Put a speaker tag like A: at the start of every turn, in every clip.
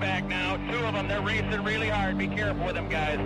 A: back now. Two of them, they're racing really hard. Be careful with them, guys.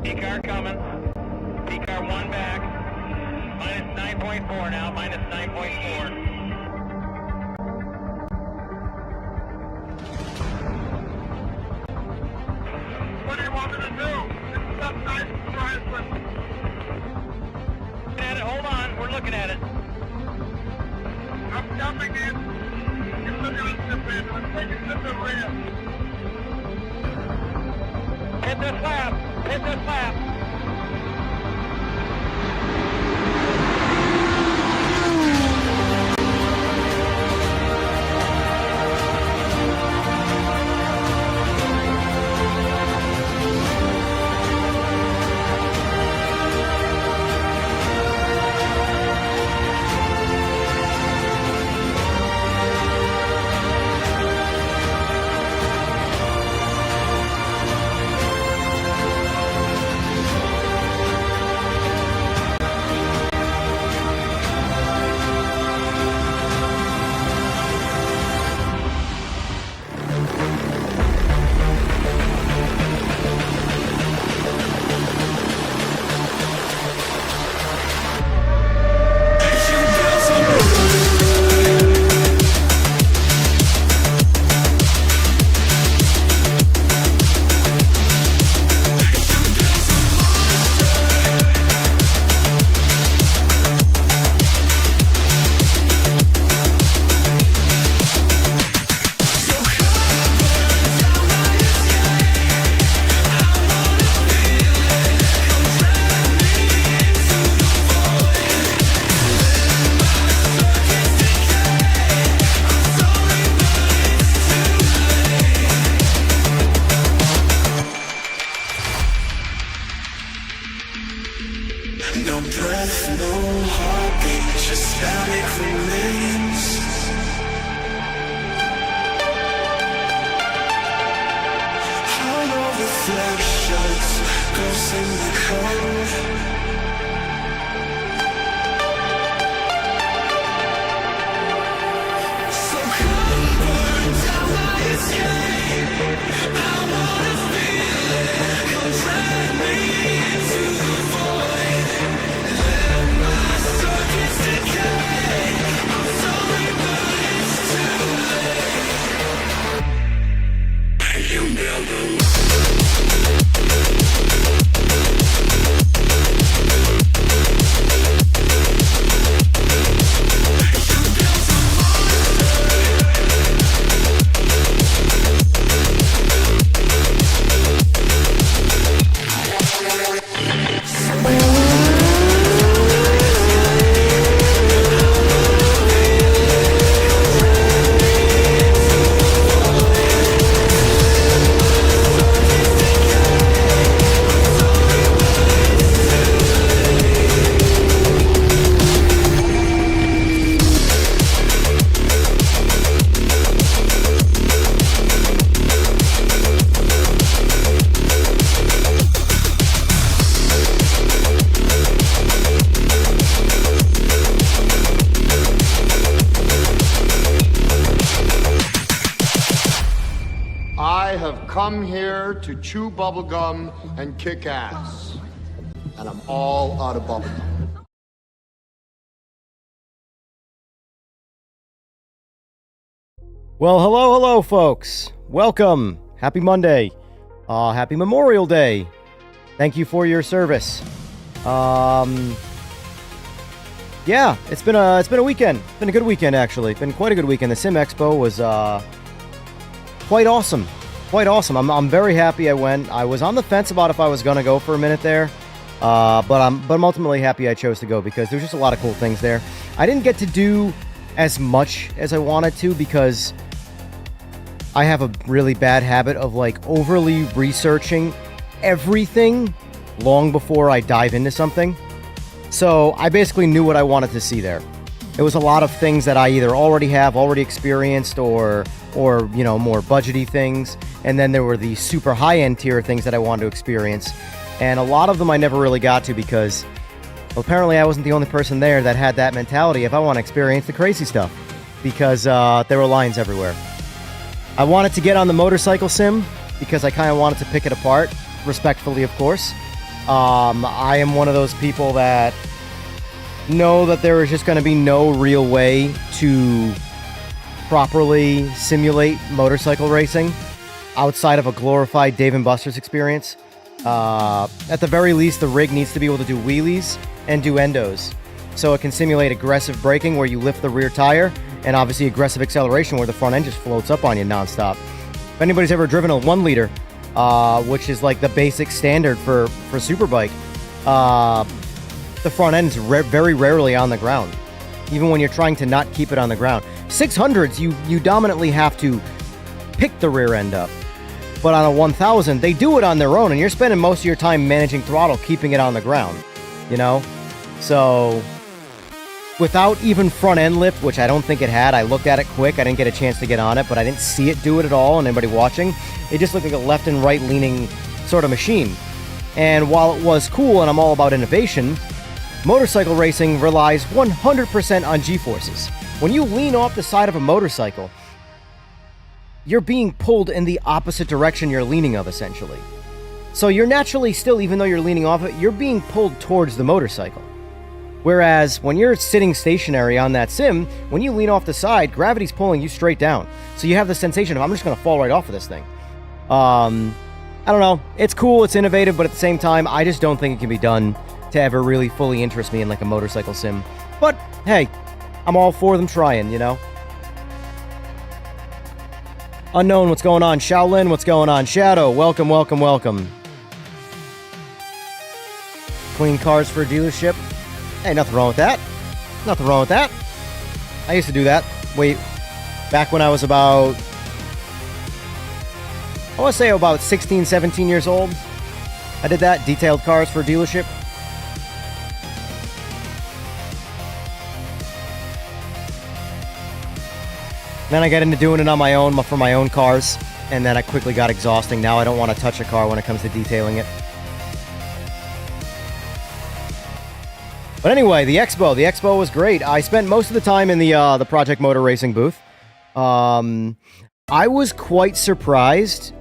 A: P-car coming. P-car one back. Minus 9.4 now. Minus 9.4. What do you want me to do? It's up nice and priceless. At it. Hold on. We're looking at it. I'm jumping in. You're looking at the bed. I'm taking to the rear. Hit this lap. Hit this lap.
B: No breath, no heartbeat, just static remains. Hollow reflections, ghosts in the cold. So come burn down my escape. I wanna feel it, come drag me into the void. Let my circuits decay. I'm sorry, but it's too late. You build a
C: I have come here to chew bubblegum and kick ass. And I'm all out of bubblegum.
D: Well, hello, folks. Welcome. Happy Monday. Happy Memorial Day. Thank you for your service. Yeah, it's been a weekend. It's been a good weekend, actually. It's been quite a good weekend. The Sim-Expo was quite awesome. Quite awesome. I'm very happy I went. I was on the fence about if I was gonna go for a minute there, but I'm ultimately happy I chose to go because there's just a lot of cool things there. I didn't get to do as much as I wanted to because I have a really bad habit of like overly researching everything long before I dive into something. So I basically knew what I wanted to see there. It was a lot of things that I either already experienced or you know, more budgety things. And then there were the super high-end tier things that I wanted to experience. And a lot of them I never really got to because well, apparently I wasn't the only person there that had that mentality if I want to experience the crazy stuff. Because there were lines everywhere. I wanted to get on the motorcycle sim because I kind of wanted to pick it apart, respectfully, of course. I am one of those people that know that there is just going to be no real way to properly simulate motorcycle racing outside of a glorified Dave & Buster's experience. At the very least, the rig needs to be able to do wheelies and do endos. So it can simulate aggressive braking where you lift the rear tire, and obviously aggressive acceleration where the front end just floats up on you nonstop. If anybody's ever driven a 1 liter, which is like the basic standard for Superbike, the front end is very rarely on the ground, even when you're trying to not keep it on the ground. 600s, you dominantly have to pick the rear end up. But on a 1000, they do it on their own, and you're spending most of your time managing throttle, keeping it on the ground, you know? So without even front end lift, which I don't think it had. I looked at it quick. I didn't get a chance to get on it, but I didn't see it do it at all. And anybody watching, it just looked like a left and right leaning sort of machine. And while it was cool and I'm all about innovation, motorcycle racing relies 100% on G-forces. When you lean off the side of a motorcycle, you're being pulled in the opposite direction you're leaning of, essentially. So you're naturally still, even though you're leaning off it, you're being pulled towards the motorcycle. Whereas when you're sitting stationary on that sim, when you lean off the side, gravity's pulling you straight down. So you have the sensation of, I'm just going to fall right off of this thing. I don't know. It's cool, it's innovative, but at the same time, I just don't think it can be done to ever really fully interest me in like a motorcycle sim. But hey, I'm all for them trying, you know? Unknown, what's going on? Shaolin, what's going on? Shadow, welcome, welcome, welcome. Clean cars for a dealership. Hey, nothing wrong with that. Nothing wrong with that. I used to do that. Wait, back when I was about, I want to say about 16, 17 years old. I did that. Detailed cars for a dealership. Then I got into doing it on my own, for my own cars. And then I quickly got exhausting. Now I don't want to touch a car when it comes to detailing it. But anyway, the expo was great. I spent most of the time in the Project Motor Racing booth. I was quite surprised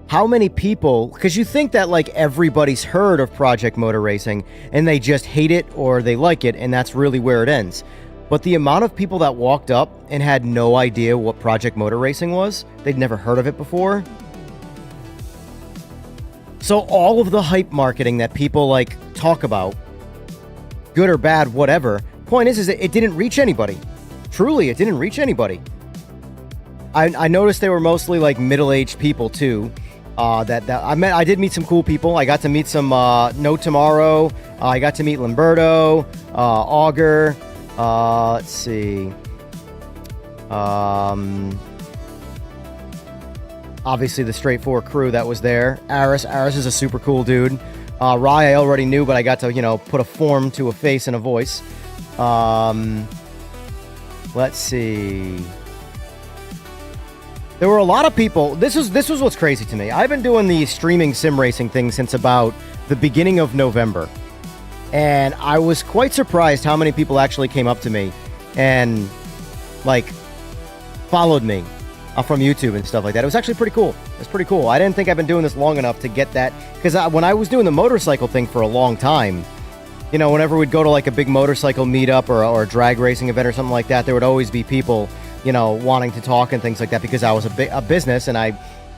D: how many people, because you think that like everybody's heard of Project Motor Racing and they just hate it or they like it, and that's really where it ends. But the amount of people that walked up and had no idea what Project Motor Racing was, they'd never heard of it before. So all of the hype marketing that people like talk about, good or bad, whatever. Point is that it didn't reach anybody. Truly, it didn't reach anybody. I noticed they were mostly like middle-aged people too. I did meet some cool people. I got to meet some No Tomorrow. I got to meet Lamberto, Auger. Let's see. Obviously the Straightforward crew that was there. Aris is a super cool dude. Rye I already knew, but I got to, you know, put a form to a face and a voice. Let's see. There were a lot of people. This was what's crazy to me. I've been doing the streaming sim racing thing since about the beginning of November. And I was quite surprised how many people actually came up to me and, like, followed me from YouTube and stuff like that. It was actually pretty cool. It's pretty cool. I didn't think I've been doing this long enough to get that. Because when I was doing the motorcycle thing for a long time, you know, whenever we'd go to, like, a big motorcycle meetup or a drag racing event or something like that, there would always be people wanting to talk and things like that because I was a business and I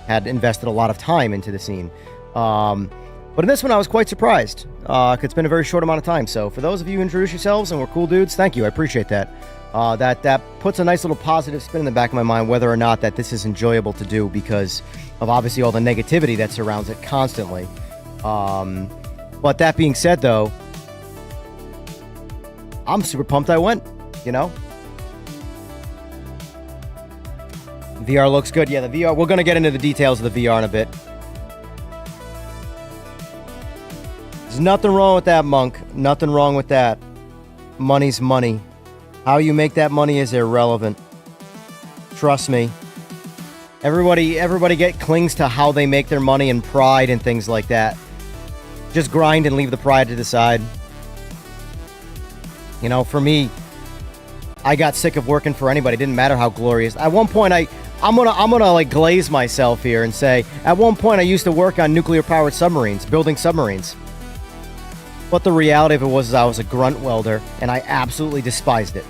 D: had invested a lot of time into the scene. But in this one, I was quite surprised. It's been a very short amount of time. So for those of you who introduce yourselves and were cool dudes, thank you. I appreciate that. That puts a nice little positive spin in the back of my mind, whether or not that this is enjoyable to do because of obviously all the negativity that surrounds it constantly. But that being said, though, I'm super pumped I went, VR looks good. Yeah, the VR, we're going to get into the details of the VR in a bit. There's nothing wrong with that, Monk. Nothing wrong with that. Money's money. How you make that money is irrelevant. Trust me. Everybody clings to how they make their money and pride and things like that. Just grind and leave the pride to the side. For me, I got sick of working for anybody. It didn't matter how glorious. At one point, I'm gonna like glaze myself here and say, at one point I used to work on nuclear-powered submarines, building submarines. But the reality of it was I was a grunt welder, and I absolutely despised it.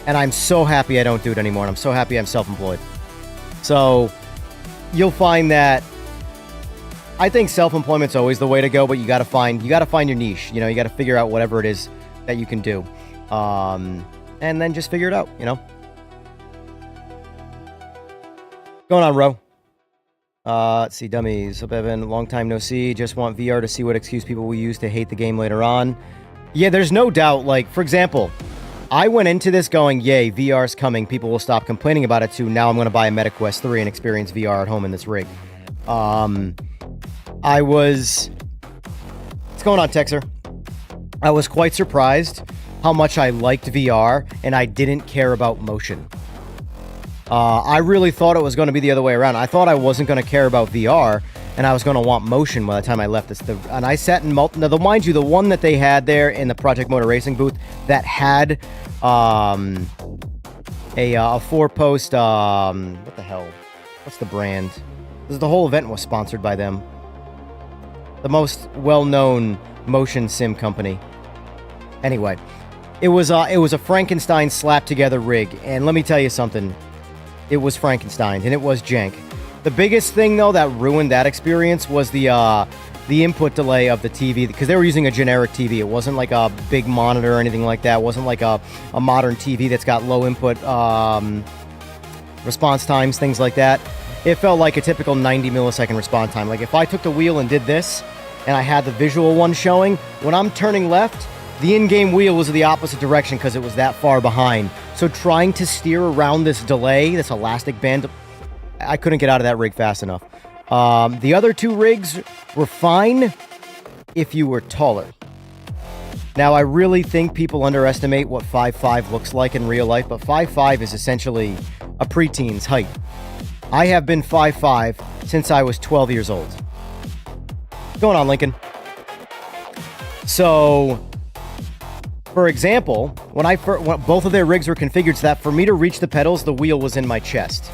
D: And I'm so happy I don't do it anymore, and I'm so happy I'm self-employed. So, you'll find that I think self-employment's always the way to go, but you gotta find your niche. You gotta figure out whatever it is that you can do. And then just figure it out, Going on, Ro. Let's see, dummies. Hope Evan, long time no see. Just want VR to see what excuse people will use to hate the game later on. Yeah, there's no doubt. Like, for example, I went into this going, yay, VR's coming. People will stop complaining about it too. Now I'm going to buy a MetaQuest 3 and experience VR at home in this rig. What's going on, Texer? I was quite surprised how much I liked VR and I didn't care about motion. I really thought it was going to be the other way around. I thought I wasn't going to care about VR, and I was going to want motion by the time I left this. And I sat in now, mind you, the one that they had there in the Project Motor Racing booth that had a 4-post. What the hell? What's the brand? The whole event was sponsored by them. The most well-known motion sim company. Anyway, it was a Frankenstein slapped-together rig, and let me tell you something. It was Frankenstein, and it was jank. The biggest thing, though, that ruined that experience was the input delay of the TV, because they were using a generic TV. It wasn't like a big monitor or anything like that. It wasn't like a modern TV that's got low input response times, things like that. It felt like a typical 90 millisecond response time. Like, if I took the wheel and did this, and I had the visual one showing, when I'm turning left, the in-game wheel was the opposite direction because it was that far behind. So trying to steer around this delay, this elastic band, I couldn't get out of that rig fast enough. The other two rigs were fine if you were taller. Now, I really think people underestimate what 5'5" looks like in real life, but 5'5" is essentially a preteen's height. I have been 5'5" since I was 12 years old. What's going on, Lincoln? So, for example, when both of their rigs were configured so that for me to reach the pedals, the wheel was in my chest.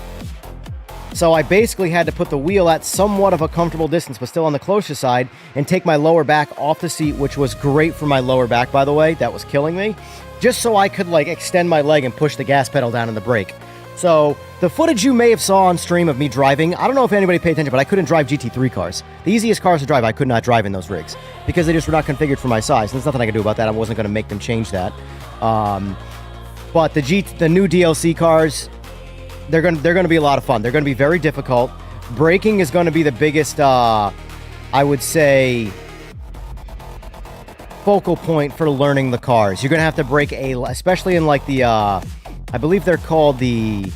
D: So I basically had to put the wheel at somewhat of a comfortable distance, but still on the closer side, and take my lower back off the seat, which was great for my lower back, by the way. That was killing me. Just so I could, extend my leg and push the gas pedal down in the brake. So, the footage you may have saw on stream of me driving, I don't know if anybody paid attention, but I couldn't drive GT3 cars. The easiest cars to drive, I could not drive in those rigs, because they just were not configured for my size. There's nothing I could do about that. I wasn't going to make them change that. But the new DLC cars, they're going to be a lot of fun. They're going to be very difficult. Braking is going to be the biggest, I would say, focal point for learning the cars. You're going to have to brake especially in I believe they're called the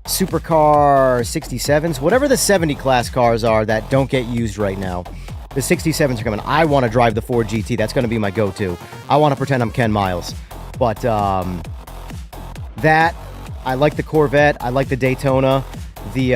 D: Supercar 67s, whatever the 70 class cars are that don't get used right now. The 67s are coming. I want to drive the Ford GT. That's going to be my go-to. I want to pretend I'm Ken Miles. But that, I like the Corvette. I like the Daytona. The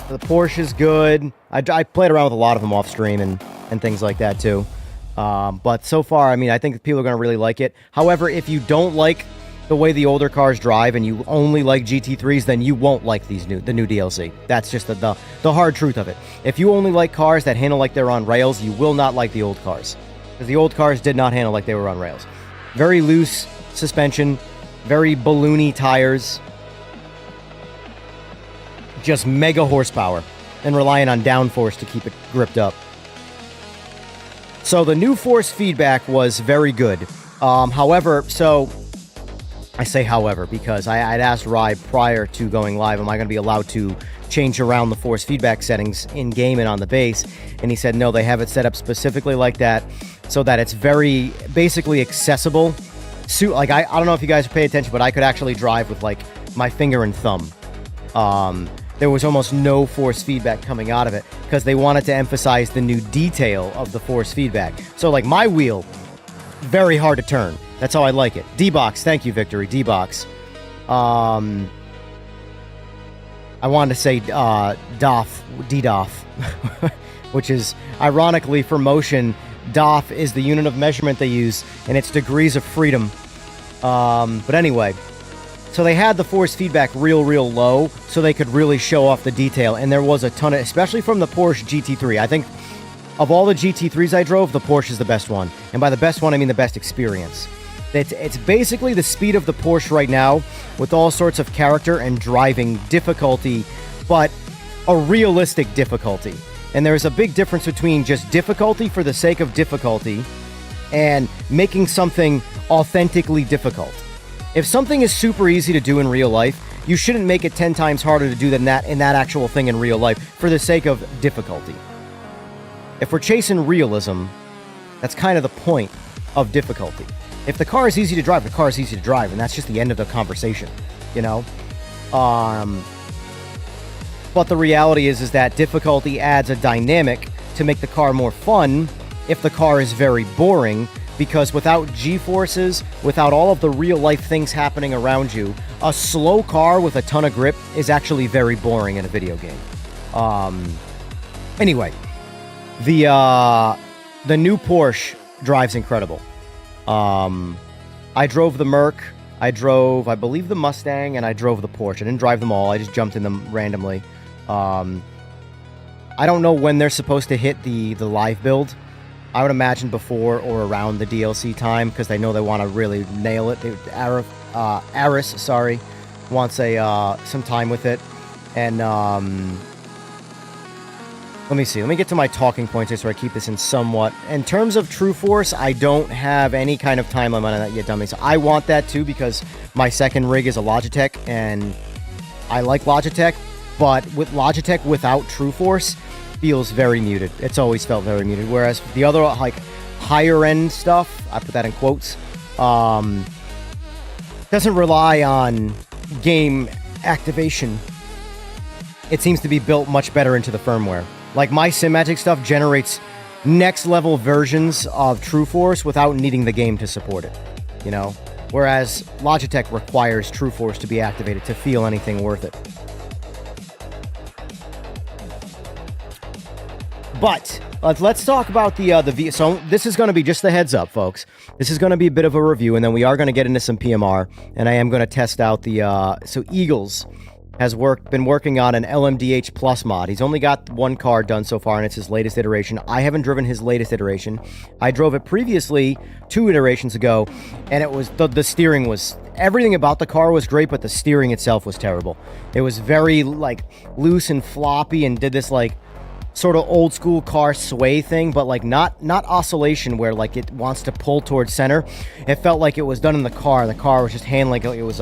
D: Porsche's good. I played around with a lot of them off stream and things like that too. But so far, I think people are going to really like it. However, if you don't like the way the older cars drive and you only like GT3s, then you won't like the new DLC. That's just the hard truth of it. If you only like cars that handle like they're on rails, you will not like the old cars. Because the old cars did not handle like they were on rails. Very loose, suspension, very balloony tires, just mega horsepower, and relying on downforce to keep it gripped up. So the new force feedback was very good. However, I say however because I'd asked Rye prior to going live, am I going to be allowed to change around the force feedback settings in-game and on the base? And he said no, they have it set up specifically like that so that it's very basically accessible. So, like, I don't know if you guys pay attention, but I could actually drive with, like, my finger and thumb. There was almost no force feedback coming out of it because they wanted to emphasize the new detail of the force feedback. So, like, my wheel, very hard to turn. That's how I like it. D-Box, thank you, Victory. D-Box. I wanted to say DOF, which is, ironically, for motion, DOF is the unit of measurement they use, and it's degrees of freedom. But anyway, so they had the force feedback real low so they could really show off the detail, and there was a ton of, especially from the Porsche GT3. I think of all the GT3s I drove, the Porsche is the best one. And by the best one, I mean the best experience. It's basically the speed of the Porsche right now with all sorts of character and driving difficulty, but a realistic difficulty. And there's a big difference between just difficulty for the sake of difficulty and making something authentically difficult. If something is super easy to do in real life, you shouldn't make it 10 times harder to do than that in that actual thing in real life for the sake of difficulty. If we're chasing realism, that's kind of the point of difficulty. If the car is easy to drive, the car is easy to drive, and that's just the end of the conversation, you know? But the reality is that difficulty adds a dynamic to make the car more fun if the car is very boring, because without G-forces, without all of the real-life things happening around you, a slow car with a ton of grip is actually very boring in a video game. Anyway, the new Porsche drives incredible. I drove the Merc, I drove, I believe, the Mustang, and I drove the Porsche. I didn't drive them all, I just jumped in them randomly. I don't know when they're supposed to hit the live build. I would imagine before or around the DLC time, because they know they want to really nail it. Aris, wants some time with it. And let me see. Let me get to my talking points here so I keep this in somewhat. In terms of True Force, I don't have any kind of time limit on that yet, dummies. I want that too because my second rig is a Logitech, and I like Logitech, but with Logitech without True Force feels very muted. It's always felt very muted. Whereas the other, like, higher end stuff, I put that in quotes, doesn't rely on game activation. It seems to be built much better into the firmware. Like, my Simagic stuff generates next level versions of True Force without needing the game to support it, you know? Whereas Logitech requires True Force to be activated to feel anything worth it. But let's talk about the V. So this is going to be just the heads up, folks. This is going to be a bit of a review, and then we are going to get into some PMR, and I am going to test out the. So Eagles has been working on an LMDH Plus mod. He's only got one car done so far, and it's his latest iteration. I haven't driven his latest iteration. I drove it previously 2 iterations ago, and it was the steering was. Everything about the car was great, but the steering itself was terrible. It was very, like, loose and floppy, and did this, like, sort of old school car sway thing, but like not oscillation where like it wants to pull towards center. It felt like it was done in the car. The car was just handling like it was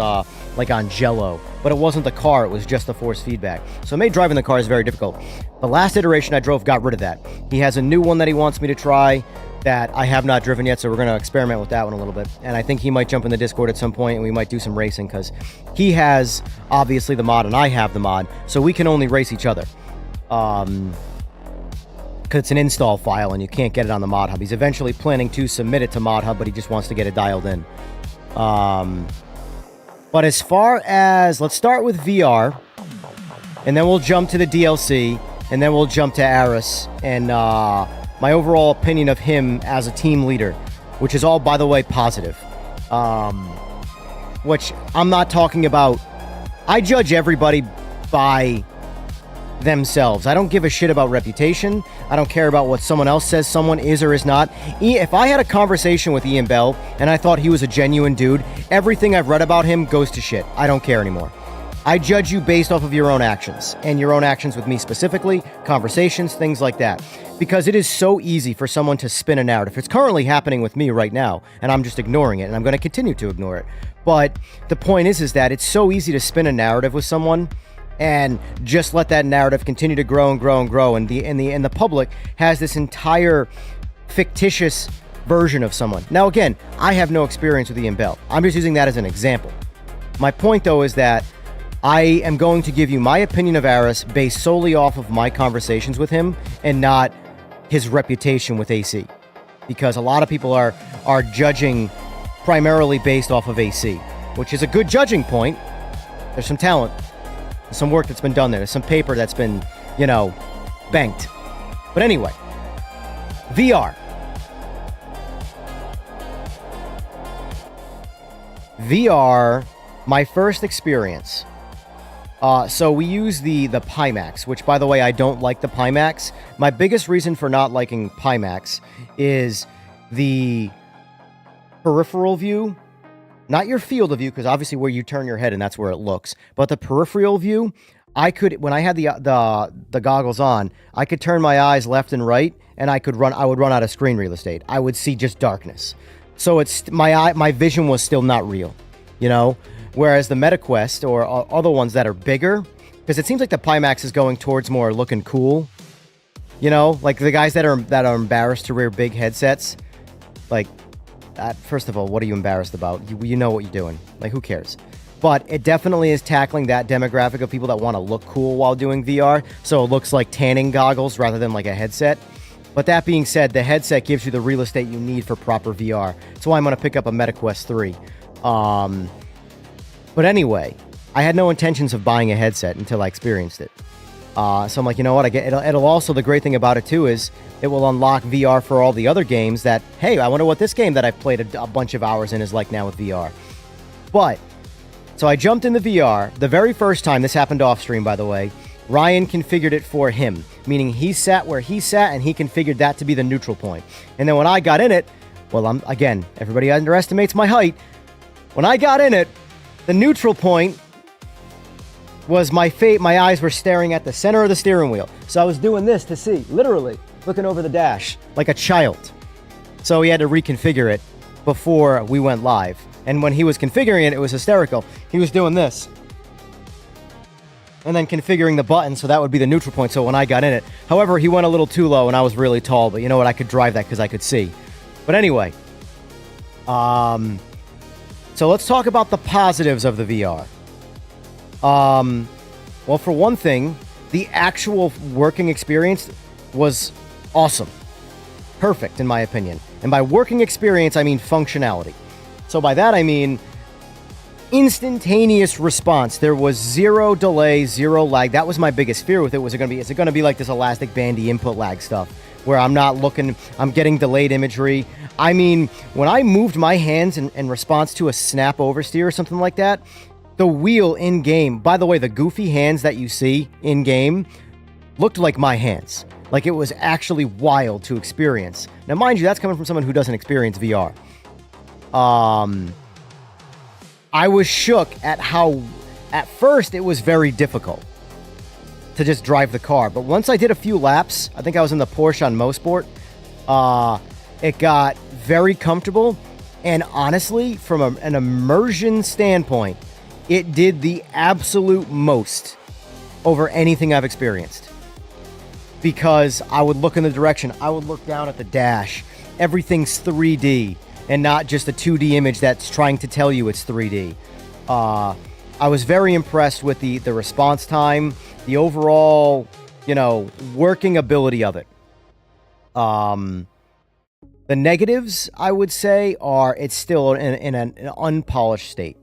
D: like on Jello, but it wasn't the car. It was just the force feedback. So it made driving the car is very difficult. The last iteration I drove got rid of that. He has a new one that he wants me to try that I have not driven yet, so we're going to experiment with that one a little bit. And I think he might jump in the Discord at some point, and we might do some racing, because he has obviously the mod and I have the mod, so we can only race each other. Because it's an install file and you can't get it on the Mod Hub. He's eventually planning to submit it to Mod Hub, but he just wants to get it dialed in. But as far as, let's start with VR, and then we'll jump to the DLC, and then we'll jump to Aris, and my overall opinion of him as a team leader, which is all, by the way, positive. Which I'm not talking about. I judge everybody by themselves. I don't give a shit about reputation. I don't care about what someone else says someone is or is not. If I had a conversation with Ian Bell and I thought he was a genuine dude, everything I've read about him goes to shit. I don't care anymore. I judge you based off of your own actions, and your own actions with me specifically, conversations, things like that. Because it is so easy for someone to spin a narrative. It's currently happening with me right now, and I'm just ignoring it, and I'm going to continue to ignore it. But the point is that it's so easy to spin a narrative with someone and just let that narrative continue to grow and grow and grow, and the public has this entire fictitious version of someone. Now again, I have no experience with Ian Bell. I'm just using that as an example. My point though is that I am going to give you my opinion of Aris based solely off of my conversations with him and not his reputation with AC. Because a lot of people are judging primarily based off of AC, which is a good judging point. There's some talent, there's some work that's been done there, there's some paper that's been, banked. But anyway, VR. VR, my first experience. So we use the Pimax, which, by the way, I don't like the Pimax. My biggest reason for not liking Pimax is the peripheral view, not your field of view, because obviously where you turn your head and that's where it looks, but the peripheral view, when I had the goggles on, I could turn my eyes left and right, and I would run out of screen real estate. I would see just darkness. So my vision was still not real, Whereas the MetaQuest or other ones that are bigger, because it seems like the Pimax is going towards more looking cool, like the guys that are embarrassed to wear big headsets, like that. First of all, what are you embarrassed about? You know what you're doing. Like, who cares? But it definitely is tackling that demographic of people that want to look cool while doing VR, so it looks like tanning goggles rather than like a headset. But that being said, the headset gives you the real estate you need for proper VR. That's why I'm going to pick up a MetaQuest 3. But anyway, I had no intentions of buying a headset until I experienced it. So I'm like, you know what? It'll also, the great thing about it too is it will unlock VR for all the other games that, hey, I wonder what this game that I've played a bunch of hours in is like now with VR. But, so I jumped in the VR. The very first time, this happened off stream, by the way, Ryan configured it for him, meaning he sat where he sat and he configured that to be the neutral point. And then when I got in it, well, again, everybody underestimates my height. When I got in it, the neutral point was my eyes were staring at the center of the steering wheel. So I was doing this to see, literally, looking over the dash like a child. So he had to reconfigure it before we went live. And when he was configuring it, it was hysterical. He was doing this. And then configuring the button, so that would be the neutral point, so when I got in it. However, he went a little too low, and I was really tall, but you know what? I could drive that because I could see. But anyway. So let's talk about the positives of the VR. Well, for one thing, the actual working experience was awesome. Perfect, in my opinion. And by working experience, I mean functionality. So by that, I mean instantaneous response. There was zero delay, zero lag. That was my biggest fear with it. Is it going to be like this elastic bandy input lag stuff where I'm getting delayed imagery? I mean, when I moved my hands in response to a snap oversteer or something like that, the wheel in-game, by the way, the goofy hands that you see in-game looked like my hands. Like, it was actually wild to experience. Now, mind you, that's coming from someone who doesn't experience VR. I was shook at how, at first, it was very difficult to just drive the car. But once I did a few laps, I think I was in the Porsche on Mosport, it got very comfortable. And honestly, from an immersion standpoint, it did the absolute most over anything I've experienced. Because I would look in the direction, I would look down at the dash. Everything's 3D and not just a 2D image that's trying to tell you it's 3D. I was very impressed with the response time, the overall, working ability of it. The negatives, I would say, are it's still in an unpolished state.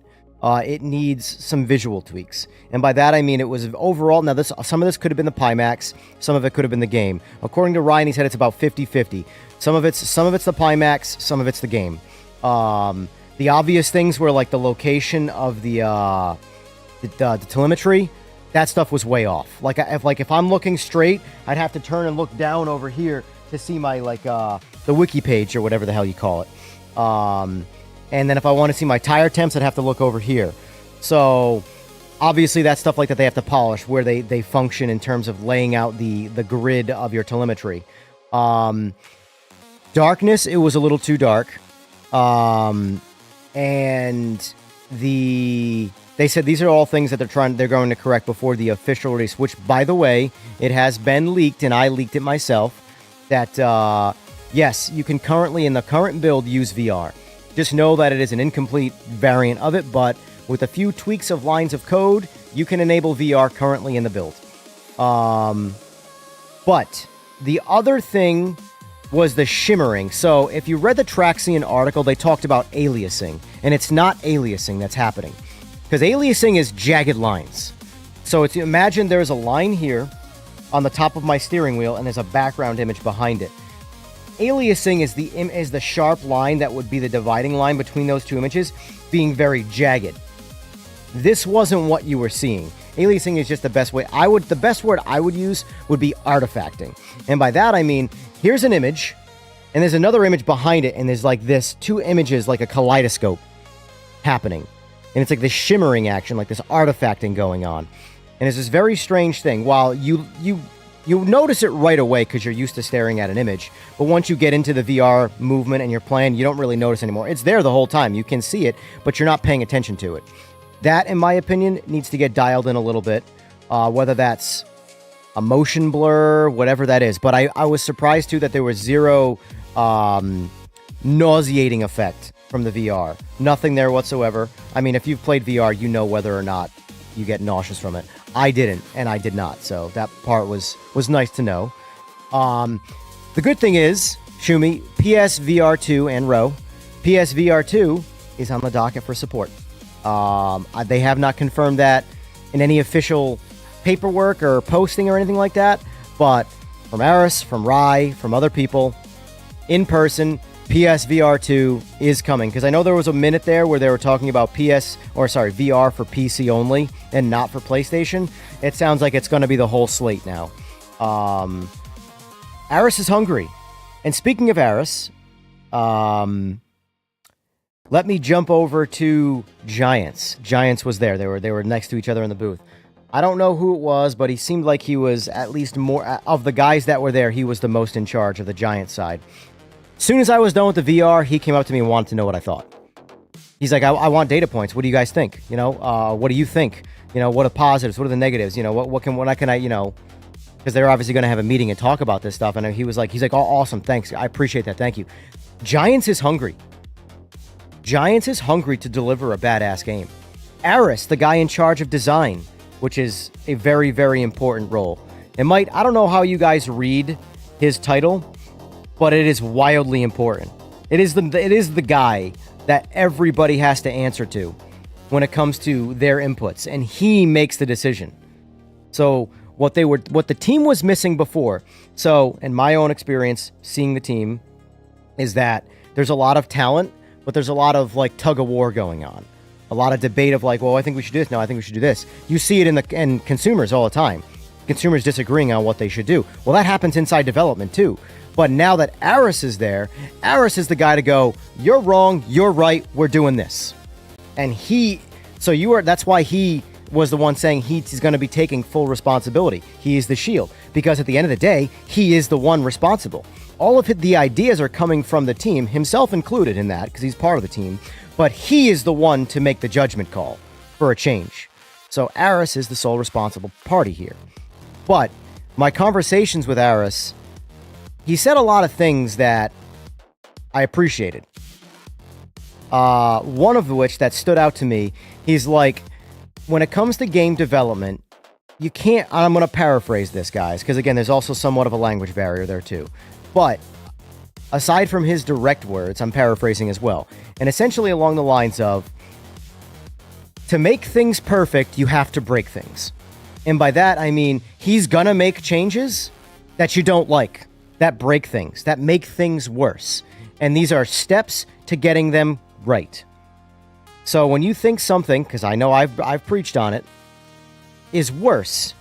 D: It needs some visual tweaks. And by that, I mean it was overall... Now, some of this could have been the Pimax. Some of it could have been the game. According to Ryan, he said it's about 50-50. Some of it's the Pimax. Some of it's the game. The obvious things were like the location of the telemetry. that stuff was way off. Like if I'm looking straight, I'd have to turn and look down over here to see my the wiki page or whatever the hell you call it. And then if I want to see my tire temps, I'd have to look over here. So obviously that's stuff like that they have to polish, where they function in terms of laying out the grid of your telemetry. Darkness, it was a little too dark. And they said these are all things that they're going to correct before the official release, which, by the way, it has been leaked, and I leaked it myself, that yes, you can currently, in the current build, use VR. Just know that it is an incomplete variant of it, but with a few tweaks of lines of code, you can enable VR currently in the build. But the other thing was the shimmering. So if you read the Traxian article, they talked about aliasing, and it's not aliasing that's happening, because aliasing is jagged lines. So it's, imagine there's a line here on the top of my steering wheel, and there's a background image behind it. Aliasing is the sharp line that would be the dividing line between those two images being very jagged. This wasn't what you were seeing. Aliasing is just the best way. The best word I would use would be artifacting. And by that I mean, here's an image, and there's another image behind it, and there's like this two images, like a kaleidoscope happening. And it's like this shimmering action, like this artifacting going on. And it's this very strange thing. While you notice it right away because you're used to staring at an image, but once you get into the VR movement and you're playing, you don't really notice anymore. It's there the whole time. You can see it, but you're not paying attention to it. That, in my opinion, needs to get dialed in a little bit, whether that's a motion blur, whatever that is. But I was surprised, too, that there was zero nauseating effect from the VR. Nothing there whatsoever. I mean, if you've played VR, you know whether or not you get nauseous from it. I didn't, and I did not, so that part was nice to know. The good thing is, Shumi, PSVR2 and Ro, PSVR2 is on the docket for support. They have not confirmed that in any official paperwork or posting or anything like that, but from Aris, from Rai, from other people, in person, PSVR2 is coming. Because I know there was a minute there where they were talking about VR for PC only and not for PlayStation. It sounds like it's going to be the whole slate now. Aris is hungry. And speaking of Aris, let me jump over to Giants. Giants was there. They were next to each other in the booth. I don't know who it was, but he seemed like he was, at least more of the guys that were there, he was the most in charge of the Giants side. As soon as I was done with the VR, he came up to me and wanted to know what I thought. He's like, I want data points. What do you guys think? What do you think? What are positives? What are the negatives? What can I, because they're obviously going to have a meeting and talk about this stuff. And he's like, oh, awesome. Thanks. I appreciate that. Thank you. Giants is hungry. Giants is hungry to deliver a badass game. Aris, the guy in charge of design, which is a very, very important role. I don't know how you guys read his title, but it is wildly important. It is the guy that everybody has to answer to when it comes to their inputs, and he makes the decision. So what the team was missing before, so in my own experience seeing the team, is that there's a lot of talent, but there's a lot of tug of war going on. A lot of debate of well, I think we should do this. No, I think we should do this. You see it in consumers all the time. Consumers disagreeing on what they should do. Well, that happens inside development too. But now that Aris is there, Aris is the guy to go, you're wrong, you're right, we're doing this. And that's why he was the one saying he's going to be taking full responsibility. He is the shield. Because at the end of the day, he is the one responsible. All of the ideas are coming from the team, himself included in that, because he's part of the team. But he is the one to make the judgment call for a change. So Aris is the sole responsible party here. But my conversations with Aris, he said a lot of things that I appreciated. One of which that stood out to me, he's like, when it comes to game development, you can't, I'm going to paraphrase this, guys, because again, there's also somewhat of a language barrier there too. But aside from his direct words, I'm paraphrasing as well. And essentially along the lines of, to make things perfect, you have to break things. And by that, I mean, he's gonna make changes that you don't like, that break things, that make things worse. And these are steps to getting them right. So when you think something, because I know I've preached on it, is worse.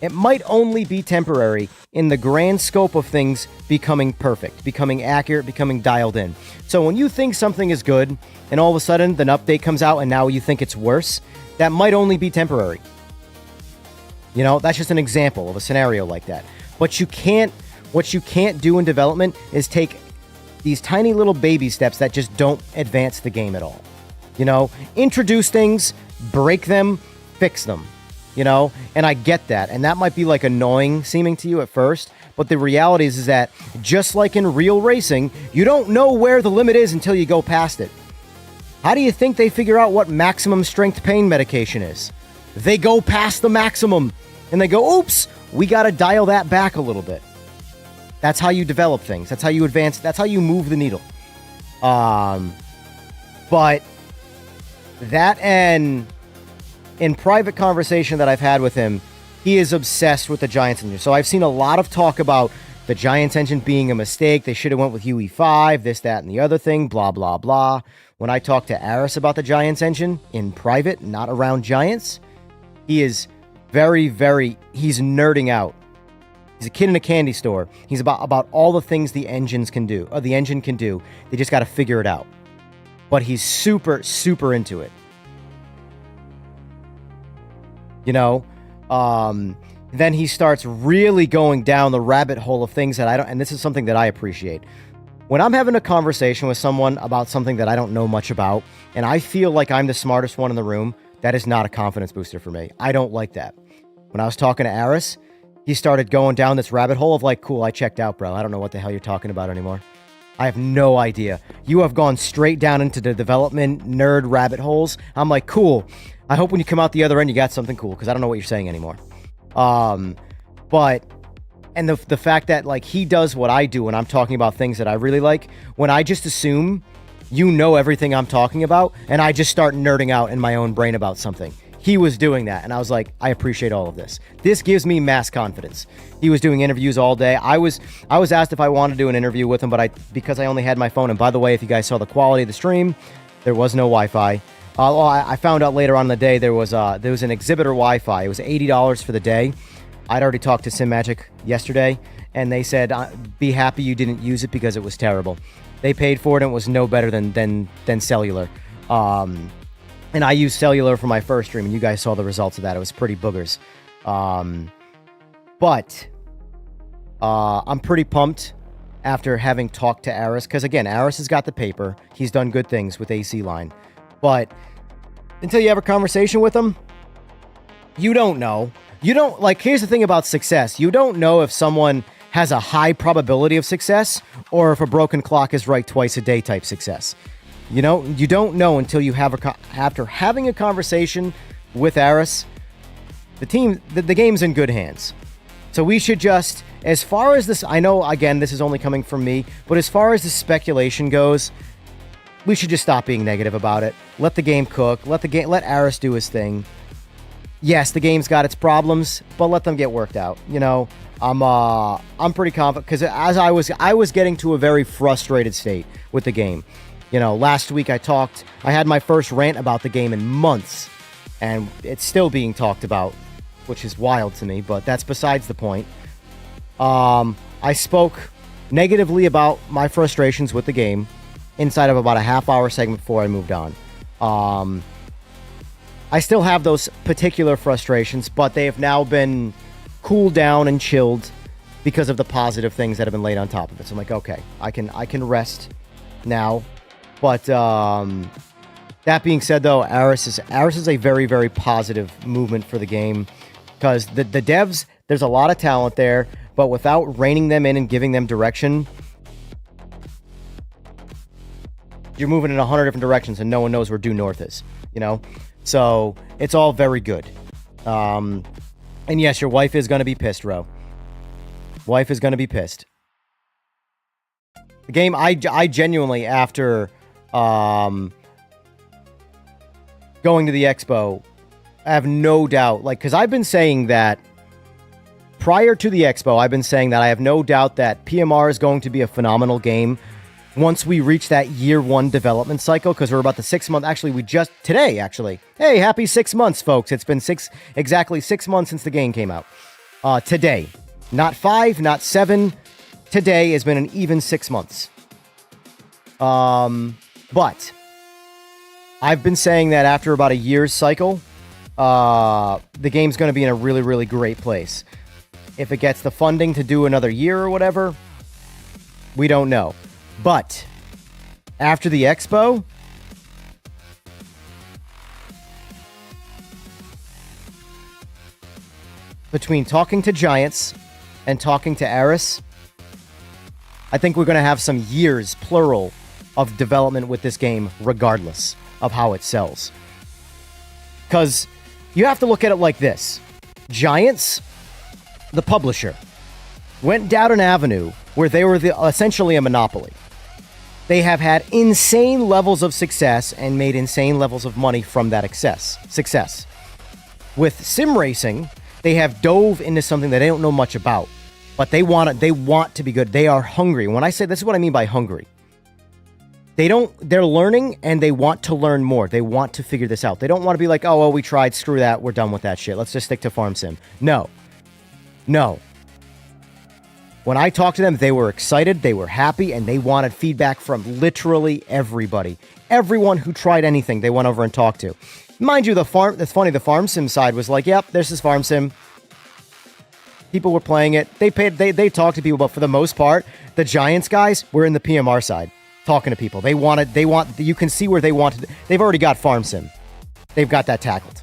D: It might only be temporary in the grand scope of things becoming perfect, becoming accurate, becoming dialed in. So when you think something is good, and all of a sudden an update comes out and now you think it's worse, that might only be temporary. You know, that's just an example of a scenario like that. What you can't do in development is take these tiny little baby steps that just don't advance the game at all. You know, introduce things, break them, fix them. You know, and I get that, and that might be like annoying seeming to you at first, but the reality is that just like in real racing, you don't know where the limit is until you go past it. How do you think they figure out what maximum strength pain medication is? They go past the maximum, and they go, oops, we got to dial that back a little bit. That's how you develop things. That's how you advance. That's how you move the needle. But that, and in private conversation that I've had with him, he is obsessed with the Giants engine. So I've seen a lot of talk about the Giants engine being a mistake. They should have went with UE5, this, that, and the other thing, blah, blah, blah. When I talked to Aris about the Giants engine in private, not around Giants, he is he's nerding out. He's a kid in a candy store. He's about all the things the engine can do. They just got to figure it out. But he's super, super into it. You know, then he starts really going down the rabbit hole of things that I don't, and this is something that I appreciate. When I'm having a conversation with someone about something that I don't know much about, and I feel like I'm the smartest one in the room, that is not a confidence booster for me. I don't like that. When I was talking to Aris, he started going down this rabbit hole of like, cool, I checked out, bro. I don't know what the hell you're talking about anymore. I have no idea. You have gone straight down into the development nerd rabbit holes. I'm like, cool. I hope when you come out the other end, you got something cool, because I don't know what you're saying anymore. But, and the fact that, like, he does what I do when I'm talking about things that I really like, when I just assume you know everything I'm talking about, and I just start nerding out in my own brain about something. He was doing that, and I was like, I appreciate all of this. This gives me mass confidence. He was doing interviews all day. I was asked if I wanted to do an interview with him, but because I only had my phone, and by the way, if you guys saw the quality of the stream, there was no Wi-Fi. I found out later on in the day there was an exhibitor Wi-Fi. It was $80 for the day. I'd already talked to Simagic yesterday, and they said, be happy you didn't use it because it was terrible. They paid for it, and it was no better than cellular. And I used cellular for my first stream, and you guys saw the results of that. It was pretty boogers. But I'm pretty pumped after having talked to Aris, because again, Aris has got the paper. He's done good things with AC Line. But until you have a conversation with him, you don't know. You don't, like, here's the thing about success. You don't know if someone has a high probability of success or if a broken clock is right twice a day type success. You know, you don't know until you have after having a conversation with Aris, the game's in good hands. So we should just, as far as this, I know, again, this is only coming from me, but as far as the speculation goes, we should just stop being negative about it. Let the game cook. Let Aris do his thing. Yes, the game's got its problems, but let them get worked out. You know, I'm pretty confident, because as I was getting to a very frustrated state with the game. You know, last week I had my first rant about the game in months, and it's still being talked about, which is wild to me, but that's besides the point. I spoke negatively about my frustrations with the game inside of about a half-hour segment before I moved on. I still have those particular frustrations, but they have now been cooled down and chilled because of the positive things that have been laid on top of it. So I'm like, okay, I can rest now. But that being said, though, Aris is a very, very positive movement for the game, because the devs, there's a lot of talent there, but without reining them in and giving them direction, you're moving in 100 different directions and no one knows where due north is, you know? So it's all very good. And yes, your wife is going to be pissed, Ro. Wife is going to be pissed. The game, I genuinely, after going to the expo, I have no doubt, like, because I've been saying that prior to the expo, I've been saying that I have no doubt that PMR is going to be a phenomenal game, once we reach that year 1 development cycle, because we're about the 6 month. Actually, we just today. Actually, hey, happy 6 months, folks! It's been exactly 6 months since the game came out. Today, not 5, not 7. Today has been an even 6 months. But I've been saying that after about a year's cycle, the game's going to be in a really, really great place. If it gets the funding to do another year or whatever, we don't know. But after the expo, between talking to Giants and talking to Aris, I think we're going to have some years, plural, of development with this game, regardless of how it sells. Because you have to look at it like this. Giants, the publisher, went down an avenue where they were essentially a monopoly. They have had insane levels of success and made insane levels of money from that success. With sim racing, they have dove into something that they don't know much about, but they want to be good. They are hungry. When I say this is what I mean by hungry. They're learning and they want to learn more. They want to figure this out. They don't want to be like, oh, well, we tried, screw that, we're done with that shit. Let's just stick to farm sim. No. When I talked to them, they were excited, they were happy, and they wanted feedback from literally everybody. Everyone who tried anything, they went over and talked to. Mind you, that's funny, the farm sim side was like, yep, this is farm sim. People were playing it. They talked to people, but for the most part, the Giants guys were in the PMR side, talking to people. You can see where they wanted. They've already got farm sim. They've got that tackled.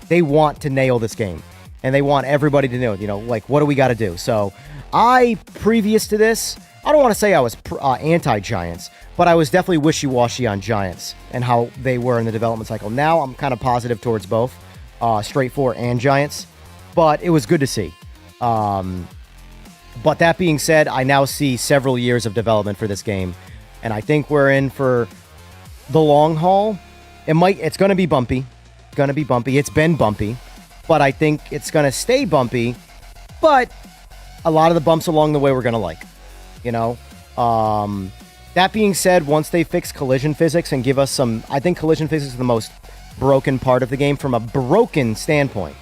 D: They want to nail this game, and they want everybody to know, like, what do we got to do? So previous to this, I don't want to say I was anti-Giants, but I was definitely wishy-washy on Giants and how they were in the development cycle. Now I'm kind of positive towards both, Straight 4 and Giants, but it was good to see. But that being said, I now see several years of development for this game, and I think we're in for the long haul. It's going to be bumpy. It's been bumpy, but I think it's going to stay bumpy, but a lot of the bumps along the way we're going to like, that being said, once they fix collision physics and give us I think collision physics is the most broken part of the game from a broken standpoint.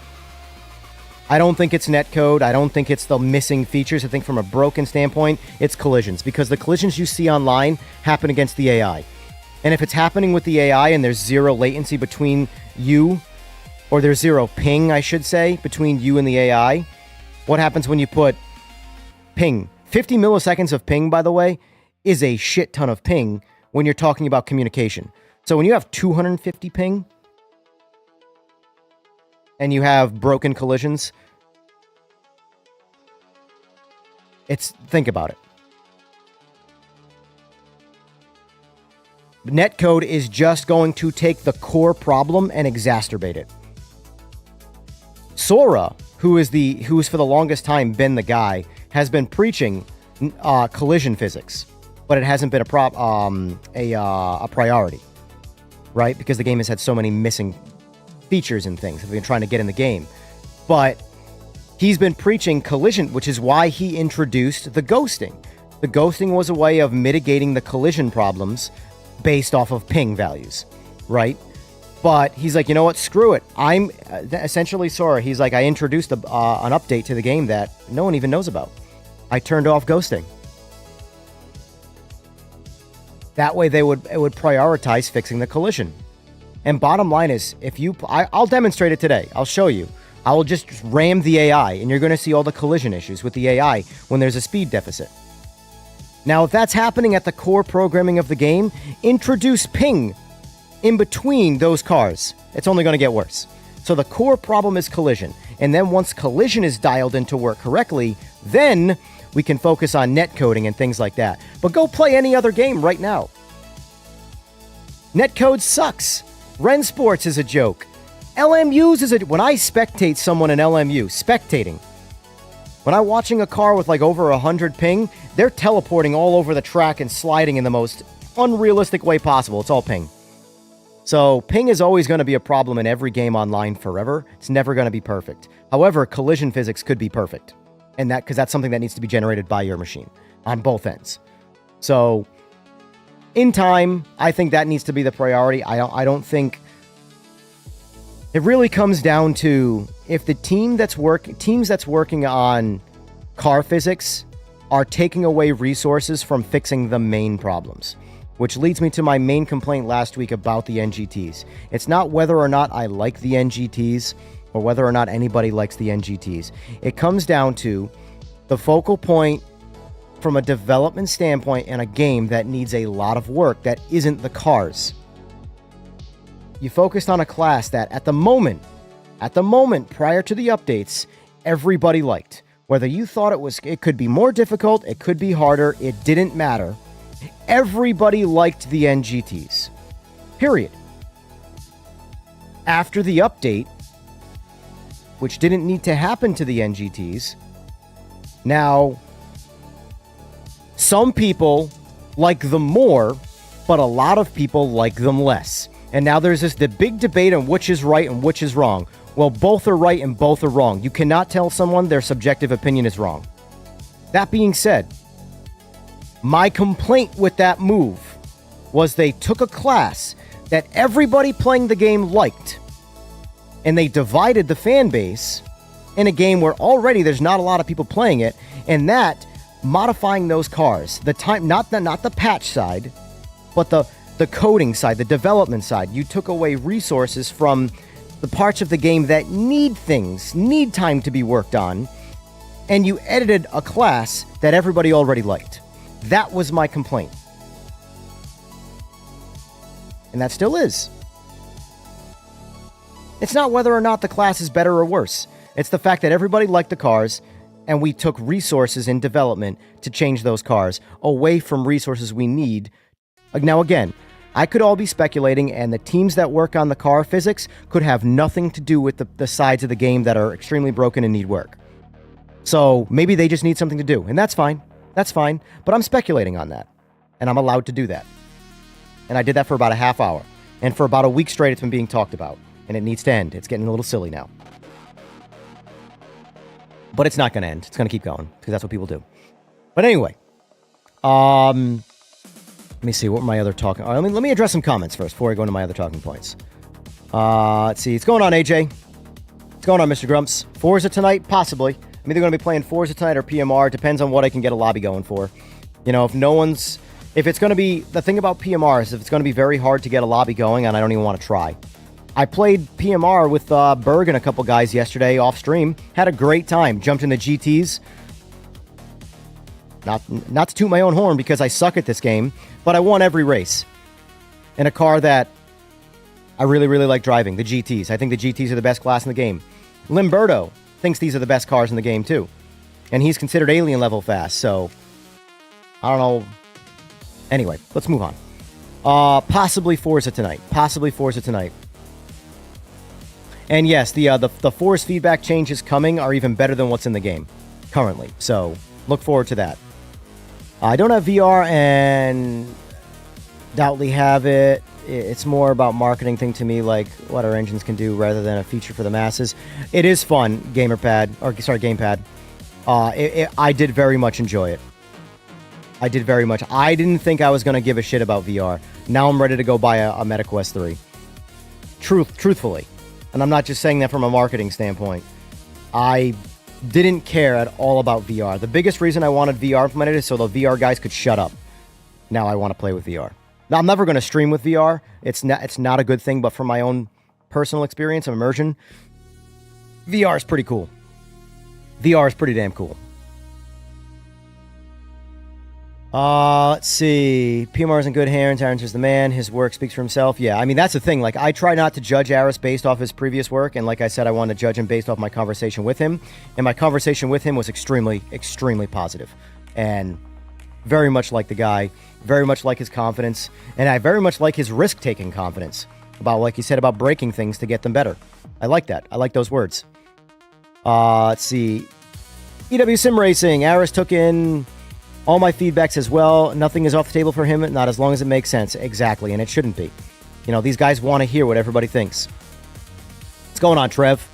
D: I don't think it's netcode. I don't think it's the missing features. I think from a broken standpoint, it's collisions, because the collisions you see online happen against the AI. And if it's happening with the AI and there's zero latency between you, or there's zero ping, I should say, between you and the AI, what happens when you put ping? 50 milliseconds of ping, by the way, is a shit ton of ping when you're talking about communication. So when you have 250 ping and you have broken collisions, think about it. Netcode is just going to take the core problem and exacerbate it. Sora, who's for the longest time been the guy, has been preaching collision physics, but it hasn't been a priority, right? Because the game has had so many missing features and things that we've been trying to get in the game. But he's been preaching collision, which is why he introduced the ghosting. The ghosting was a way of mitigating the collision problems based off of ping values, right? But he's like, you know what? Screw it. I'm essentially Sora. He's like, I introduced an update to the game that no one even knows about. I turned off ghosting. That way, it would prioritize fixing the collision. And bottom line is, I'll demonstrate it today. I'll show you. I will just ram the AI, and you're going to see all the collision issues with the AI when there's a speed deficit. Now, if that's happening at the core programming of the game, introduce ping in between those cars. It's only going to get worse. So the core problem is collision. And then once collision is dialed in to work correctly, then we can focus on netcoding and things like that. But go play any other game right now. Netcode sucks. Ren Sports is a joke. LMUs is when I spectate someone in LMU, spectating. When I'm watching a car with like over 100 ping, they're teleporting all over the track and sliding in the most unrealistic way possible. It's all ping. So ping is always going to be a problem in every game online forever. It's never going to be perfect. However, collision physics could be perfect. And because that's something that needs to be generated by your machine on both ends. So In time, I think that needs to be the priority. I don't think it really comes down to if the teams that's working on car physics are taking away resources from fixing the main problems, which leads me to my main complaint last week about the NGTs. It's not whether or not I like the NGTs or whether or not anybody likes the NGTs. It comes down to the focal point from a development standpoint in a game that needs a lot of work that isn't the cars. You focused on a class that at the moment, prior to the updates, everybody liked. Whether you thought it could be more difficult, it could be harder, it didn't matter. Everybody liked the NGTs. Period. After the update, which didn't need to happen to the NGTs, now some people like them more, but a lot of people like them less. And now there's the big debate on which is right and which is wrong. Well, both are right and both are wrong. You cannot tell someone their subjective opinion is wrong. That being said, my complaint with that move was they took a class that everybody playing the game liked, and they divided the fan base in a game where already there's not a lot of people playing it, and that modifying those cars, the time, not the patch side, but the coding side, the development side, you took away resources from the parts of the game that need time to be worked on, and you edited a class that everybody already liked. That was my complaint. And that still is. It's not whether or not the class is better or worse. It's the fact that everybody liked the cars, and we took resources in development to change those cars away from resources we need. Now, again, I could all be speculating, and the teams that work on the car physics could have nothing to do with the sides of the game that are extremely broken and need work. So maybe they just need something to do, and that's fine. That's fine. But I'm speculating on that, and I'm allowed to do that. And I did that for about a half hour. And for about a week straight, it's been being talked about, and it needs to end. It's getting a little silly now. But it's not going to end. It's going to keep going, because that's what people do. But anyway, let me see, what were my other talking... let me address some comments first before I go into my other talking points. Let's see. What's going on, AJ? What's going on, Mr. Grumps? Forza tonight? Possibly. I'm either going to be playing Forza tonight or PMR. Depends on what I can get a lobby going for. You know, if it's going to be... The thing about PMR is if it's going to be very hard to get a lobby going, and I don't even want to try. I played PMR with Berg and a couple guys yesterday off stream. Had a great time. Jumped in the GTs. Not to toot my own horn because I suck at this game, but I won every race in a car that I really, really like driving, the GTs. I think the GTs are the best class in the game. Limberto thinks these are the best cars in the game, too. And he's considered alien level fast, so I don't know. Anyway, let's move on. Possibly Forza tonight. And yes, the force feedback changes coming are even better than what's in the game currently, so look forward to that. I don't have VR and doubtly have it. It's more about marketing thing to me, like what our engines can do rather than a feature for the masses. It is fun, gamepad. I did very much enjoy it. I didn't think I was going to give a shit about VR. Now I'm ready to go buy a MetaQuest 3. Truthfully. And I'm not just saying that from a marketing standpoint. I didn't care at all about VR. The biggest reason I wanted VR implemented is so the VR guys could shut up. Now I want to play with VR. Now I'm never going to stream with VR. It's not a good thing, but from my own personal experience and immersion, VR is pretty cool. VR is pretty damn cool. Let's see. PMR's in good hands. Aaron's is the man. His work speaks for himself. Yeah, I mean, that's the thing. Like, I try not to judge Aris based off his previous work. And like I said, I want to judge him based off my conversation with him. And my conversation with him was extremely, extremely positive. And very much like the guy. Very much like his confidence. And I very much like his risk-taking confidence. About, like he said, about breaking things to get them better. I like that. I like those words. Let's see. EW Sim Racing. Aris took in all my feedbacks as well. Nothing is off the table for him, not as long as it makes sense. Exactly, and it shouldn't be. You know, these guys want to hear what everybody thinks. What's going on, Trev?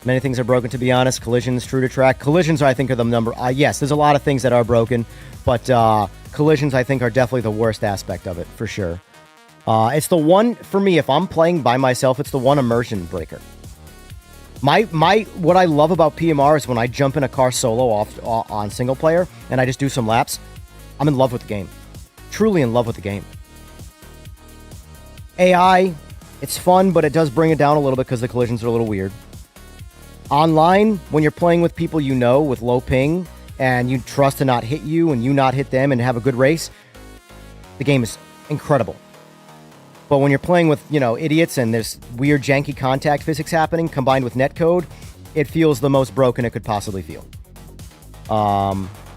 D: Many things are broken, to be honest. Collisions, true to track. Collisions, I think, are the number. Yes, there's a lot of things that are broken, but collisions, I think, are definitely the worst aspect of it, for sure. It's the one, for me, if I'm playing by myself, it's the one immersion breaker. What I love about PMR is when I jump in a car solo on single player and I just do some laps, I'm in love with the game. Truly in love with the game. AI, it's fun, but it does bring it down a little bit because the collisions are a little weird. Online, when you're playing with people you know with low ping and you trust to not hit you and you not hit them and have a good race, the game is incredible. But when you're playing with, idiots and there's weird janky contact physics happening combined with netcode, it feels the most broken it could possibly feel.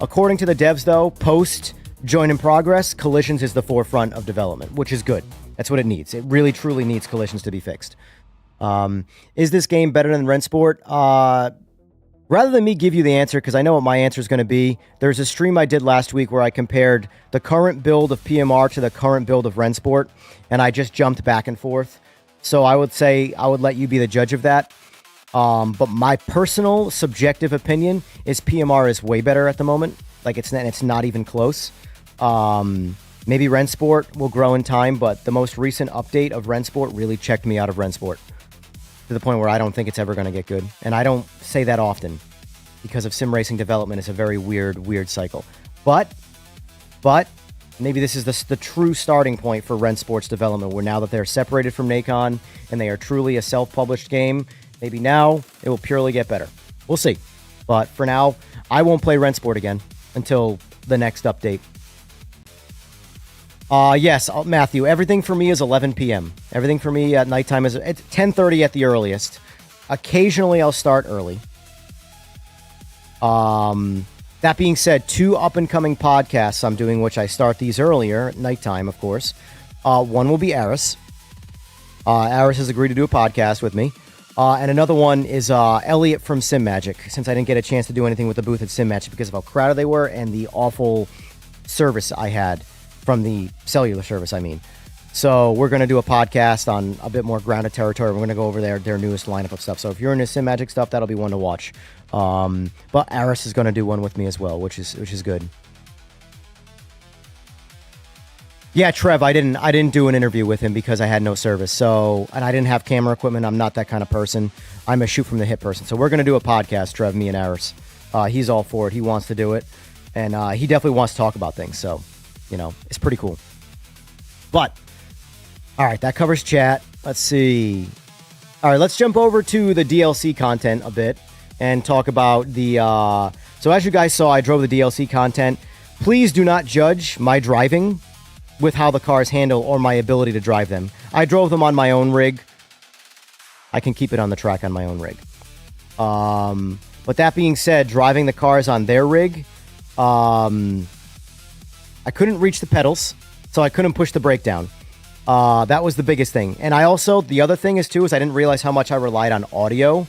D: According to the devs, though, post join in progress, collisions is the forefront of development, which is good. That's what it needs. It really, truly needs collisions to be fixed. Is this game better than Rennsport? Rather than me give you the answer, because I know what my answer is going to be, there's a stream I did last week where I compared the current build of PMR to the current build of Rennsport, and I just jumped back and forth. So I would say I would let you be the judge of that. But my personal subjective opinion is PMR is way better at the moment. Like it's not even close. Maybe Rennsport will grow in time, but the most recent update of Rennsport really checked me out of Rennsport to the point where I don't think it's ever going to get good. And I don't say that often because of sim racing development is a very weird cycle. But maybe this is the true starting point for Rennsport's development, where now that they're separated from Nacon and they are truly a self-published game, maybe now it will purely get better. We'll see. But for now, I won't play Rennsport again until the next update. Yes, Matthew, everything for me is 11 p.m. Everything for me at nighttime is 10:30 at the earliest. Occasionally, I'll start early. That being said, 2 up-and-coming podcasts I'm doing, which I start these earlier, at nighttime, of course. One will be Aris. Aris has agreed to do a podcast with me. And another one is Elliot from Simagic, since I didn't get a chance to do anything with the booth at Simagic because of how crowded they were and the awful service I had from the cellular service, I mean. So we're going to do a podcast on a bit more grounded territory. We're going to go over their newest lineup of stuff. So if you're into Simagic stuff, that'll be one to watch. But Aris is going to do one with me as well, which is good. Yeah, Trev, I didn't do an interview with him because I had no service. So, and I didn't have camera equipment. I'm not that kind of person. I'm a shoot from the hip person. So we're going to do a podcast, Trev, me and Aris. He's all for it. He wants to do it. And he definitely wants to talk about things. So, it's pretty cool. But, all right, that covers chat. Let's see. All right, let's jump over to the DLC content a bit and talk about the... So as you guys saw, I drove the DLC content. Please do not judge my driving with how the cars handle or my ability to drive them. I drove them on my own rig. I can keep it on the track on my own rig. But that being said, driving the cars on their rig... I couldn't reach the pedals, so I couldn't push the brake down. That was the biggest thing. And the other thing is I didn't realize how much I relied on audio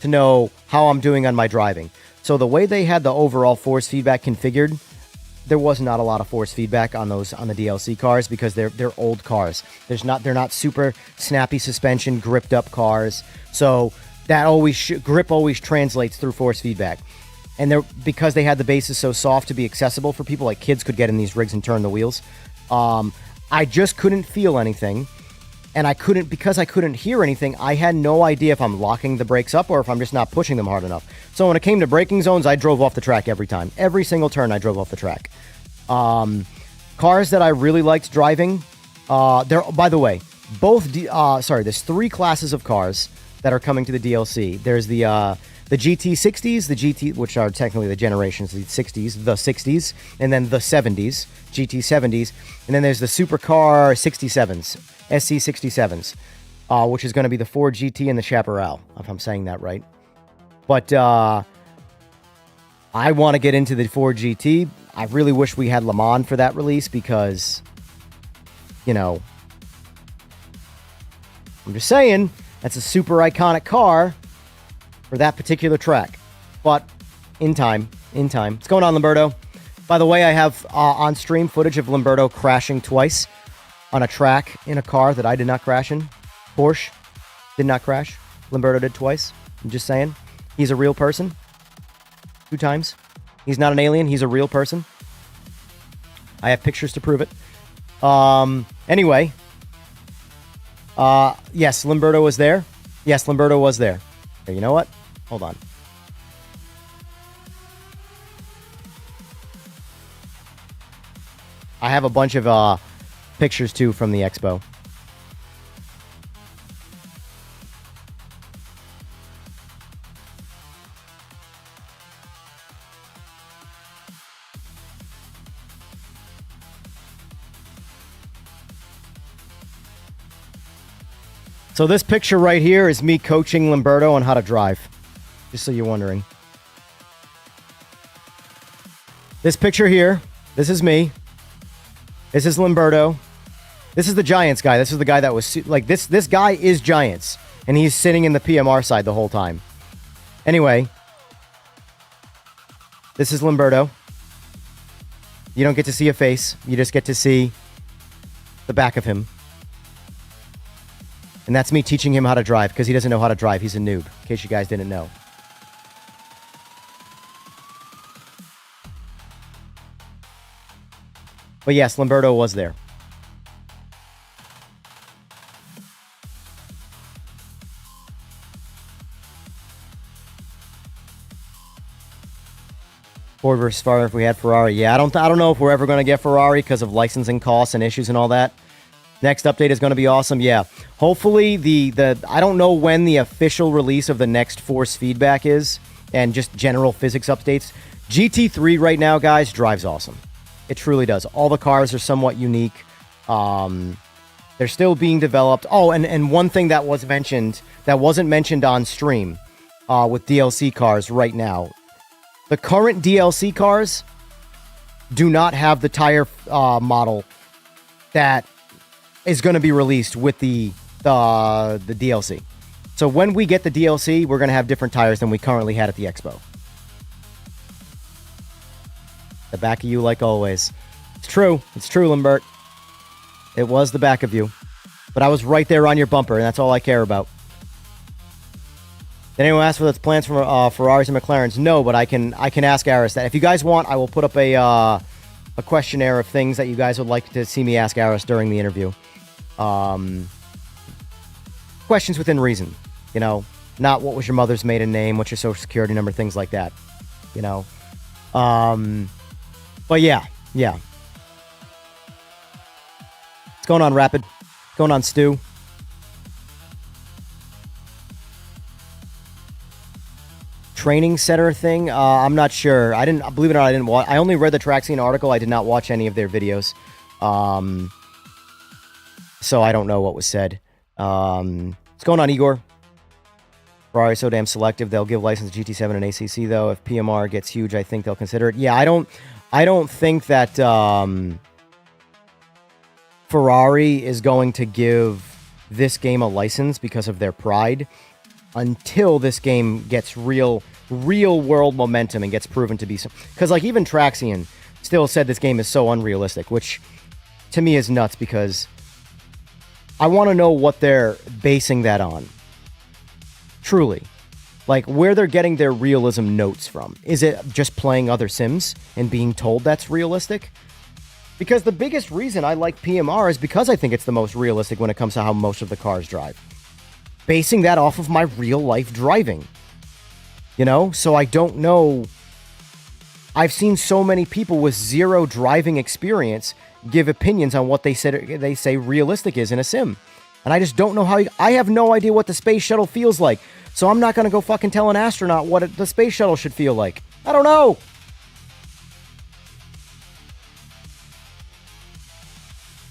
D: to know how I'm doing on my driving. So the way they had the overall force feedback configured, there was not a lot of force feedback on the DLC cars because they're old cars. They're not super snappy suspension, gripped up cars. So that grip always translates through force feedback. And because they had the bases so soft to be accessible for people, like kids could get in these rigs and turn the wheels. I just couldn't feel anything. And because I couldn't hear anything, I had no idea if I'm locking the brakes up or if I'm just not pushing them hard enough. So when it came to braking zones, I drove off the track every time. Every single turn, I drove off the track. Cars that I really liked driving, by the way, there's 3 classes of cars that are coming to the DLC. There's the GT60s, which are technically the generations, the 60s, and then the 70s, GT70s, and then there's the supercar 67s, SC67s, which is going to be the Ford GT and the Chaparral, if I'm saying that right. But I want to get into the Ford GT. I really wish we had Le Mans for that release because, I'm just saying, that's a super iconic car for that particular track. But in time. What's going on, Lamberto? By the way, I have on stream footage of Lamberto crashing twice on a track in a car that I did not crash in. Porsche did not crash. Lamberto did twice. I'm just saying. He's a real person. 2 times. He's not an alien. He's a real person. I have pictures to prove it. Anyway. Yes, Limberto was there. Yes, Limberto was there. Here, you know what? Hold on. I have a bunch of pictures, too, from the expo. So this picture right here is me coaching Limberto on how to drive. Just so you're wondering. This picture here, this is me. This is Limberto. This is the Giants guy. This is the guy that was... Like, this guy is Giants. And he's sitting in the PMR side the whole time. Anyway. This is Limberto. You don't get to see a face. You just get to see the back of him. And that's me teaching him how to drive, because he doesn't know how to drive. He's a noob, in case you guys didn't know. But yes, Limberto was there. Ford versus Ferrari if we had Ferrari. Yeah, I don't know if we're ever going to get Ferrari because of licensing costs and issues and all that. Next update is going to be awesome. Yeah. Hopefully I don't know when the official release of the next force feedback is and just general physics updates. GT3 right now, guys, drives awesome. It truly does. All the cars are somewhat unique. They're still being developed. Oh, and one thing that was mentioned that wasn't mentioned on stream with DLC cars right now. The current DLC cars do not have the tire model that is going to be released with the DLC. So when we get the DLC, we're going to have different tires than we currently had at the Expo. The back of you, like always. It's true. It's true, Limbert. It was the back of you. But I was right there on your bumper, and that's all I care about. Did anyone ask for the plans for Ferraris and McLarens? No, but I can ask Aris that. If you guys want, I will put up a questionnaire of things that you guys would like to see me ask Aris during the interview. Questions within reason, you know, not what was your mother's maiden name, what's your social security number, things like that, you know. But yeah. What's going on, Rapid? What's going on, Stu? Training center thing? I'm not sure. I didn't, believe it or not, I didn't watch. I only read the track scene article. I did not watch any of their videos. So I don't know what was said. What's going on, Igor? Ferrari so damn selective. They'll give license to GT7 and ACC though. If PMR gets huge, I think they'll consider it. Yeah, I don't think that Ferrari is going to give this game a license because of their pride until this game gets real world momentum and gets proven to be so. Because like even Traxian still said this game is so unrealistic, which to me is nuts because I want to know what they're basing that on. Truly. Like, where they're getting their realism notes from. Is it just playing other Sims and being told that's realistic? Because the biggest reason I like PMR is because I think it's the most realistic when it comes to how most of the cars drive. Basing that off of my real-life driving. You know? So I don't know. I've seen so many people with zero driving experience give opinions on what they say realistic is in a sim. And I just don't know how... I have no idea what the space shuttle feels like. So I'm not going to go fucking tell an astronaut what the space shuttle should feel like. I don't know.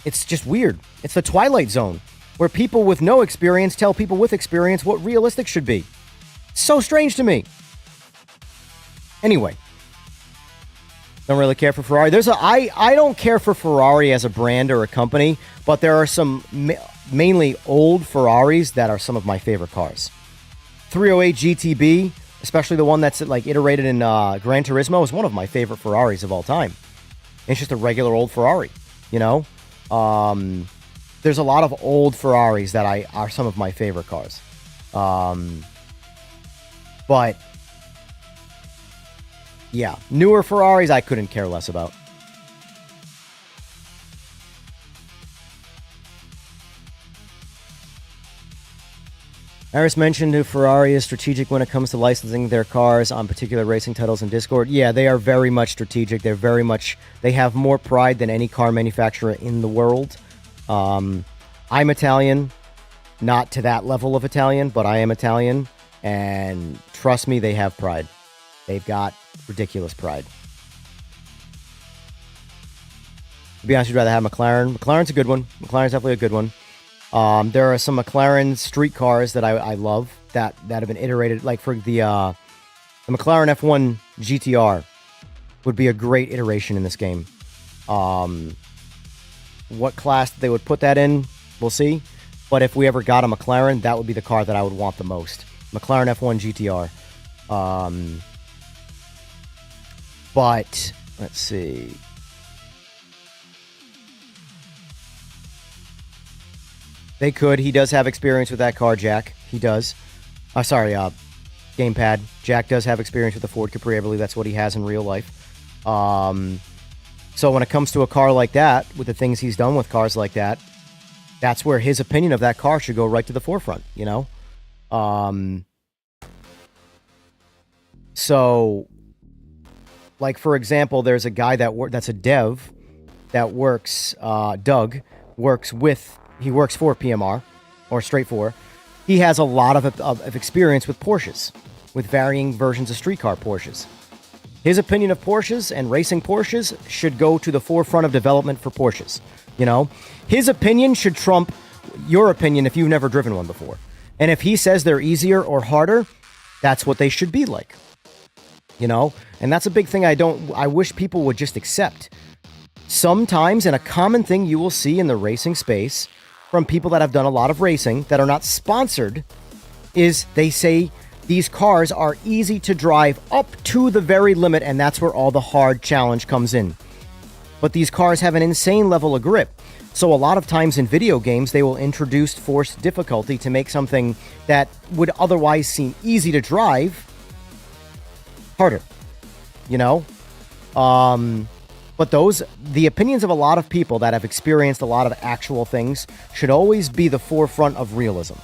D: It's just weird. It's the Twilight Zone, where people with no experience tell people with experience what realistic should be. So strange to me. Anyway. Don't really care for Ferrari. I don't care for Ferrari as a brand or a company, but there are some mainly old Ferraris that are some of my favorite cars. 308 GTB, especially the one that's like iterated in Gran Turismo, is one of my favorite Ferraris of all time. It's just a regular old Ferrari, you know? There's a lot of old Ferraris that are some of my favorite cars. But yeah, newer Ferraris I couldn't care less about. Aris mentioned that Ferrari is strategic when it comes to licensing their cars on particular racing titles in Discord. Yeah, they are very much strategic. They have more pride than any car manufacturer in the world. I'm Italian, not to that level of Italian, but I am Italian, and trust me, they have pride. They've got ridiculous pride. To be honest, you'd rather have McLaren. McLaren's a good one. McLaren's definitely a good one. There are some McLaren street cars that I love that have been iterated. Like for the McLaren F1 GTR would be a great iteration in this game. What class they would put that in, we'll see. But if we ever got a McLaren, that would be the car that I would want the most. McLaren F1 GTR. But let's see. They could. He does have experience with that car, Jack. He does. Gamepad. Jack does have experience with the Ford Capri. I believe that's what he has in real life. So when it comes to a car like that, with the things he's done with cars like that, that's where his opinion of that car should go right to the forefront, you know? So, like, for example, there's a guy that's a dev that works, Doug, he works for PMR, or Straight 4. He has a lot of experience with Porsches, with varying versions of streetcar Porsches. His opinion of Porsches and racing Porsches should go to the forefront of development for Porsches. You know, his opinion should trump your opinion if you've never driven one before. And if he says they're easier or harder, that's what they should be like. You know, and that's a big thing I wish people would just accept. Sometimes, and a common thing you will see in the racing space from people that have done a lot of racing that are not sponsored, is they say these cars are easy to drive up to the very limit, and that's where all the hard challenge comes in. But these cars have an insane level of grip. So a lot of times in video games, they will introduce forced difficulty to make something that would otherwise seem easy to drive harder, you know? But the opinions of a lot of people that have experienced a lot of actual things should always be the forefront of realism,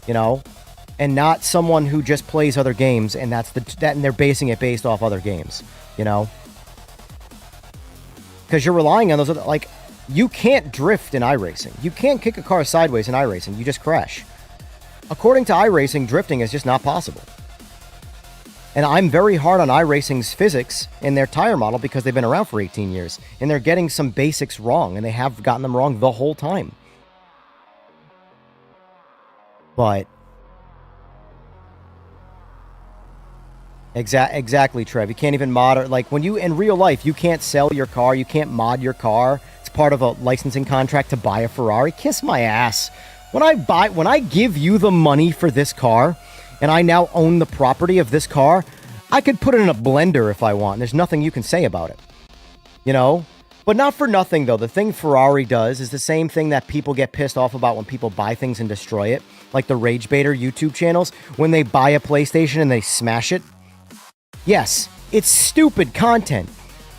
D: you know? And not someone who just plays other games and and they're basing it based off other games, you know? Because you're relying on those other, like, you can't drift in iRacing. You can't kick a car sideways in iRacing. You just crash. According to iRacing, drifting is just not possible. And I'm very hard on iRacing's physics in their tire model because they've been around for 18 years. And they're getting some basics wrong, and they have gotten them wrong the whole time. But exactly, Trev. You can't even mod, like, when you, in real life, you can't sell your car, you can't mod your car. It's part of a licensing contract to buy a Ferrari. Kiss my ass. When I give you the money for this car, and I now own the property of this car, I could put it in a blender if I want. There's nothing you can say about it. You know? But not for nothing, though. The thing Ferrari does is the same thing that people get pissed off about when people buy things and destroy it. Like the Rage Baiter YouTube channels. When they buy a PlayStation and they smash it. Yes, it's stupid content.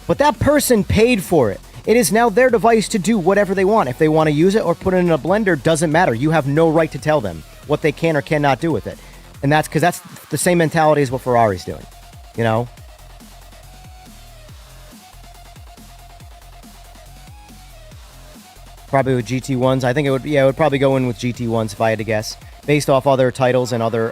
D: But that person paid for it. It is now their device to do whatever they want. If they want to use it or put it in a blender, doesn't matter. You have no right to tell them what they can or cannot do with it. And that's because that's the same mentality as what Ferrari's doing. You know? Probably with GT1s. I think it would probably go in with GT1s if I had to guess. Based off other titles and other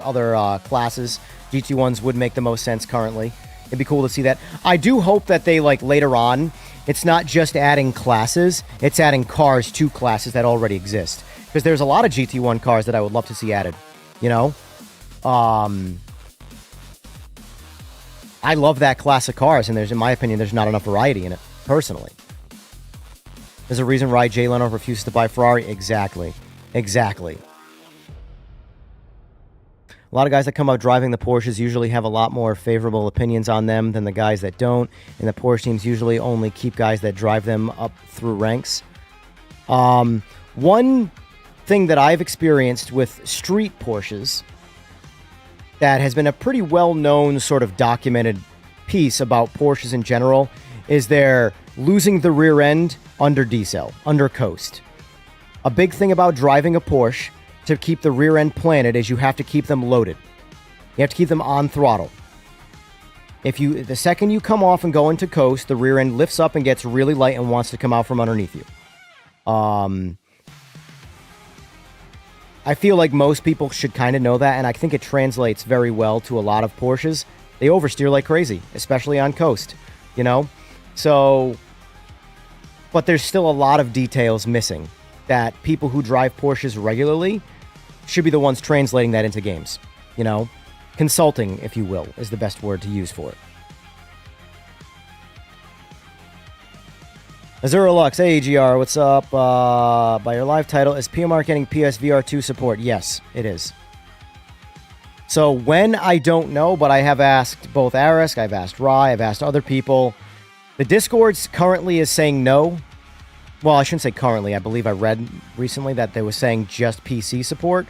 D: classes, GT1s would make the most sense currently. It'd be cool to see that. I do hope that they, like, later on, it's not just adding classes, it's adding cars to classes that already exist. Because there's a lot of GT1 cars that I would love to see added. You know? I love that class of cars, and in my opinion, there's not enough variety in it, personally. There's a reason why Jay Leno refuses to buy Ferrari. Exactly. Exactly. A lot of guys that come out driving the Porsches usually have a lot more favorable opinions on them than the guys that don't, and the Porsche teams usually only keep guys that drive them up through ranks. One thing that I've experienced with street Porsches that has been a pretty well-known sort of documented piece about Porsches in general is they're losing the rear end under decel, under coast. A big thing about driving a Porsche to keep the rear end planted is you have to keep them loaded. You have to keep them on throttle. The second you come off and go into coast, the rear end lifts up and gets really light and wants to come out from underneath you. I feel like most people should kind of know that, and I think it translates very well to a lot of Porsches. They oversteer like crazy, especially on coast, you know? So, but there's still a lot of details missing that people who drive Porsches regularly should be the ones translating that into games, you know? Consulting, if you will, is the best word to use for it. Azura Lux, hey EGR, what's up? By your live title, is PMR getting PSVR2 support? Yes, it is. So when, I don't know, but I have asked both Arisk, I've asked Rye, I've asked other people. The Discord currently is saying no. Well, I shouldn't say currently. I believe I read recently that they were saying just PC support.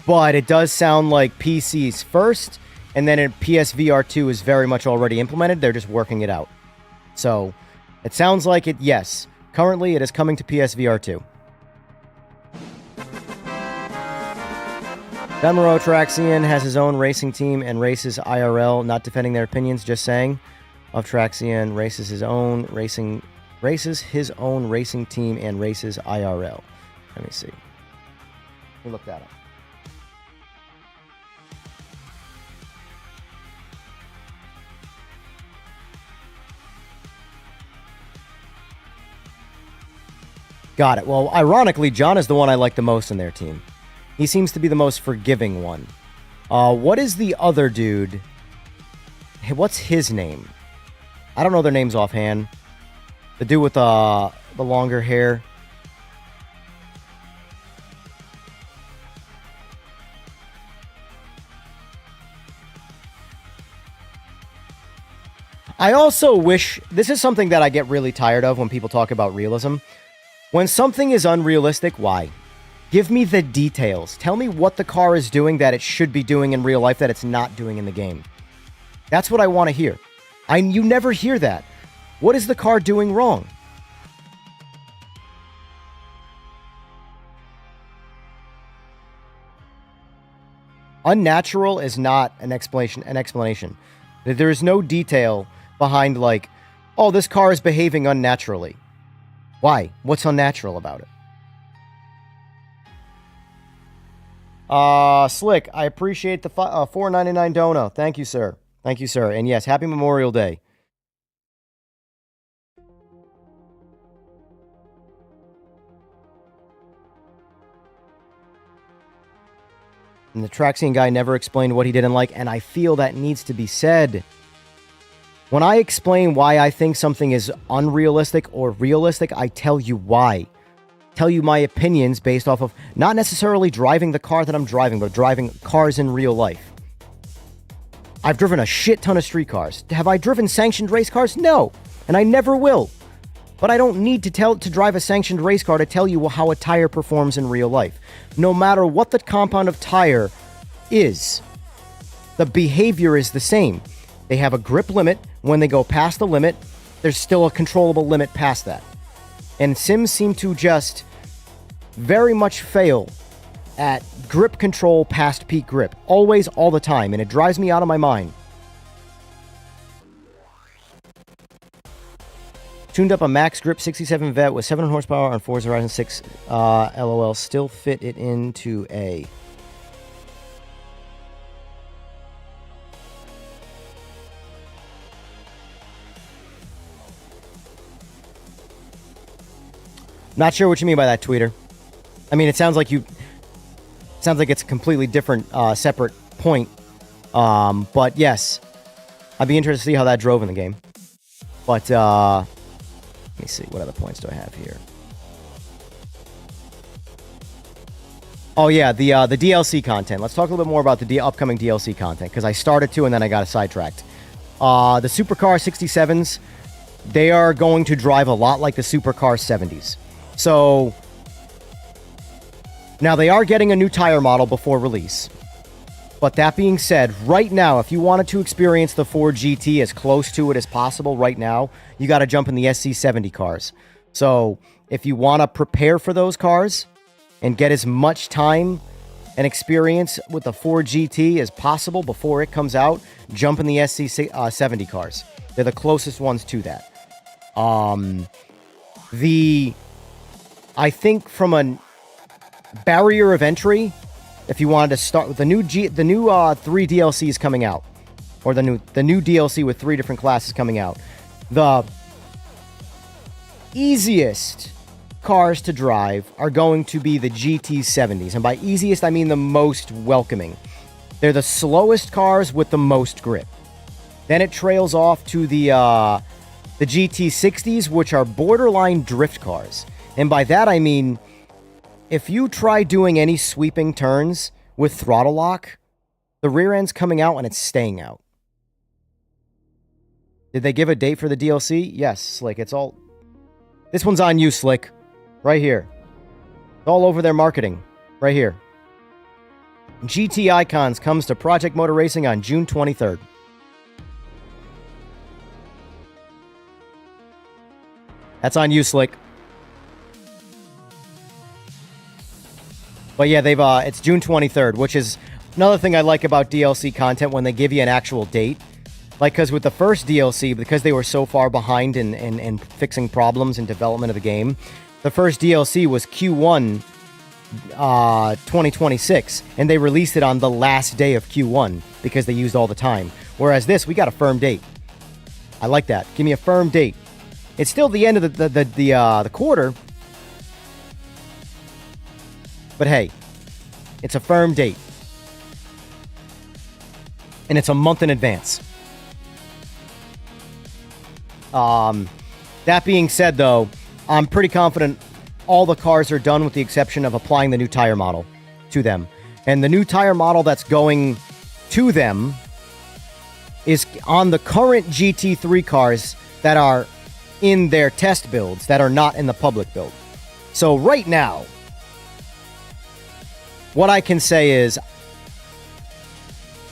D: But it does sound like PC's first, and then PSVR2 is very much already implemented. They're just working it out. So it sounds like it, yes. Currently, it is coming to PSVR2. Demaro Traxian has his own racing team and races IRL. Not defending their opinions, just saying. Of Traxian races his own racing team and races IRL. Let me see. Let me look that up. Got it. Well, ironically, John is the one I like the most in their team. He seems to be the most forgiving one. What is the other dude? Hey, what's his name? I don't know their names offhand. The dude with the longer hair. I also wish... This is something that I get really tired of when people talk about realism. When something is unrealistic, why? Give me the details. Tell me what the car is doing that it should be doing in real life that it's not doing in the game. That's what I want to hear. You never hear that. What is the car doing wrong? Unnatural is not an explanation. There is no detail behind, like, oh, this car is behaving unnaturally. Why? What's unnatural about it? Slick, I appreciate the $4.99 dono. Thank you, sir. Thank you, sir. And yes, happy Memorial Day. And the Traxian guy never explained what he didn't like, and I feel that needs to be said. When I explain why I think something is unrealistic or realistic, I tell you why. Tell you my opinions based off of not necessarily driving the car that I'm driving, but driving cars in real life. I've driven a shit ton of street cars. Have I driven sanctioned race cars? No, and I never will. But I don't need to drive a sanctioned race car to tell you how a tire performs in real life. No matter what the compound of tire is, the behavior is the same. They have a grip limit. When they go past the limit, there's still a controllable limit past that. And Sims seem to just very much fail at grip control past peak grip. Always, all the time. And it drives me out of my mind. Tuned up a max grip 67 vet with 700 horsepower on Forza Horizon 6. LOL. Still fit it into a... Not sure what you mean by that, tweeter. I mean, it sounds like it's a completely different, separate point. But yes, I'd be interested to see how that drove in the game. But let me see, what other points do I have here? Oh yeah, the DLC content. Let's talk a little bit more about the upcoming DLC content because I started to and then I got sidetracked. The Supercar 67s, they are going to drive a lot like the Supercar 70s. So, now they are getting a new tire model before release. But that being said, right now, if you wanted to experience the Ford GT as close to it as possible right now, you got to jump in the SC70 cars. So if you want to prepare for those cars and get as much time and experience with the Ford GT as possible before it comes out, jump in the SC70 cars. They're the closest ones to that. I think from a barrier of entry, if you wanted to start with the new 3 DLCs coming out, or the new DLC with 3 different classes coming out, the easiest cars to drive are going to be the GT70s, and by easiest I mean the most welcoming. They're the slowest cars with the most grip. Then it trails off to the GT60s, which are borderline drift cars, and by that I mean, if you try doing any sweeping turns with throttle lock, the rear end's coming out and it's staying out. Did they give a date for the DLC? Yes, Slick. It's all... This one's on you, Slick. Right here. It's all over their marketing. Right here. GT Icons comes to Project Motor Racing on June 23rd. That's on you, Slick. But yeah, it's June 23rd, which is another thing I like about DLC content when they give you an actual date. Like, because with the first DLC, because they were so far behind in fixing problems in development of the game, the first DLC was Q1 2026, and they released it on the last day of Q1 because they used all the time. Whereas this, we got a firm date. I like that. Give me a firm date. It's still the end of the quarter, but hey, it's a firm date. And it's a month in advance. That being said, though, I'm pretty confident all the cars are done with the exception of applying the new tire model to them. And the new tire model that's going to them is on the current GT3 cars that are in their test builds, that are not in the public build. So right now, what I can say is,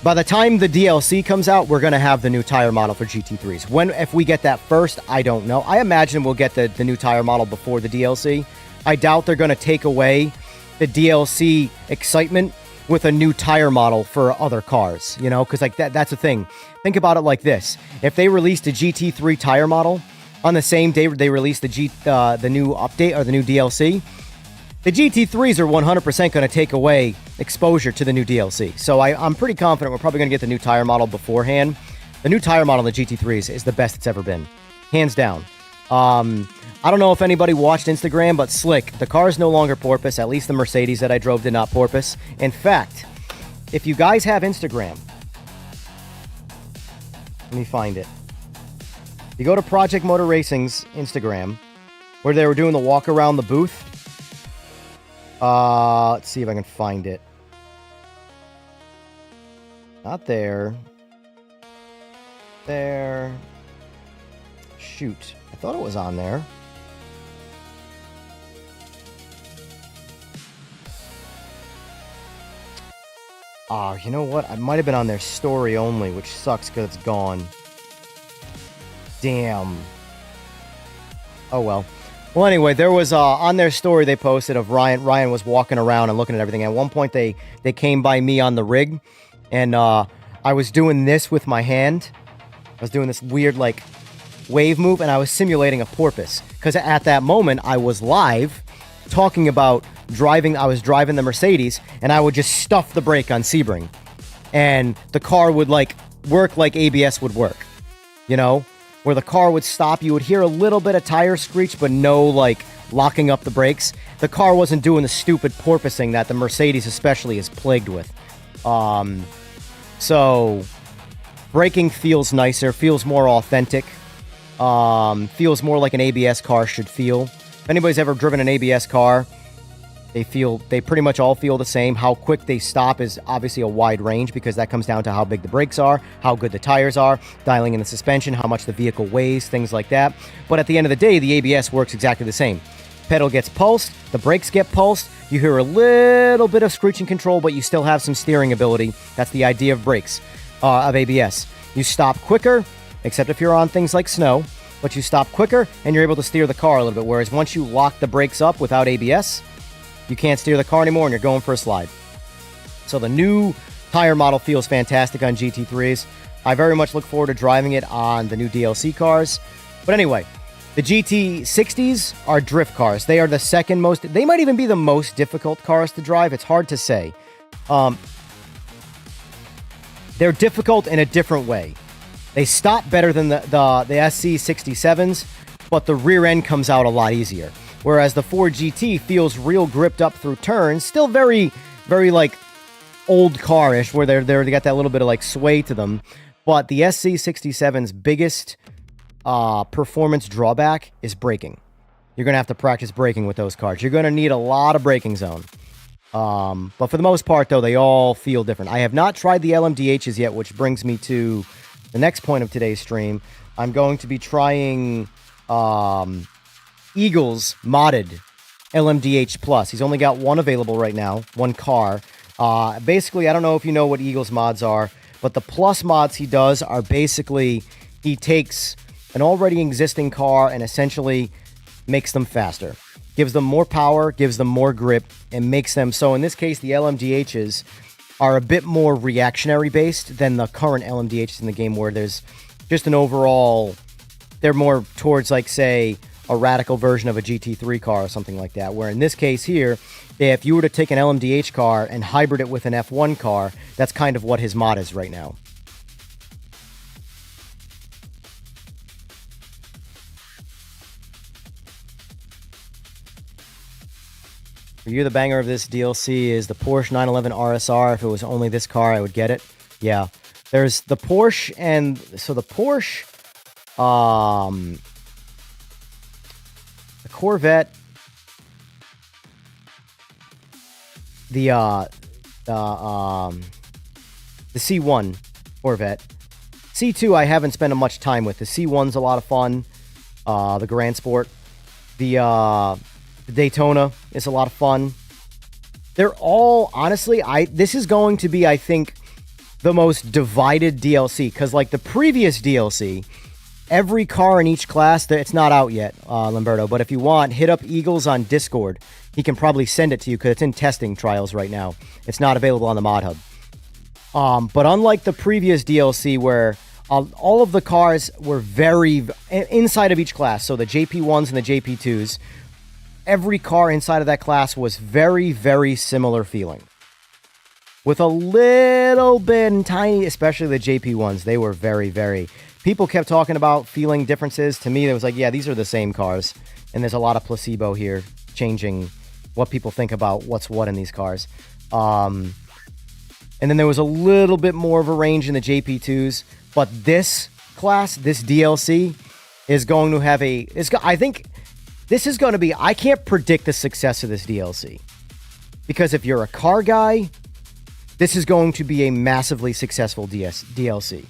D: by the time the DLC comes out, we're going to have the new tire model for GT3s. If we get that first, I don't know. I imagine we'll get the new tire model before the DLC. I doubt they're going to take away the DLC excitement with a new tire model for other cars, you know, because like that's the thing. Think about it like this. If they released a GT3 tire model on the same day they released the new update or the new DLC, the GT3s are 100% going to take away exposure to the new DLC. So I'm pretty confident we're probably going to get the new tire model beforehand. The new tire model in the GT3s is the best it's ever been. Hands down. I don't know if anybody watched Instagram, but Slick, the car is no longer porpoise. At least the Mercedes that I drove did not porpoise. In fact, if you guys have Instagram, let me find it. You go to Project Motor Racing's Instagram, where they were doing the walk around the booth. Let's see if I can find it. Not there. There. Shoot. I thought it was on there. Oh, you know what? I might have been on their story only, which sucks because it's gone. Damn. Oh, well. Well, anyway, there was, on their story they posted of Ryan. Ryan was walking around and looking at everything. At one point, they came by me on the rig, and I was doing this with my hand. I was doing this weird, like, wave move, and I was simulating a porpoise. Because at that moment, I was live talking about driving. I was driving the Mercedes, and I would just stuff the brake on Sebring. And the car would, like, work like ABS would work. You know? Where the car would stop, you would hear a little bit of tire screech, but no, like, locking up the brakes. The car wasn't doing the stupid porpoising that the Mercedes especially is plagued with. So, braking feels nicer, feels more authentic, feels more like an ABS car should feel. If anybody's ever driven an ABS car, they pretty much all feel the same. How quick they stop is obviously a wide range because that comes down to how big the brakes are, how good the tires are, dialing in the suspension, how much the vehicle weighs, things like that. But at the end of the day, the ABS works exactly the same. Pedal gets pulsed, the brakes get pulsed, You hear a little bit of screeching control, but you still have some steering ability. That's the idea of brakes, of ABS. You stop quicker, except if you're on things like snow, but you stop quicker and you're able to steer the car a little bit. Whereas once you lock the brakes up without ABS, you can't steer the car anymore and you're going for a slide. So the new tire model feels fantastic on GT3s. I very much look forward to driving it on the new DLC cars. But anyway, the GT60s are drift cars. They are the second most, they might even be the most difficult cars to drive. It's hard to say. They're difficult in a different way. They stop better than the SC67s, but the rear end comes out a lot easier. Whereas the Ford GT feels real gripped up through turns, still very, very like old car-ish, where they got that little bit of like sway to them. But the SC67's biggest performance drawback is braking. You're going to have to practice braking with those cars. You're going to need a lot of braking zone. But for the most part, though, they all feel different. I have not tried the LMDHs yet, which brings me to the next point of today's stream. I'm going to be trying Eagle's modded LMDH Plus. He's only got one available right now, one car. Basically, I don't know if you know what Eagle's mods are, but the Plus mods he does are basically, he takes an already existing car and essentially makes them faster. Gives them more power, gives them more grip, and makes them, so in this case, the LMDHs are a bit more reactionary based than the current LMDHs in the game, where there's just an overall, they're more towards like, say, a radical version of a GT3 car or something like that, where in this case here, if you were to take an LMDH car and hybrid it with an F1 car, that's kind of what his mod is right now. For you, the banger of this DLC is the Porsche 911 RSR. If it was only this car, I would get it. Yeah. There's the Porsche, and so the Porsche, the Corvette, the C1 Corvette. C2 I haven't spent much time with. The C1's a lot of fun. The Grand Sport. The Daytona is a lot of fun. They're all, honestly, this is going to be, I think, the most divided DLC, because like the previous DLC, every car in each class, it's not out yet, Lamberto, but if you want, hit up Eagles on Discord. He can probably send it to you because it's in testing trials right now. It's not available on the Mod Hub. But unlike the previous DLC where all of the cars were very inside of each class, so the JP1s and the JP2s, every car inside of that class was very, very similar feeling. With a little bit and tiny, especially the JP1s, they were very, very... People kept talking about feeling differences. To me, it was like, yeah, these are the same cars. And there's a lot of placebo here, changing what people think about what's what in these cars. And then there was a little bit more of a range in the JP2s. But this class, this DLC, is going to have a... I think this is going to be... I can't predict the success of this DLC. Because if you're a car guy, this is going to be a massively successful DLC.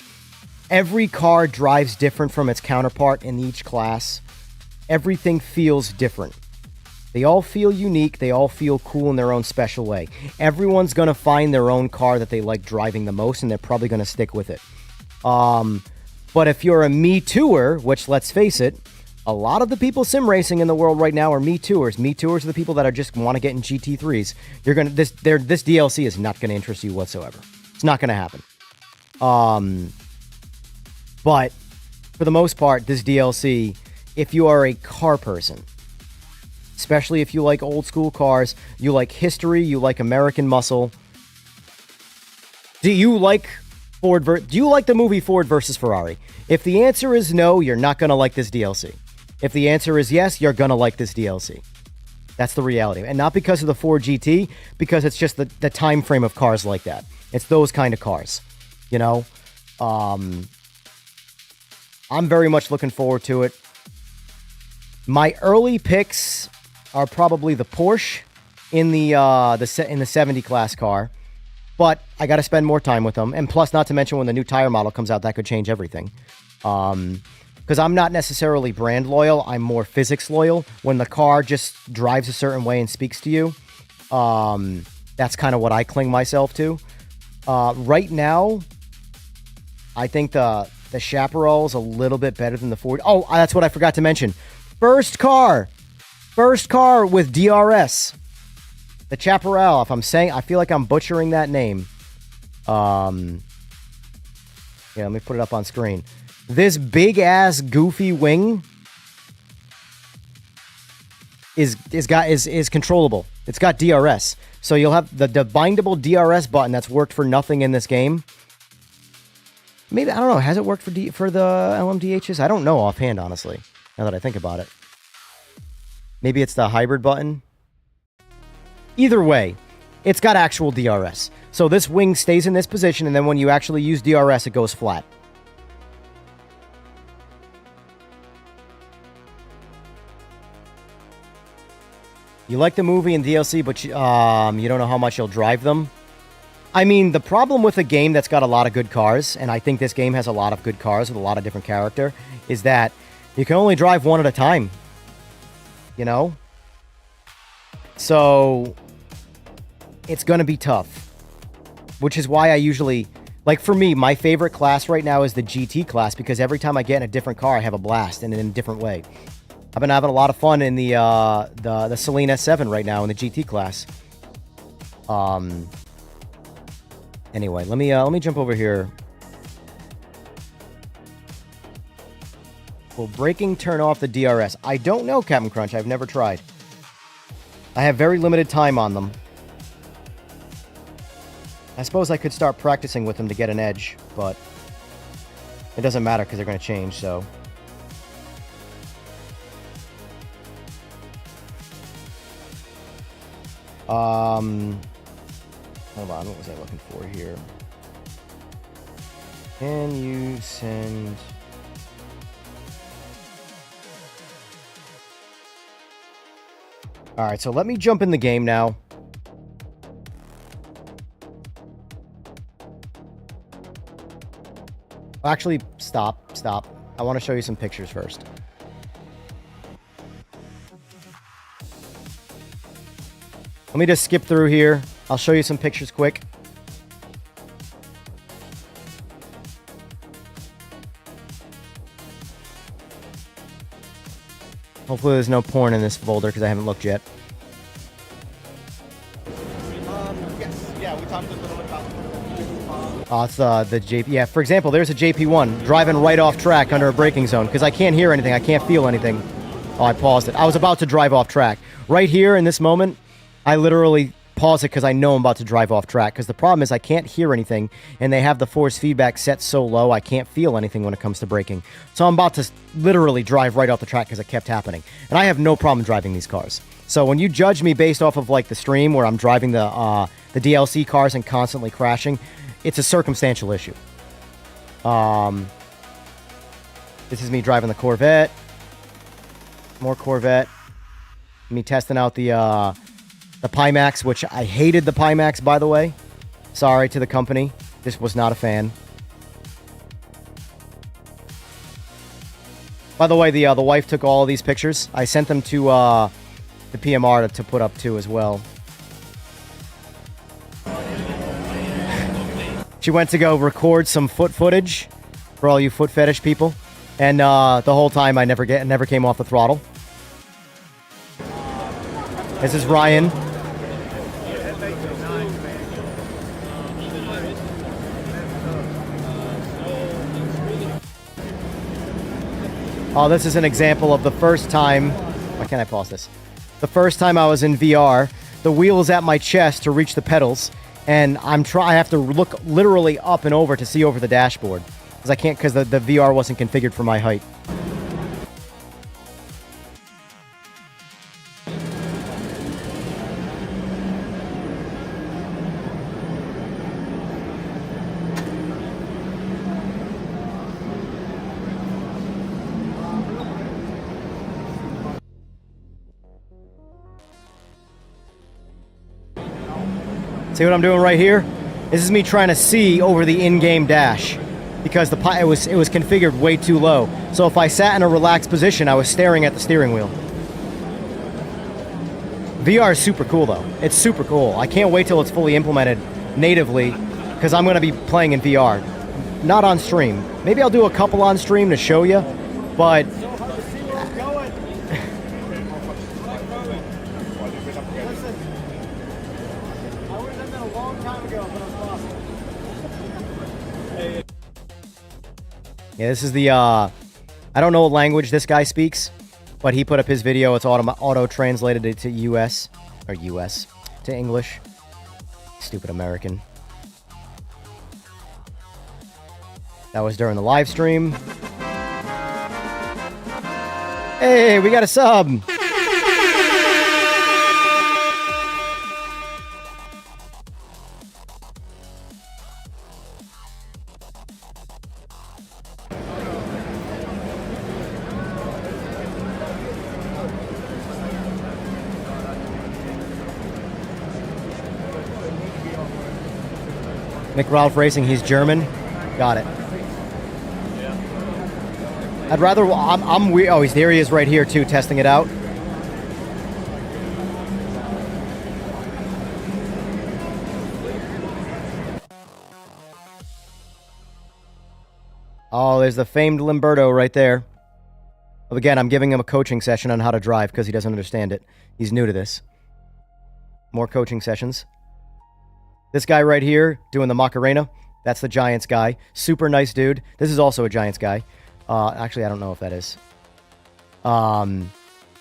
D: Every car drives different from its counterpart in each class. Everything feels different. They all feel unique. They all feel cool in their own special way. Everyone's going to find their own car that they like driving the most, and they're probably going to stick with it. But if you're a Me Tooer, which, let's face it, a lot of the people sim racing in the world right now are Me Tooers. Me Tooers are the people that are just want to get in GT3s. This DLC is not going to interest you whatsoever. It's not going to happen. But for the most part, this DLC, if you are a car person, especially if you like old school cars, you like history, you like American muscle. Do you like do you like the movie Ford versus Ferrari? If the answer is no, you're not going to like this DLC. If the answer is yes, you're going to like this DLC. That's the reality. And not because of the Ford GT, because it's just the time frame of cars like that. It's those kind of cars, you know? I'm very much looking forward to it. My early picks are probably the Porsche in the 70 class car, but I got to spend more time with them. And plus, not to mention when the new tire model comes out, that could change everything. Because I'm not necessarily brand loyal, I'm more physics loyal. When the car just drives a certain way and speaks to you, That's kind of what I cling myself to. Right now, I think the Chaparral is a little bit better than the 40. Oh, that's what I forgot to mention. First car with DRS. The Chaparral. If I'm saying, I feel like I'm butchering that name. Yeah, let me put it up on screen. This big ass goofy wing is controllable. It's got DRS. So you'll have the bindable DRS button that's worked for nothing in this game. Maybe, I don't know, has it worked for the LMDHs? I don't know offhand, honestly, now that I think about it. Maybe it's the hybrid button. Either way, it's got actual DRS. So this wing stays in this position, and then when you actually use DRS, it goes flat. You like the movie and DLC, but you don't know how much you'll drive them. I mean, the problem with a game that's got a lot of good cars, and I think this game has a lot of good cars with a lot of different character, is that you can only drive one at a time. You know? So, it's going to be tough. Which is why I usually... Like, for me, my favorite class right now is the GT class, because every time I get in a different car, I have a blast, and in a different way. I've been having a lot of fun in the Celine S7 right now in the GT class. Anyway, let me jump over here. Will braking turn off the DRS? I don't know, Captain Crunch. I've never tried. I have very limited time on them. I suppose I could start practicing with them to get an edge, but it doesn't matter because they're going to change, so... Hold on, what was I looking for here? Can you send... Alright, so let me jump in the game now. Actually, stop. I want to show you some pictures first. Let me just skip through here. I'll show you some pictures quick. Hopefully there's no porn in this folder because I haven't looked yet.
E: Yes, yeah, we talked a little bit about
D: It's the JP. Yeah, for example, there's a JP1 driving right off track under a braking zone because I can't hear anything. I can't feel anything. Oh, I paused it. I was about to drive off track. Right here in this moment, I literally pause it because I know I'm about to drive off track. Because the problem is I can't hear anything, and they have the force feedback set so low I can't feel anything when it comes to braking. So I'm about to literally drive right off the track because it kept happening. And I have no problem driving these cars. So when you judge me based off of like the stream where I'm driving the DLC cars and constantly crashing, it's a circumstantial issue. This is me driving the Corvette. More Corvette. Me testing out the Pimax, which I hated the Pimax, by the way. Sorry to the company. This was not a fan. By the way, the wife took all of these pictures. I sent them to the PMR to put up too as well. She went to go record some foot footage for all you foot fetish people, and the whole time I never came off the throttle. This is Ryan. Oh, this is an example of the first time... Why can't I pause this? The first time I was in VR, the wheel is at my chest to reach the pedals, and I have to look literally up and over to see over the dashboard. Because I can't, because the VR wasn't configured for my height. See what I'm doing right here? This is me trying to see over the in-game dash because it was configured way too low. So if I sat in a relaxed position, I was staring at the steering wheel. VR is super cool, though. It's super cool. I can't wait till it's fully implemented natively, because I'm going to be playing in VR. Not on stream. Maybe I'll do a couple on stream to show you, but...
E: So hard to see where it's going. Listen, I would have done that a long time ago, but it was possible.
D: Yeah, this is the, I don't know what language this guy speaks, but he put up his video. It's auto-translated it to US, or US, to English. Stupid American. That was during the live stream. Hey, we got a sub! Nick Ralph Racing, he's German. Got it. I'd rather, I'm weird. Oh, there he is right here too, testing it out. Oh, there's the famed Limberto right there. Again, I'm giving him a coaching session on how to drive because he doesn't understand it. He's new to this. More coaching sessions. This guy right here doing the Macarena. That's the Giants guy. Super nice dude. This is also a Giants guy. Actually, I don't know if that is.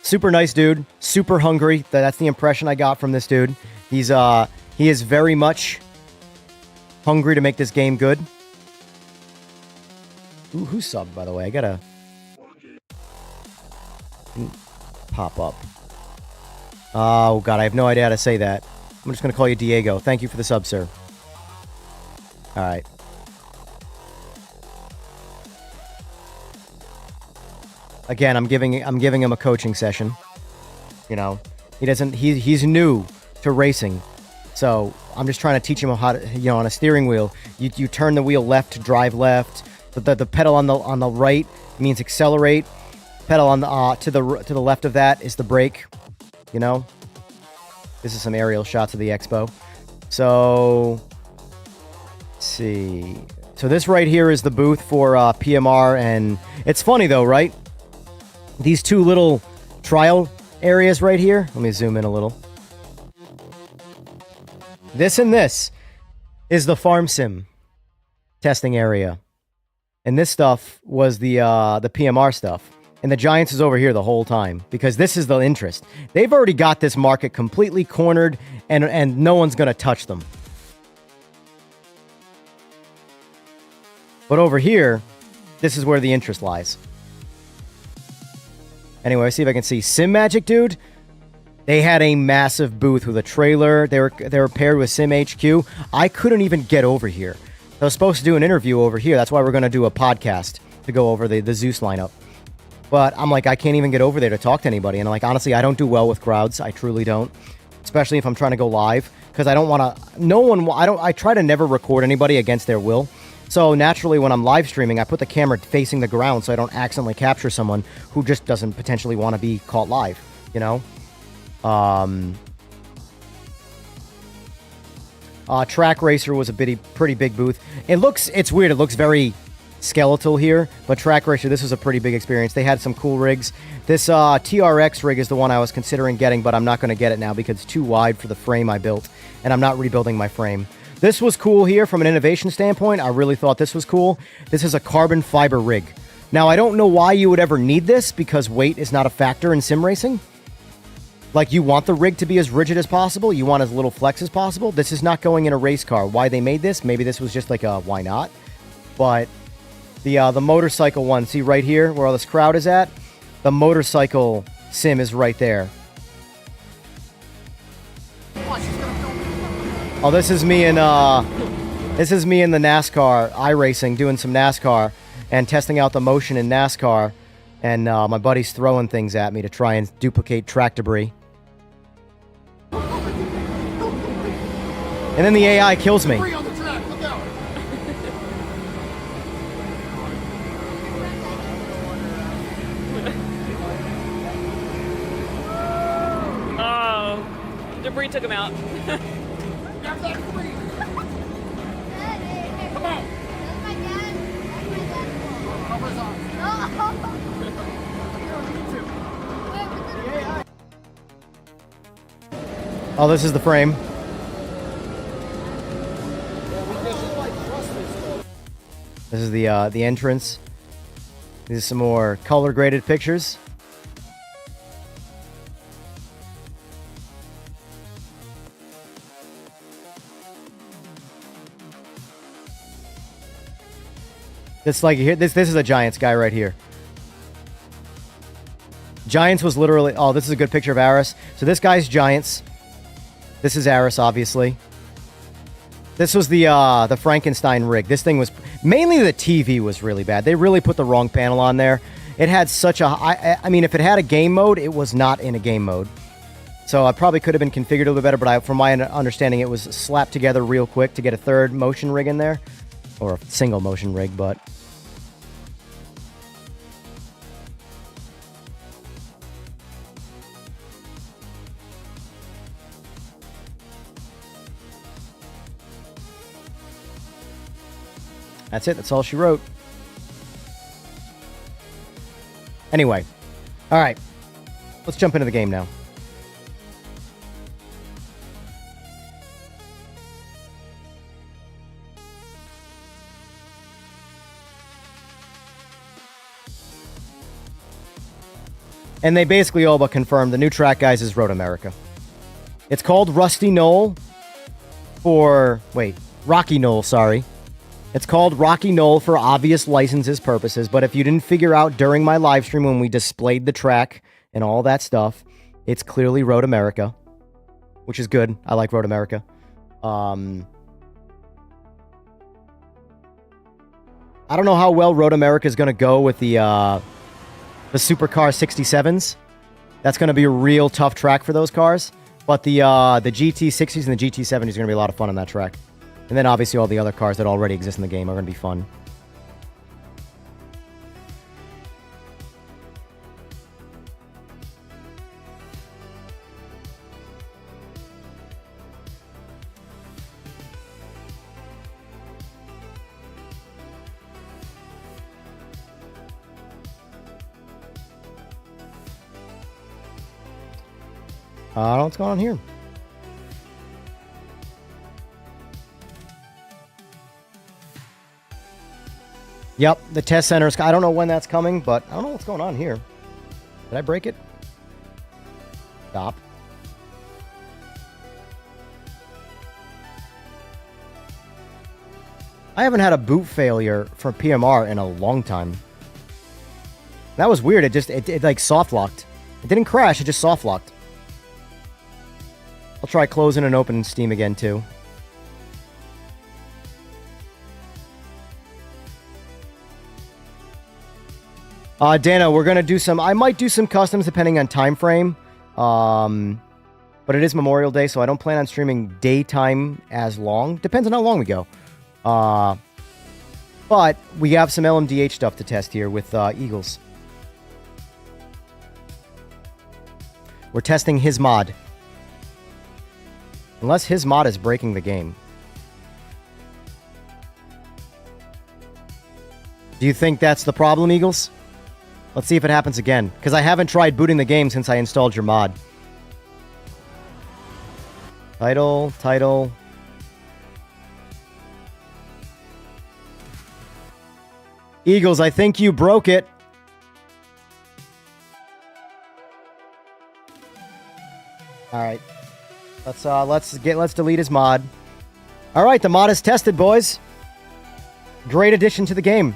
D: Super nice dude. Super hungry. That's the impression I got from this dude. He is very much hungry to make this game good. Ooh, who's subbed, by the way? I gotta pop up. Oh, God, I have no idea how to say that. I'm just gonna call you Diego. Thank you for the sub, sir. All right. Again, I'm giving him a coaching session. You know, he's new to racing. So, I'm just trying to teach him how to, you know, on a steering wheel, you turn the wheel left to drive left. The pedal on the right means accelerate. Pedal on the to the left of that is the brake, you know? This is some aerial shots of the expo. So, let's see. So this right here is the booth for PMR, and it's funny though, right? These two little trial areas right here. Let me zoom in a little. This and this is the farm sim testing area. And this stuff was the PMR stuff. And the Giants is over here the whole time because this is the interest. They've already got this market completely cornered and no one's going to touch them. But over here, this is where the interest lies. Anyway, let's see if I can see. Simagic, dude. They had a massive booth with a trailer. They were paired with Sim HQ. I couldn't even get over here. I was supposed to do an interview over here. That's why we're going to do a podcast to go over the Zeus lineup. But I'm like, I can't even get over there to talk to anybody. And like, honestly, I don't do well with crowds. I truly don't. Especially if I'm trying to go live. Because I don't want to... I try to never record anybody against their will. So naturally, when I'm live streaming, I put the camera facing the ground so I don't accidentally capture someone who just doesn't potentially want to be caught live. You know? Track Racer was a pretty big booth. It's weird. It looks very skeletal here, but Track Racer, this was a pretty big experience. They had some cool rigs. This TRX rig is the one I was considering getting, but I'm not going to get it now because it's too wide for the frame I built, and I'm not rebuilding my frame. This was cool here from an innovation standpoint. I really thought this was cool. This is a carbon fiber rig. Now, I don't know why you would ever need this because weight is not a factor in sim racing. Like, you want the rig to be as rigid as possible. You want as little flex as possible. This is not going in a race car. Why they made this? Maybe this was just like a why not? But the motorcycle one, see right here where all this crowd is at? The motorcycle sim is right there. Oh, this is me in the NASCAR iRacing, doing some NASCAR and testing out the motion in NASCAR. And my buddy's throwing things at me to try and duplicate track debris. And then the AI kills me.
C: Free on the track, look out.
F: Oh. Debris took him out.
A: Grab that debris. Come on. Covers on.
D: Oh, this is the frame. This is the entrance. These are some more color graded pictures. This like here. This is a Giants guy right here. Giants was literally. Oh, this is a good picture of Aris. So this guy's Giants. This is Aris, obviously. This was the Frankenstein rig. This thing was mainly the TV was really bad. They really put the wrong panel on there. It had such a. I mean, if it had a game mode, it was not in a game mode. So I probably could have been configured a little bit better. But from my understanding, it was slapped together real quick to get a third motion rig in there, or a single motion rig, but. That's it. That's all she wrote. Anyway. All right. Let's jump into the game now. And they basically all but confirmed the new track, guys, is Road America. It's called Rusty Knoll for... Wait. Rocky Knoll, sorry. It's called Rocky Knoll for obvious licenses purposes, but if you didn't figure out during my live stream when we displayed the track and all that stuff, it's clearly Road America, which is good. I like Road America. I don't know how well Road America is going to go with the Supercar 67s. That's going to be a real tough track for those cars, but the GT60s and the GT70s are going to be a lot of fun on that track. And then obviously all the other cars that already exist in the game are going to be fun. I don't know what's going on here. Yep, the test center is... I don't know when that's coming, but I don't know what's going on here. Did I break it? Stop. I haven't had a boot failure for PMR in a long time. That was weird. It like soft locked. It didn't crash, it just soft locked. I'll try closing and opening Steam again too. Dana, we're going to do some... I might do some customs depending on time frame. But it is Memorial Day, so I don't plan on streaming daytime as long. Depends on how long we go. But we have some LMDH stuff to test here with Eagles. We're testing his mod. Unless his mod is breaking the game. Do you think that's the problem, Eagles? Let's see if it happens again. Because I haven't tried booting the game since I installed your mod. Title. Eagles, I think you broke it. Alright. Let's delete his mod. Alright, the mod is tested, boys. Great addition to the game.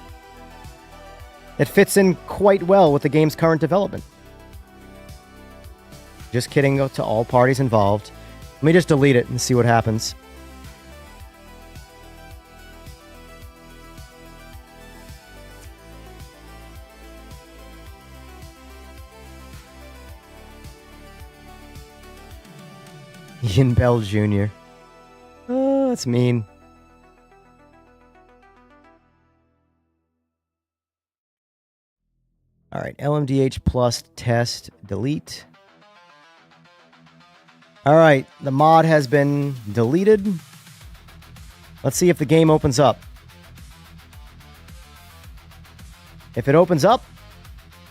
D: It fits in quite well with the game's current development. Just kidding to all parties involved. Let me just delete it and see what happens. Ian Bell Jr. Oh, that's mean. All right, LMDH plus test, delete. All right, the mod has been deleted. Let's see if the game opens up. If it opens up,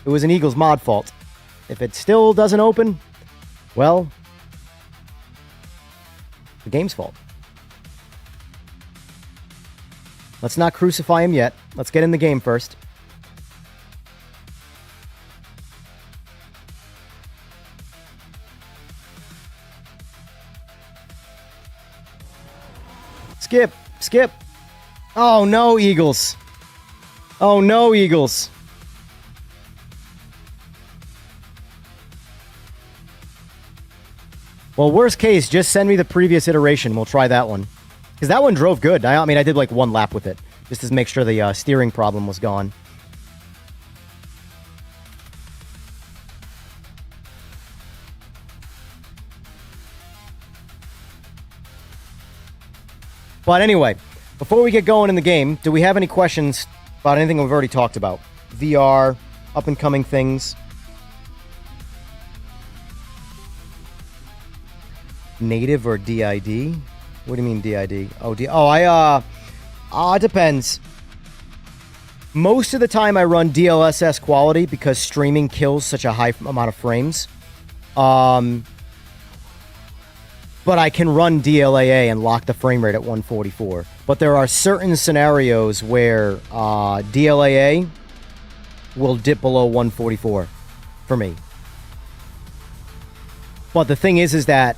D: it was an Eagles mod fault. If it still doesn't open, well, the game's fault. Let's not crucify him yet. Let's get in the game first. Skip, skip. Oh no, Eagles. Oh no, Eagles. Well, worst case, just send me the previous iteration. We'll try that one. Because that one drove good. I mean, I did like one lap with it. Just to make sure the steering problem was gone. But anyway, before we get going in the game, do we have any questions about anything we've already talked about? VR, up-and-coming things. Native or DID? What do you mean DID? It depends. Most of the time I run DLSS quality because streaming kills such a high amount of frames. But I can run DLAA and lock the frame rate at 144. But there are certain scenarios where DLAA will dip below 144 for me. But the thing is that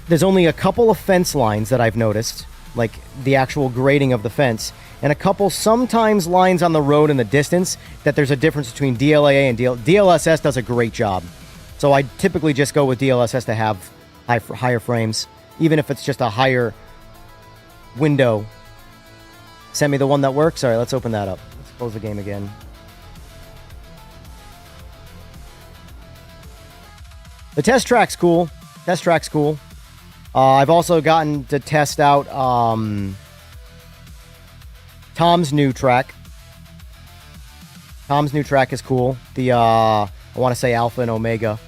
D: there's only a couple of fence lines that I've noticed, like the actual grading of the fence, and a couple sometimes lines on the road in the distance that there's a difference between DLAA and DLSS does a great job. So I typically just go with DLSS to have higher frames, even if it's just a higher window. Send me the one that works. All right, let's open that up. Let's close the game again. The test track's cool. I've also gotten to test out Tom's new track. Tom's new track is cool. The I want to say Alpha and Omega,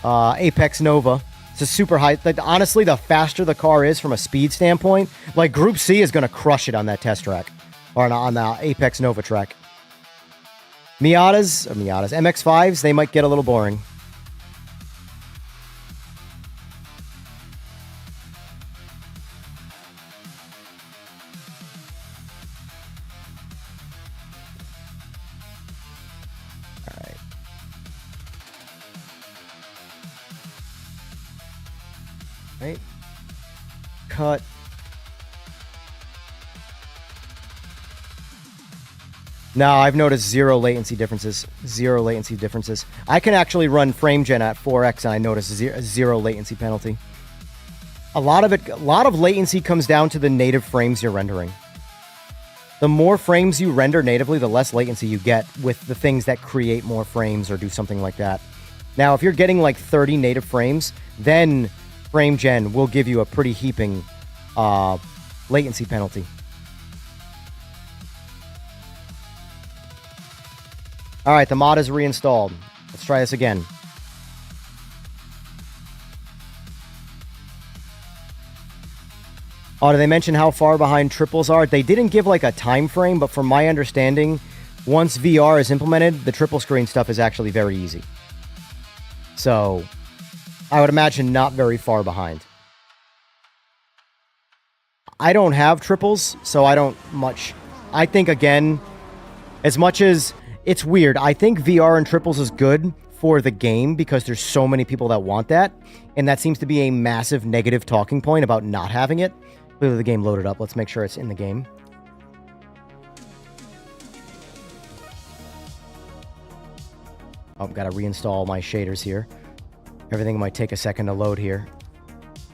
D: Apex Nova. It's a super high. Like, honestly, the faster the car is from a speed standpoint, like Group C is going to crush it on that test track, or on the Apex Nova track. Miatas, MX-5s, they might get a little boring. Right. Cut. No, I've noticed zero latency differences. I can actually run frame gen at 4x and I notice zero latency penalty. A lot of latency comes down to the native frames you're rendering. The more frames you render natively, the less latency you get with the things that create more frames or do something like that. Now, if you're getting like 30 native frames, then frame gen will give you a pretty heaping latency penalty. All right, the mod is reinstalled. Let's try this again. Oh, did they mention how far behind triples are? They didn't give like a time frame, but from my understanding, once VR is implemented, the triple screen stuff is actually very easy. So I would imagine not very far behind. I don't have triples, so I don't much. I think, again, as much as it's weird, I think VR and triples is good for the game because there's so many people that want that, and that seems to be a massive negative talking point about not having it. Clearly the game loaded up. Let's make sure it's in the game. Oh, I've got to reinstall my shaders here. Everything might take a second to load here.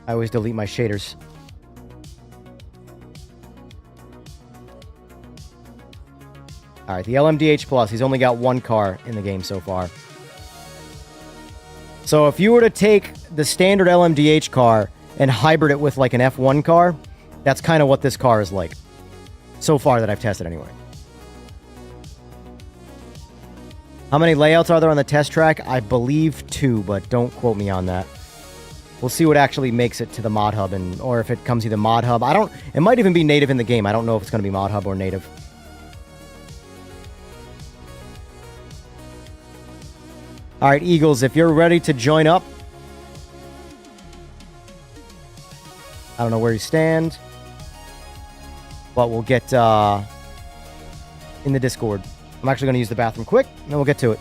D: I always delete my shaders. Alright, the LMDH Plus, he's only got one car in the game so far. So if you were to take the standard LMDH car and hybrid it with like an F1 car, that's kind of what this car is like. So far that I've tested anyway. How many layouts are there on the test track? I believe 2, but don't quote me on that. We'll see what actually makes it to the mod hub, or if it comes either mod hub. It might even be native in the game. I don't know if it's going to be mod hub or native. All right, Eagles, if you're ready to join up. I don't know where you stand, but we'll get in the Discord. I'm actually going to use the bathroom quick, and then we'll get to it.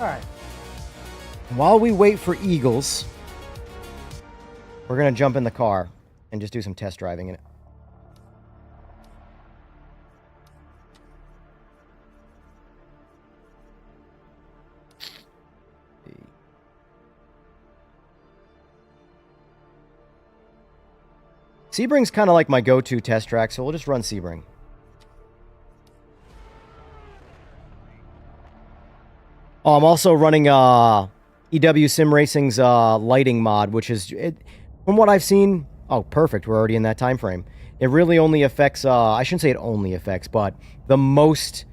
D: All right. While we wait for Eagles, we're going to jump in the car and just do some test driving in it. Sebring's kind of like my go-to test track, so we'll just run Sebring. Oh, I'm also running EW Sim Racing's lighting mod, which is, from what I've seen... Oh, perfect. We're already in that time frame. It really only affects... I shouldn't say it only affects, but the most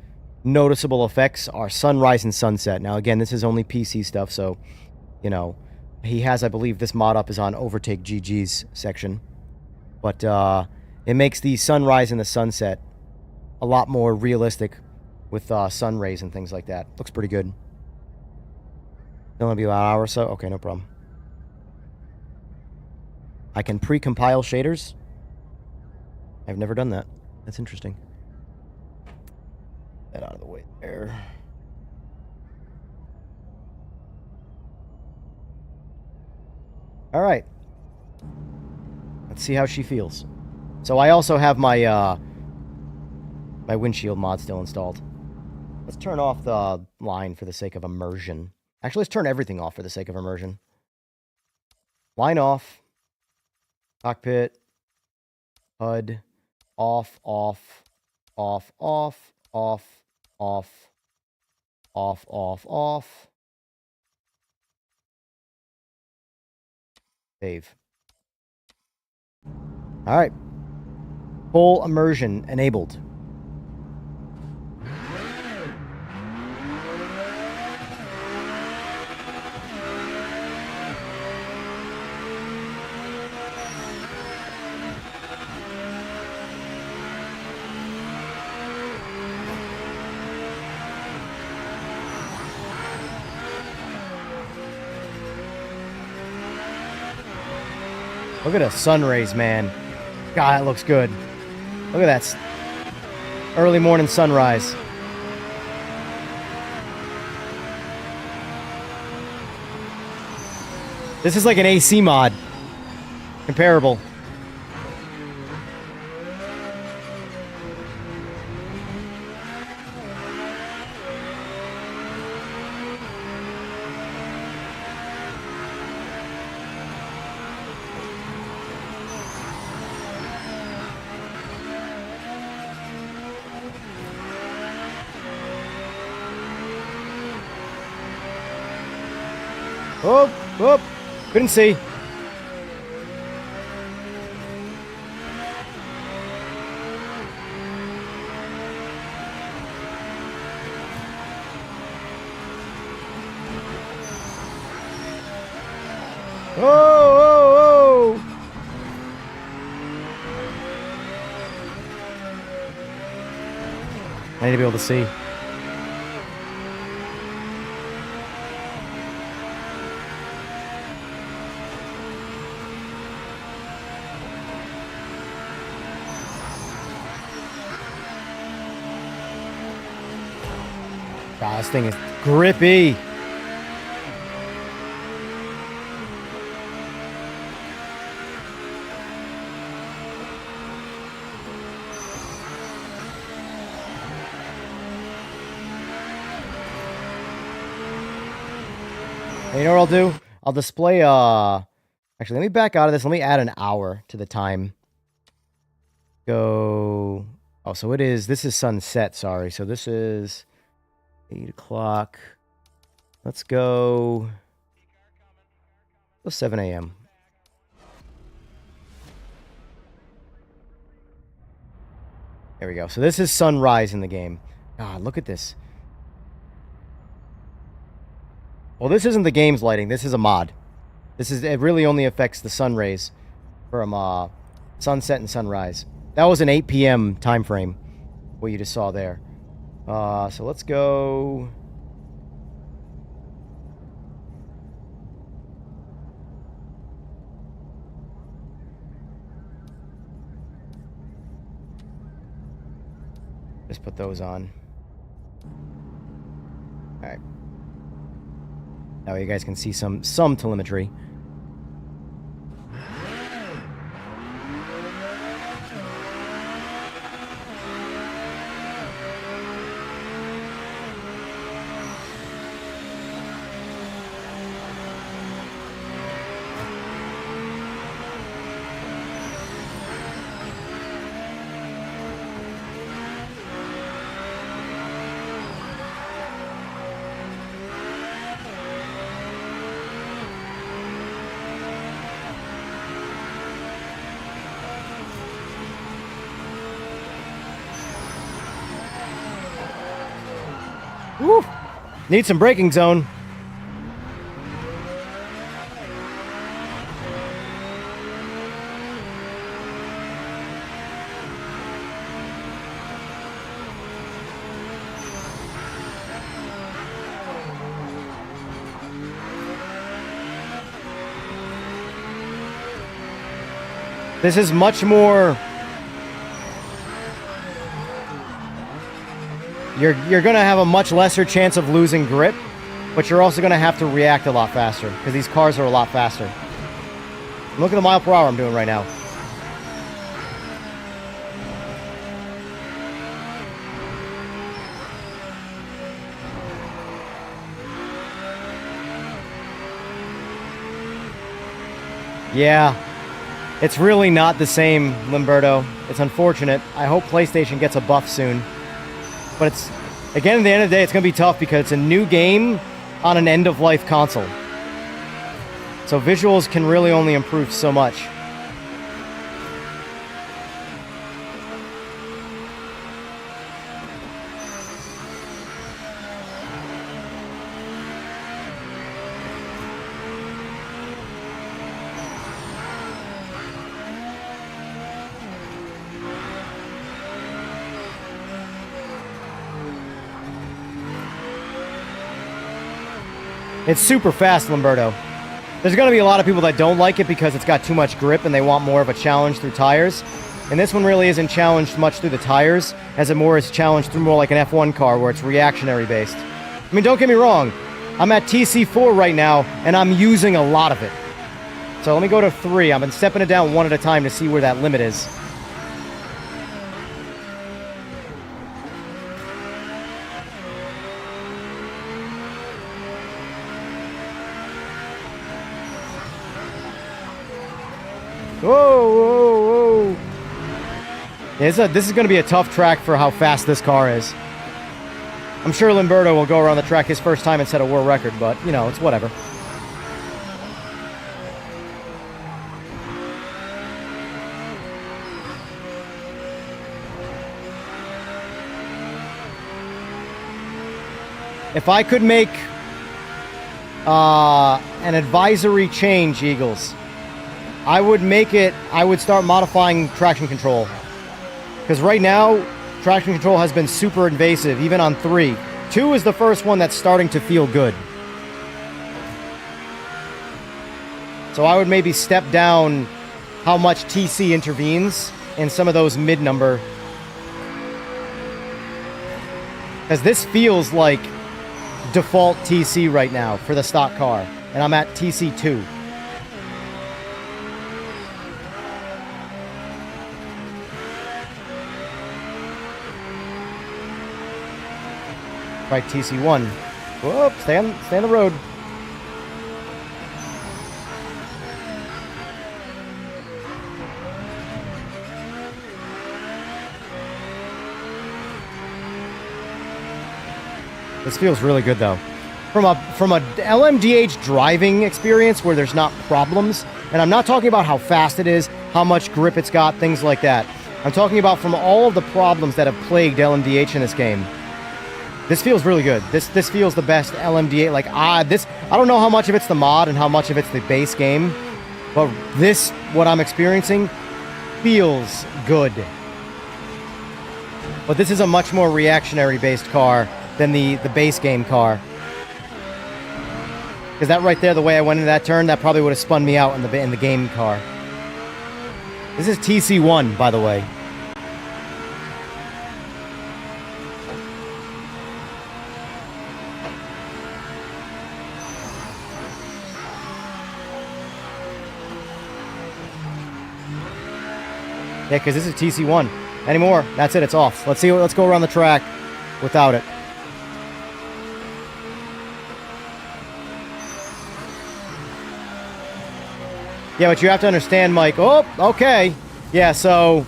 D: noticeable effects are sunrise and sunset. Now, again, this is only PC stuff, so, you know, he has, I believe, this mod up is on Overtake GG's section. But it makes the sunrise and the sunset a lot more realistic with sun rays and things like that. Looks pretty good. It'll only be about an hour or so? Okay, no problem. I can pre-compile shaders. I've never done that. That's interesting. Get that out of the way there. All right. Let's see how she feels. So I also have my my windshield mod still installed. Let's turn off the line for the sake of immersion. Actually, let's turn everything off for the sake of immersion. Line off. Cockpit. HUD. Off, off, off, off, off, off, off, off, off. Save. All right. Full immersion enabled. Look at the sun rays, man. God, that looks good. Look at that early morning sunrise. This is like an AC mod. Comparable. Oh, oh, couldn't see. Oh, oh, oh. I need to be able to see. God, this thing is grippy. You know what I'll do? I'll display, actually, let me back out of this. Let me add an hour to the time. Go, oh, so it is, this is sunset, sorry. So this is 8 o'clock. Let's go 7 a.m. There we go. So this is sunrise in the game. God, look at this. Well, this isn't the game's lighting. This is a mod. It really only affects the sun rays from sunset and sunrise. That was an 8 p.m. time frame, what you just saw there. So let's go. Just put those on. All right. That way you guys can see some telemetry. Woo! Need some braking zone. This is much more... You're going to have a much lesser chance of losing grip, but you're also going to have to react a lot faster, because these cars are a lot faster. Look at the mile per hour I'm doing right now. Yeah, it's really not the same, Limberto. It's unfortunate. I hope PlayStation gets a buff soon. But it's, again, at the end of the day, it's going to be tough because it's a new game on an end-of-life console. So visuals can really only improve so much. It's super fast, Limberto. There's going to be a lot of people that don't like it because it's got too much grip and they want more of a challenge through tires. And this one really isn't challenged much through the tires, as it more is challenged through more like an F1 car where it's reactionary based. I mean, don't get me wrong. I'm at TC4 right now and I'm using a lot of it. So let me go to 3. I've been stepping it down one at a time to see where that limit is. Whoa, whoa, whoa. Yeah, this is going to be a tough track for how fast this car is. I'm sure Limberto will go around the track his first time and set a world record, but, you know, it's whatever. If I could make an advisory change, Eagles, I would start modifying traction control. Because right now, traction control has been super invasive, even on 3. 2 is the first one that's starting to feel good. So I would maybe step down how much TC intervenes in some of those mid-number. Because this feels like default TC right now for the stock car, and I'm at TC2. Right, TC1. Whoop, stay on the road. This feels really good though. From a LMDH driving experience where there's not problems, and I'm not talking about how fast it is, how much grip it's got, things like that. I'm talking about from all of the problems that have plagued LMDH in this game. This feels really good. This feels the best LMDH. Like, I don't know how much of it's the mod and how much of it's the base game, but this, what I'm experiencing, feels good. But this is a much more reactionary-based car than the base game car. Because that right there, the way I went into that turn, that probably would have spun me out in the game car. This is TC1, by the way. Yeah, because this is TC1. Anymore, that's it, it's off. Let's go around the track without it. Yeah, but you have to understand, Mike. Oh, okay. Yeah, so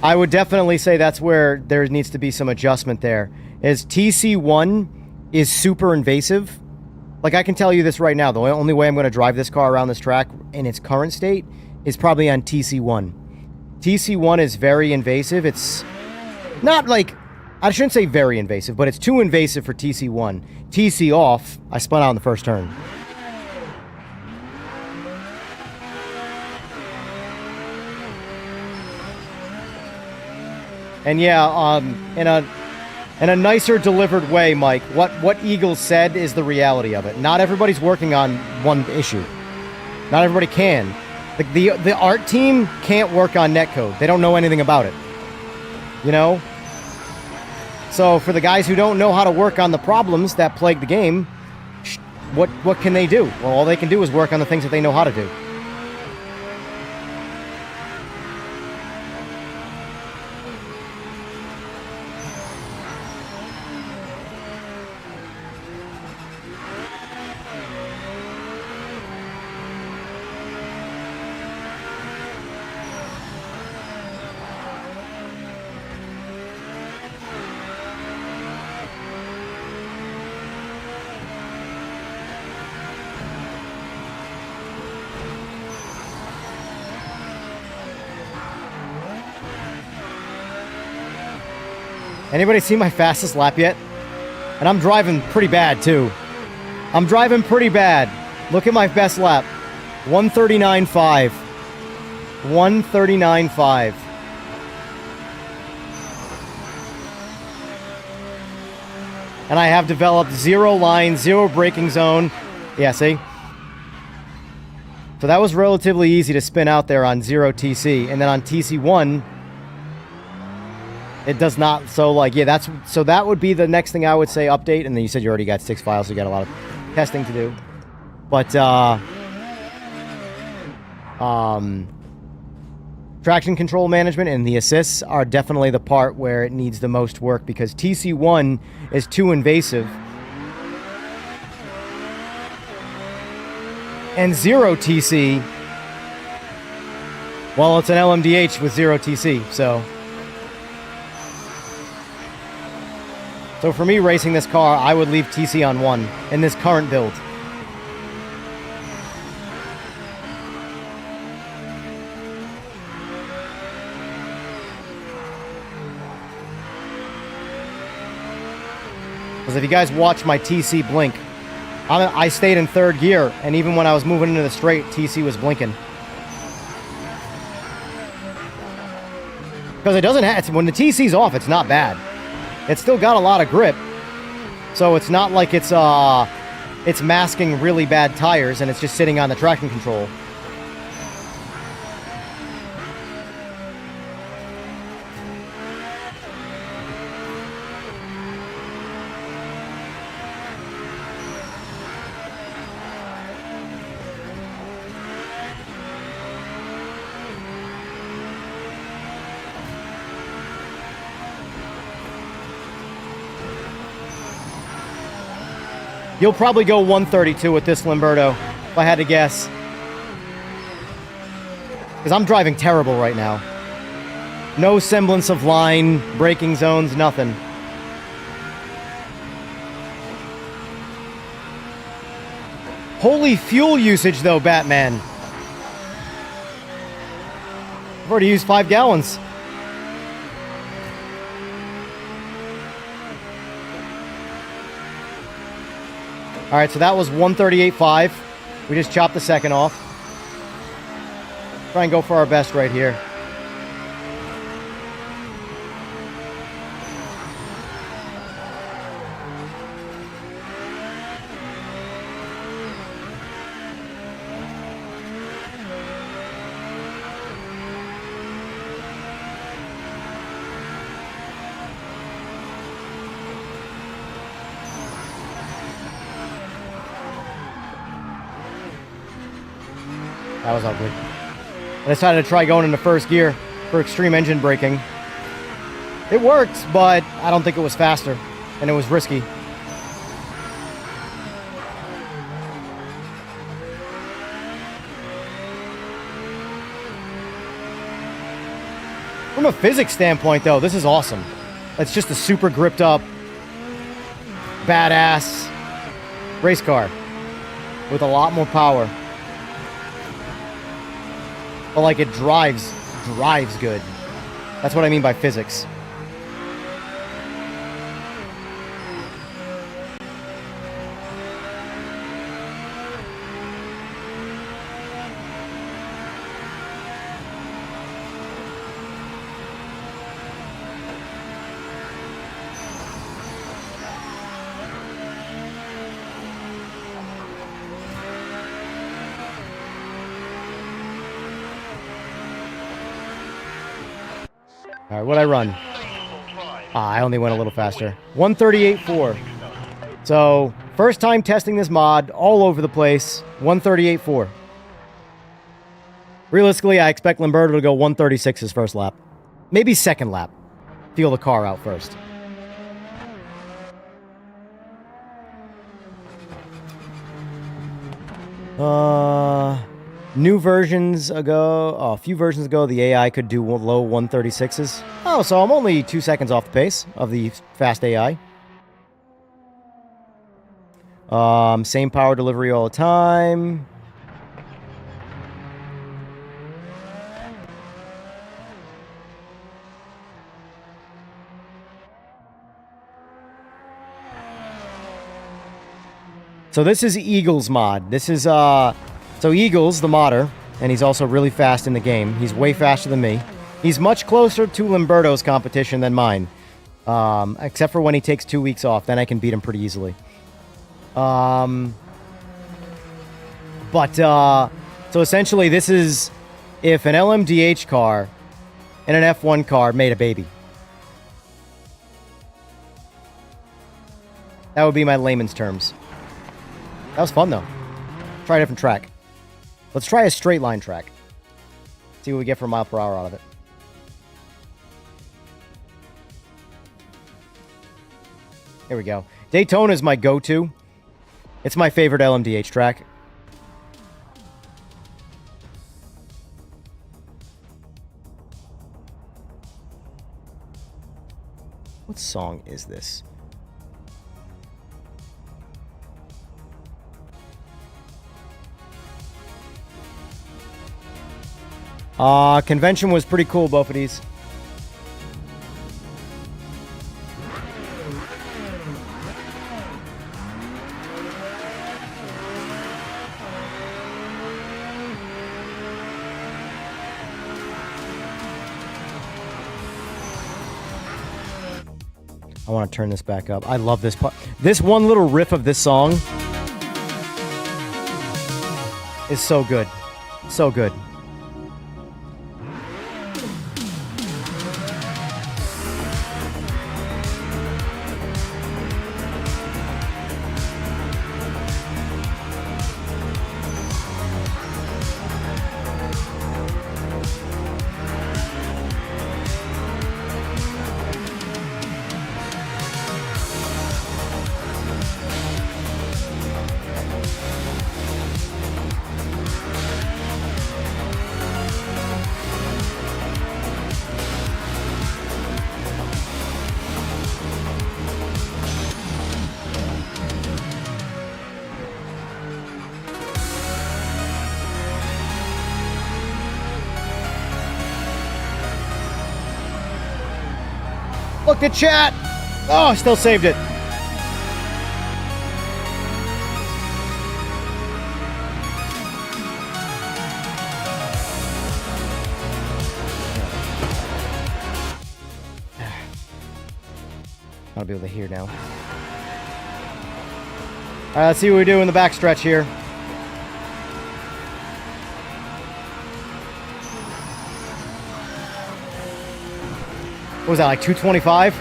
D: I would definitely say that's where there needs to be some adjustment there. Is TC1 is super invasive. Like, I can tell you this right now. The only way I'm going to drive this car around this track in its current state is probably on TC1. TC1 is very invasive. It's not like, I shouldn't say very invasive, but it's too invasive for TC1. TC off, I spun out in the first turn. And yeah, in a nicer delivered way, Mike, what Eagles said is the reality of it. Not everybody's working on one issue. Not everybody can. The art team can't work on netcode. They don't know anything about it. You know? So for the guys who don't know how to work on the problems that plague the game, what can they do? Well, all they can do is work on the things that they know how to do. Anybody see my fastest lap yet? And I'm driving pretty bad, too. I'm driving pretty bad. Look at my best lap. 139.5. 139.5. And I have developed 0 line, 0 braking zone. Yeah, see? So that was relatively easy to spin out there on 0 TC. And then on TC1... it does not, so like, yeah, that would be the next thing I would say, update, and then you said you already got 6 files, so you got a lot of testing to do. But, traction control management and the assists are definitely the part where it needs the most work, because TC1 is too invasive. And 0 TC, well, it's an LMDH with 0 TC, so... So for me, racing this car, I would leave TC on 1 in this current build. Because if you guys watch my TC blink, I stayed in 3rd gear, and even when I was moving into the straight, TC was blinking. Because it doesn't have, when the TC's off, it's not bad. It's still got a lot of grip, so it's not like it's masking really bad tires and it's just sitting on the traction control. You'll probably go 132 with this Limberto, if I had to guess. Because I'm driving terrible right now. No semblance of line, braking zones, nothing. Holy fuel usage, though, Batman. I've already used 5 gallons. All right, so that was 138.5. We just chopped the second off. Try and go for our best right here. That was ugly. I decided to try going into first gear for extreme engine braking. It worked, but I don't think it was faster, and it was risky. From a physics standpoint, though, this is awesome. It's just a super gripped up, badass race car with a lot more power. But like it drives good. That's what I mean by physics. All right, what'd I run? I only went a little faster. 138.4. So, first time testing this mod, all over the place. 138.4. Realistically, I expect Limberto to go 136 his first lap. Maybe second lap. Feel the car out first. New versions ago, a few versions ago, the AI could do low 136s. Oh, so I'm only 2 seconds off the pace of the fast AI. Same power delivery all the time. So this is Eagle's mod. This is, so Eagle's the modder, and he's also really fast in the game. He's way faster than me. He's much closer to Limberto's competition than mine. Except for when he takes 2 weeks off, then I can beat him pretty easily. So essentially this is if an LMDH car and an F1 car made a baby. That would be my layman's terms. That was fun, though. Try a different track. Let's try a straight line track. See what we get for mile per hour out of it. Here we go. Daytona is my go-to. It's my favorite LMDH track. What song is this? Convention was pretty cool, both of these. I want to turn this back up. I love this part. This one little riff of this song is so good. So good. Look at chat. Oh, still saved it. I'll be able to hear now. All right, let's see what we do in the backstretch here. What was that, like 225?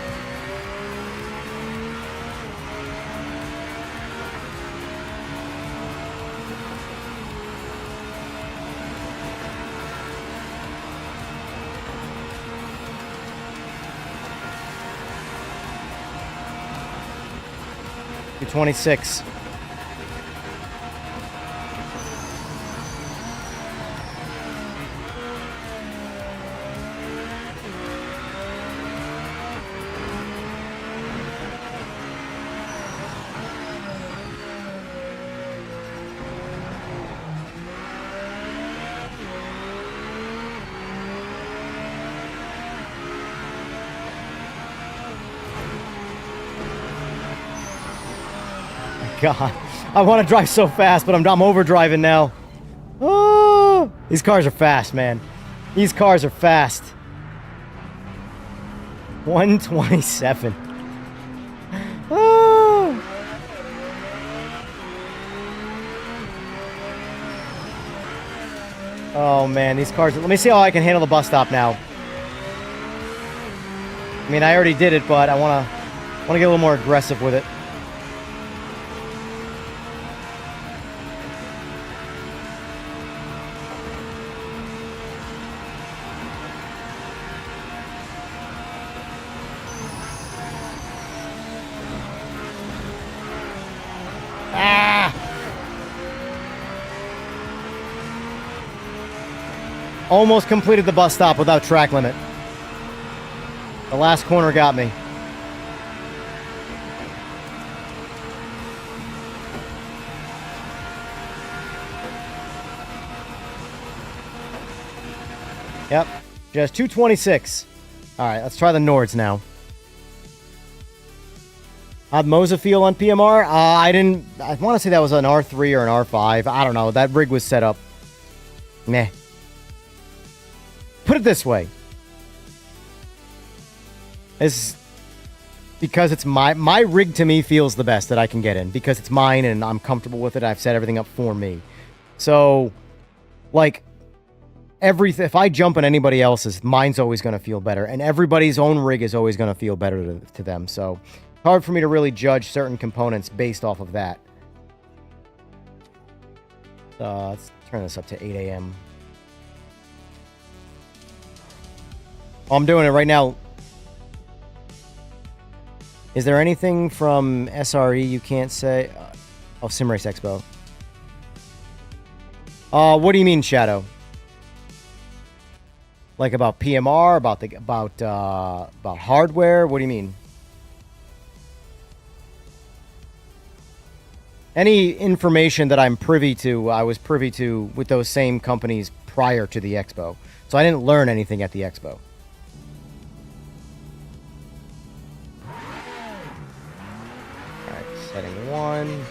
D: $226. God, I want to drive so fast, but I'm overdriving now. Oh, these cars are fast, man. These cars are fast. 127. Oh. Oh man, these cars. Let me see how I can handle the bus stop now. I mean, I already did it, but I want to get a little more aggressive with it. Almost completed the bus stop without track limit. The last corner got me. Yep, just 226. All right, let's try the Nords now. How'd Moza feel on PMR? I want to say that was an R3 or an R5. I don't know. That rig was set up. Meh. Put it this way. It's because it's my rig to me feels the best that I can get in because it's mine and I'm comfortable with it. I've set everything up for me. So, like, if I jump on anybody else's, mine's always going to feel better. And everybody's own rig is always going to feel better to them. So, hard for me to really judge certain components based off of that. Let's turn this up to 8 a.m. I'm doing it right now. Is there anything from SRE you can't say? Oh, Simrace Expo. What do you mean, Shadow? Like about PMR, about hardware? What do you mean? Any information that I'm privy to, I was privy to with those same companies prior to the expo. So I didn't learn anything at the expo. Alright, setting 1.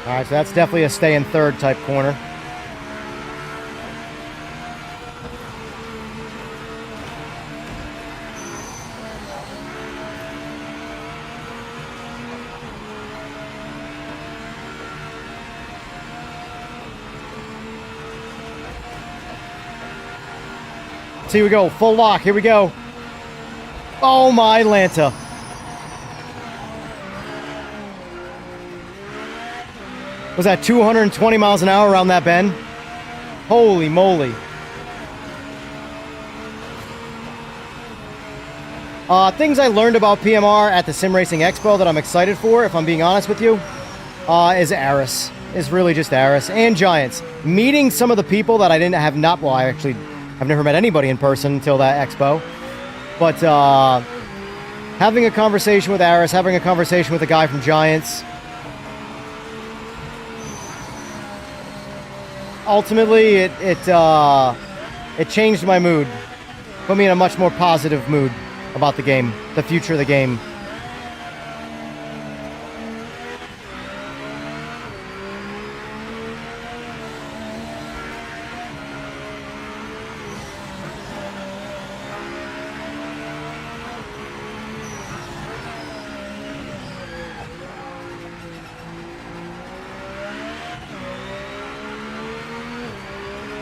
D: All right, so that's definitely a stay in third type corner. So here we go, full lock, here we go. Oh my Lanta. Was that 220 miles an hour around that bend? Holy moly. Things I learned about PMR at the Sim Racing Expo that I'm excited for, if I'm being honest with you, is Aris. Is really just Aris and Giants. Meeting some of the people that I didn't have not... Well, I've never met anybody in person until that expo. But having a conversation with Aris, having a conversation with the guy from Giants... Ultimately, it changed my mood. Put me in a much more positive mood about the game, the future of the game.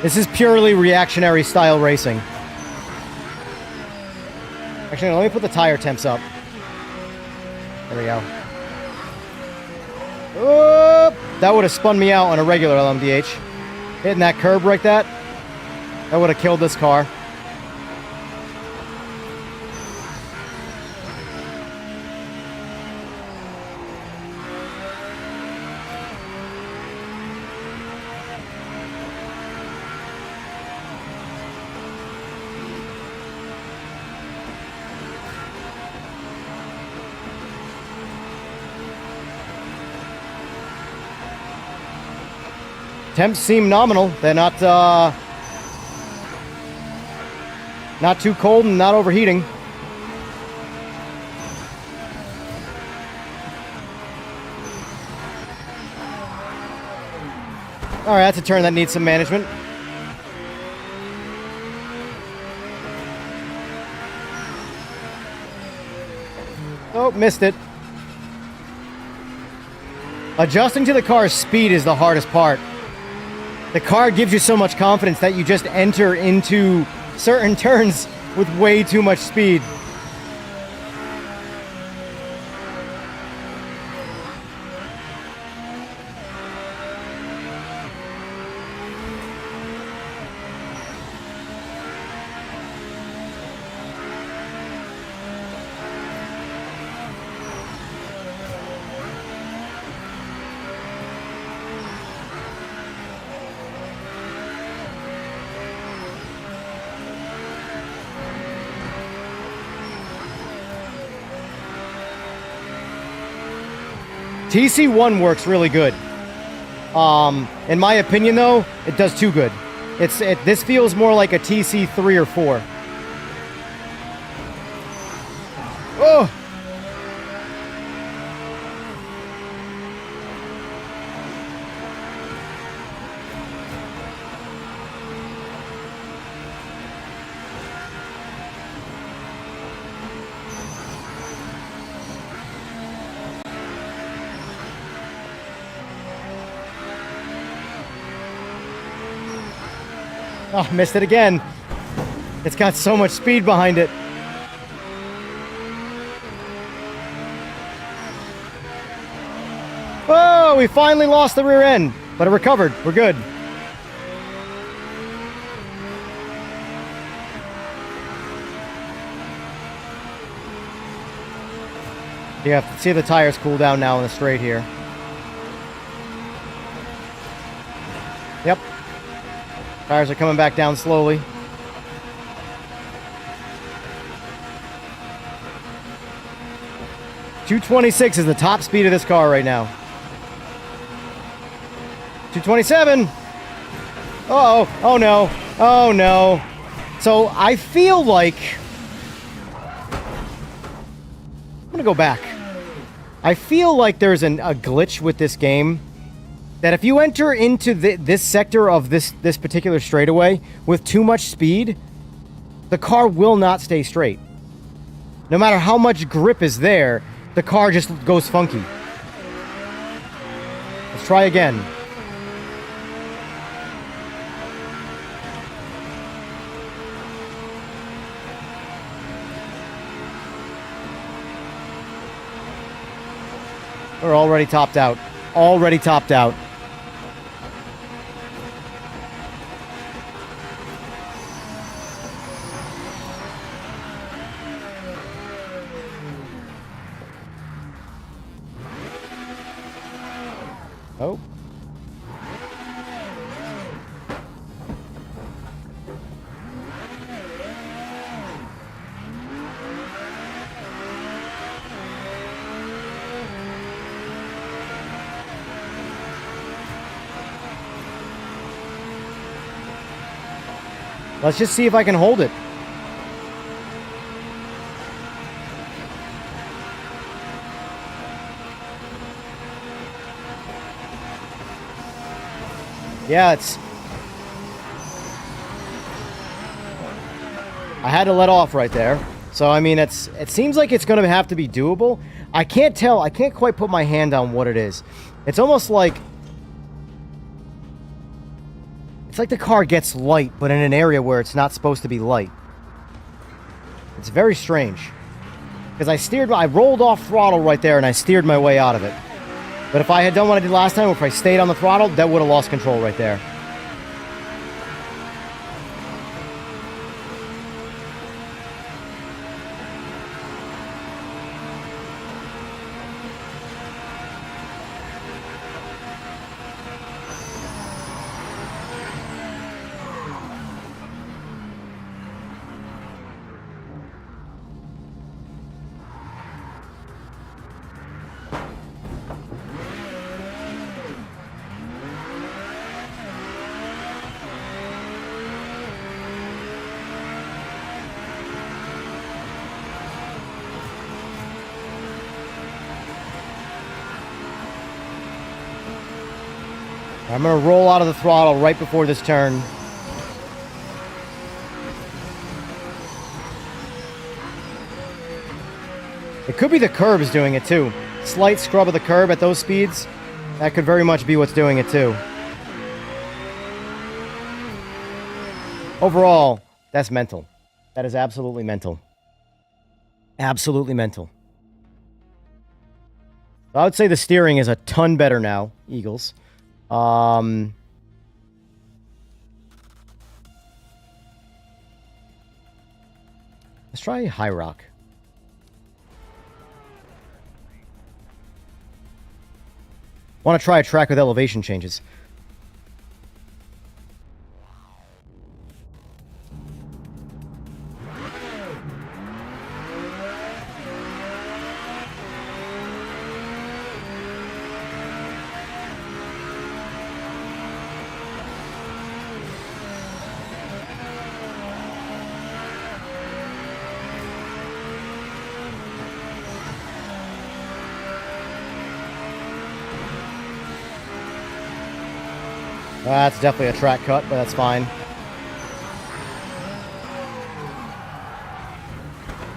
D: This is purely reactionary style racing. Actually, let me put the tire temps up. There we go. Oh, that would have spun me out on a regular LMDH. Hitting that curb like that, that would have killed this car. Temps seem nominal. They're not too cold and not overheating. All right, that's a turn that needs some management. Oh, missed it. Adjusting to the car's speed is the hardest part. The car gives you so much confidence that you just enter into certain turns with way too much speed. TC1 works really good. In my opinion, though, it does too good. This feels more like a TC3 or 4. Oh! Oh, missed it again. It's got so much speed behind it. Oh, we finally lost the rear end, but it recovered. We're good. You have to see the tires cool down now in the straight here. Yep. Tires are coming back down slowly. .226 is the top speed of this car right now. 227. Uh-oh. Oh, no. Oh, no. So I feel like... I'm going to go back. I feel like there's a glitch with this game. That if you enter into this sector of this particular straightaway with too much speed, the car will not stay straight. No matter how much grip is there, the car just goes funky. Let's try again. We're already topped out. Already topped out. Let's just see if I can hold it. Yeah, it's... I had to let off right there. So, I mean, it seems like it's going to have to be doable. I can't tell. I can't quite put my hand on what it is. It's almost like... It's like the car gets light, but in an area where it's not supposed to be light. It's very strange. Because I rolled off throttle right there, and I steered my way out of it. But if I had done what I did last time, if I stayed on the throttle, that would have lost control right there. I'm going to roll out of the throttle right before this turn. It could be the curbs doing it too. Slight scrub of the curb at those speeds. That could very much be what's doing it too. Overall, that's mental. That is absolutely mental. Absolutely mental. I would say the steering is a ton better now, Eagles. Let's try High Rock. Want to try a track with elevation changes. That's definitely a track cut, but that's fine.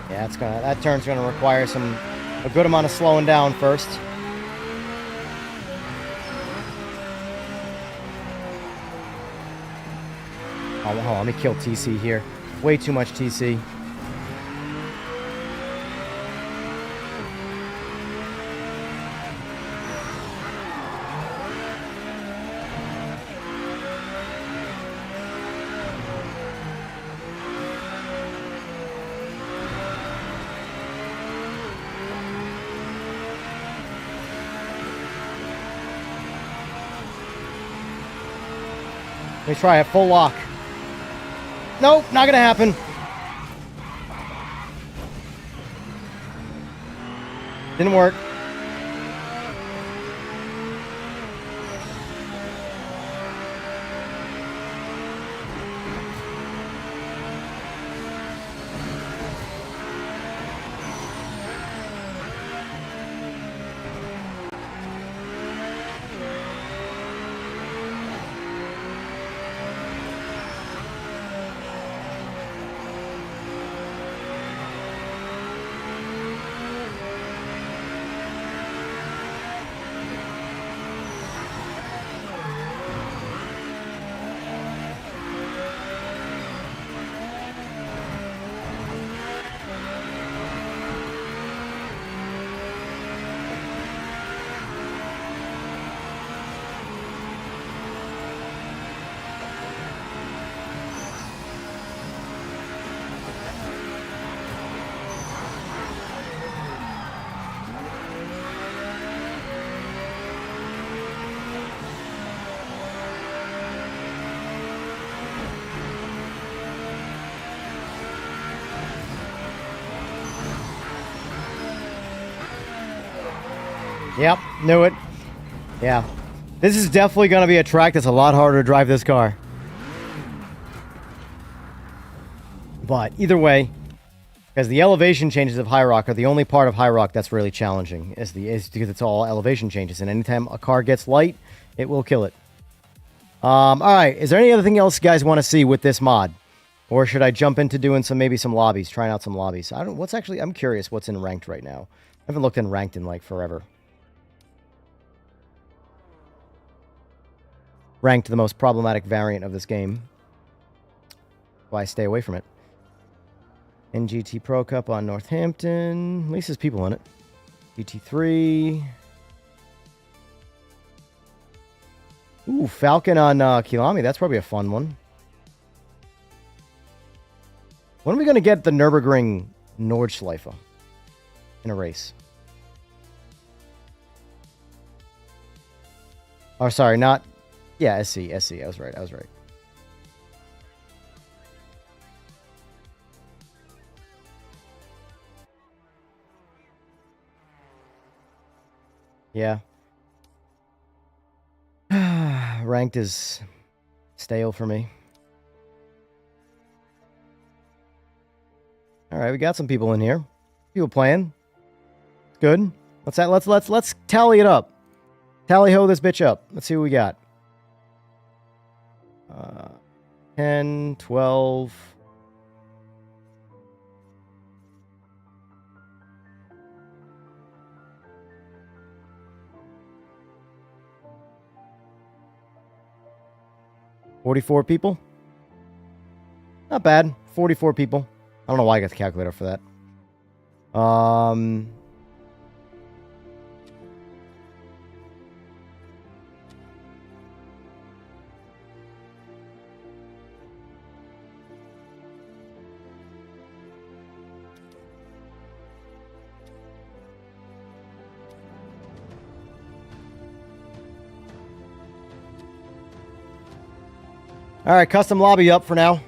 D: Yeah, that turn's gonna require a good amount of slowing down first. Oh, let me kill TC here. Way too much TC. Let me try a full lock. Nope, not gonna happen. Didn't work. Yep, knew it. Yeah. This is definitely going to be a track that's a lot harder to drive this car. But either way, because the elevation changes of High Rock are the only part of High Rock that's really challenging, is because it's all elevation changes, and anytime a car gets light, it will kill it. All right, is there any other thing else you guys want to see with this mod? Or should I jump into doing maybe some lobbies, trying out some lobbies? I'm curious what's in ranked right now. I haven't looked in ranked in like forever. Ranked, the most problematic variant of this game. Why I stay away from it. NGT Pro Cup on Northampton. At least there's people in it. GT3. Ooh, Falcon on Kilami. That's probably a fun one. When are we going to get the Nürburgring Nordschleife in a race? Oh, sorry, not... Yeah, SC. I was right. Yeah. Ranked is stale for me. All right, we got some people in here. People playing. Good. Let's tally it up. Tally ho this bitch up. Let's see what we got. 10, 12. $44 people? Not bad. 44 people. I don't know why I got the calculator for that. All right, custom lobby up for now.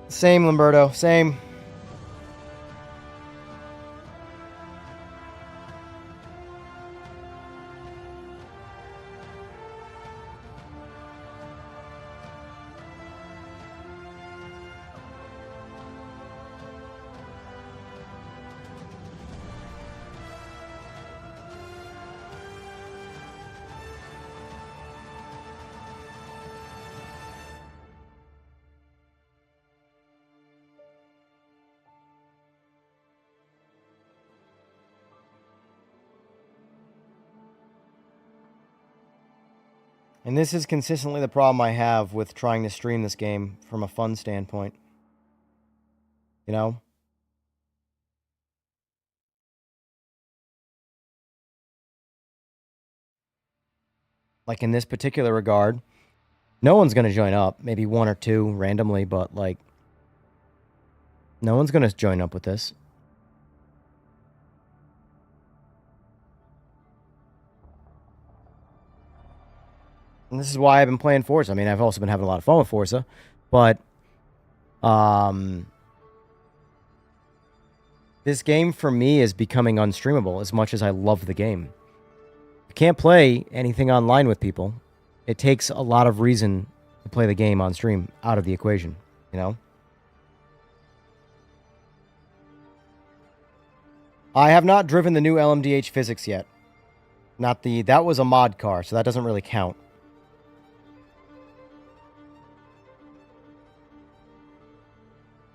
D: Same, Lamberto. Same. And this is consistently the problem I have with trying to stream this game from a fun standpoint. You know? Like in this particular regard, no one's going to join up. Maybe one or two randomly, but like, no one's going to join up with this. And this is why I've been playing Forza. I mean, I've also been having a lot of fun with Forza, but this game for me is becoming unstreamable as much as I love the game. I can't play anything online with people. It takes a lot of reason to play the game on stream out of the equation, you know? I have not driven the new LMDH physics yet. That was a mod car, so that doesn't really count.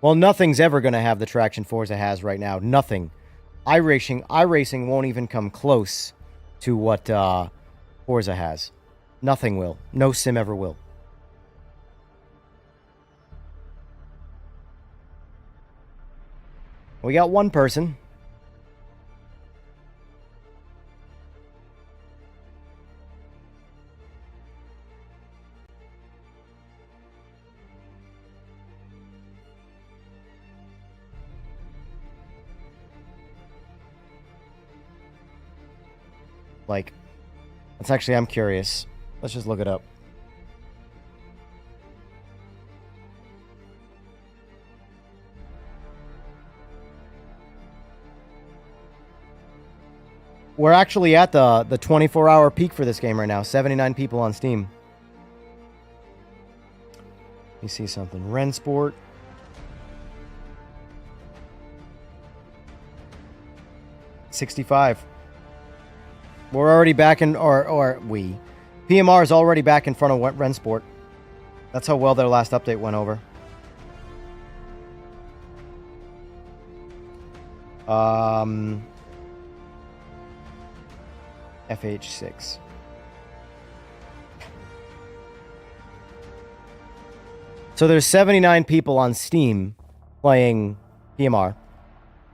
D: Well, nothing's ever going to have the traction Forza has right now. Nothing. iRacing won't even come close to what Forza has. Nothing will. No sim ever will. We got one person. Like, that's actually, I'm curious. Let's just look it up. We're actually at the 24-hour peak for this game right now. 79 people on Steam. You see something. Rensport. $65. We're already back in, PMR is already back in front of Rensport. That's how well their last update went over. FH6. So there's 79 people on Steam playing PMR.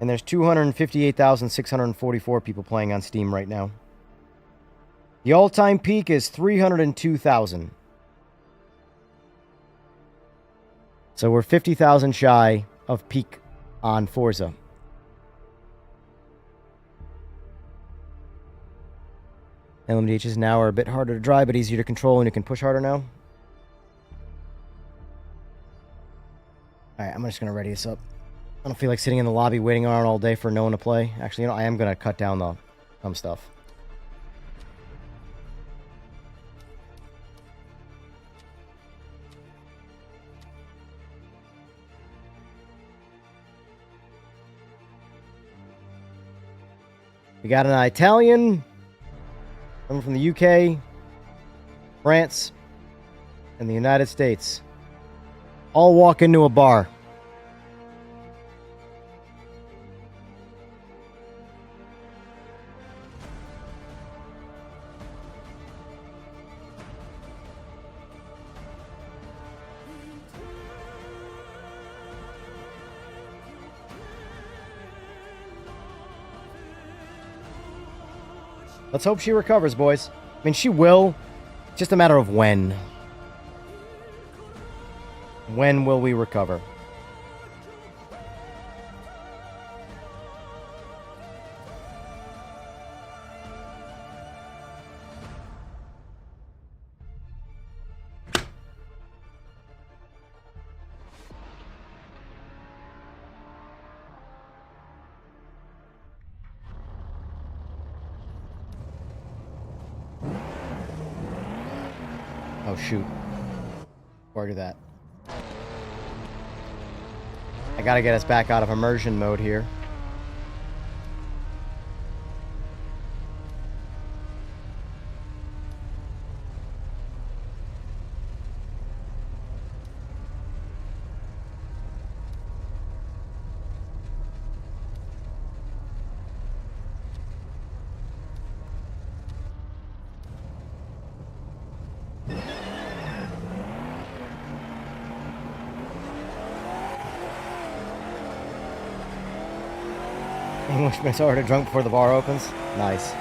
D: And there's 258,644 people playing on Steam right now. The all-time peak is 302,000. So we're 50,000 shy of peak on Forza. LMDHs now are a bit harder to drive, but easier to control, and you can push harder now. Alright, I'm just going to ready this up. I don't feel like sitting in the lobby waiting around all day for no one to play. Actually, I am going to cut down some stuff. We got an Italian, someone from the UK, France, and the United States. All walk into a bar. Let's hope she recovers, boys. I mean, she will. It's just a matter of when. When will we recover? Oh, shoot. Where that? I gotta get us back out of immersion mode here. Englishman's already drunk before the bar opens. Nice.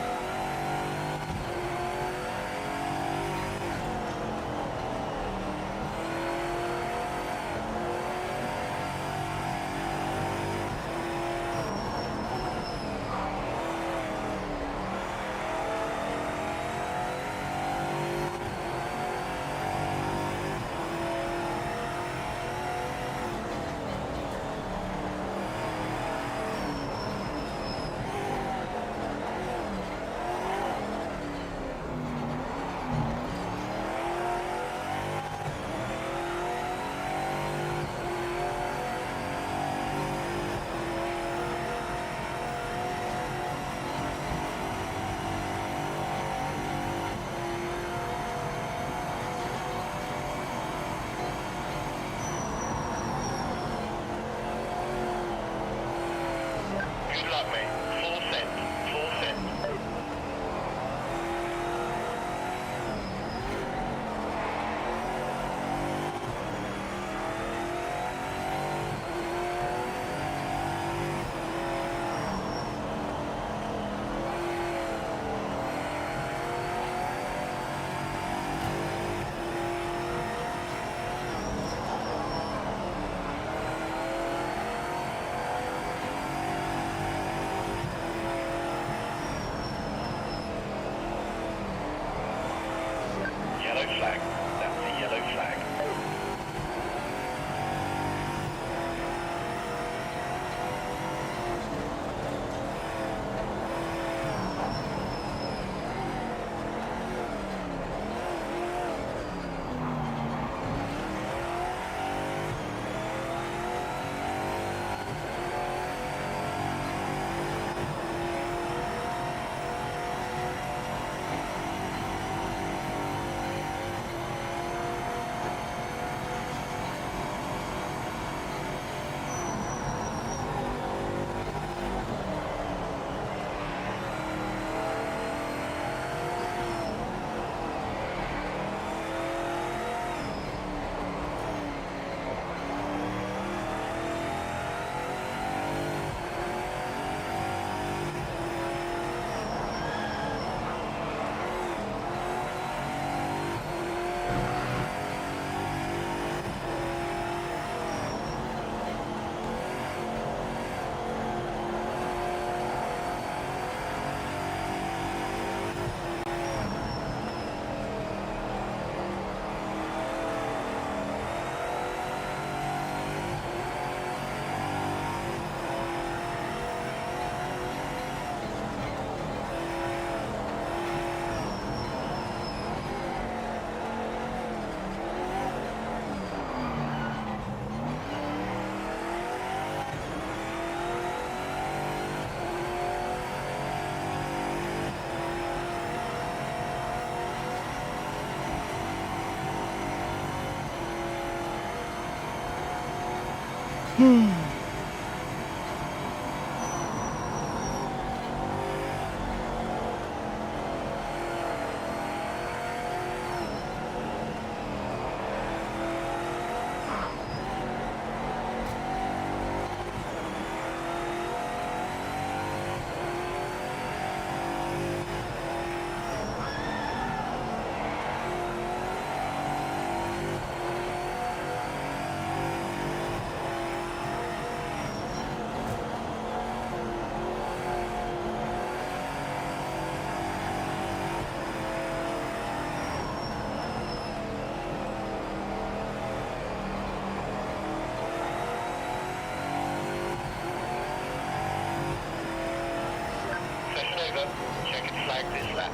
A: Session over. Check and flag this lap.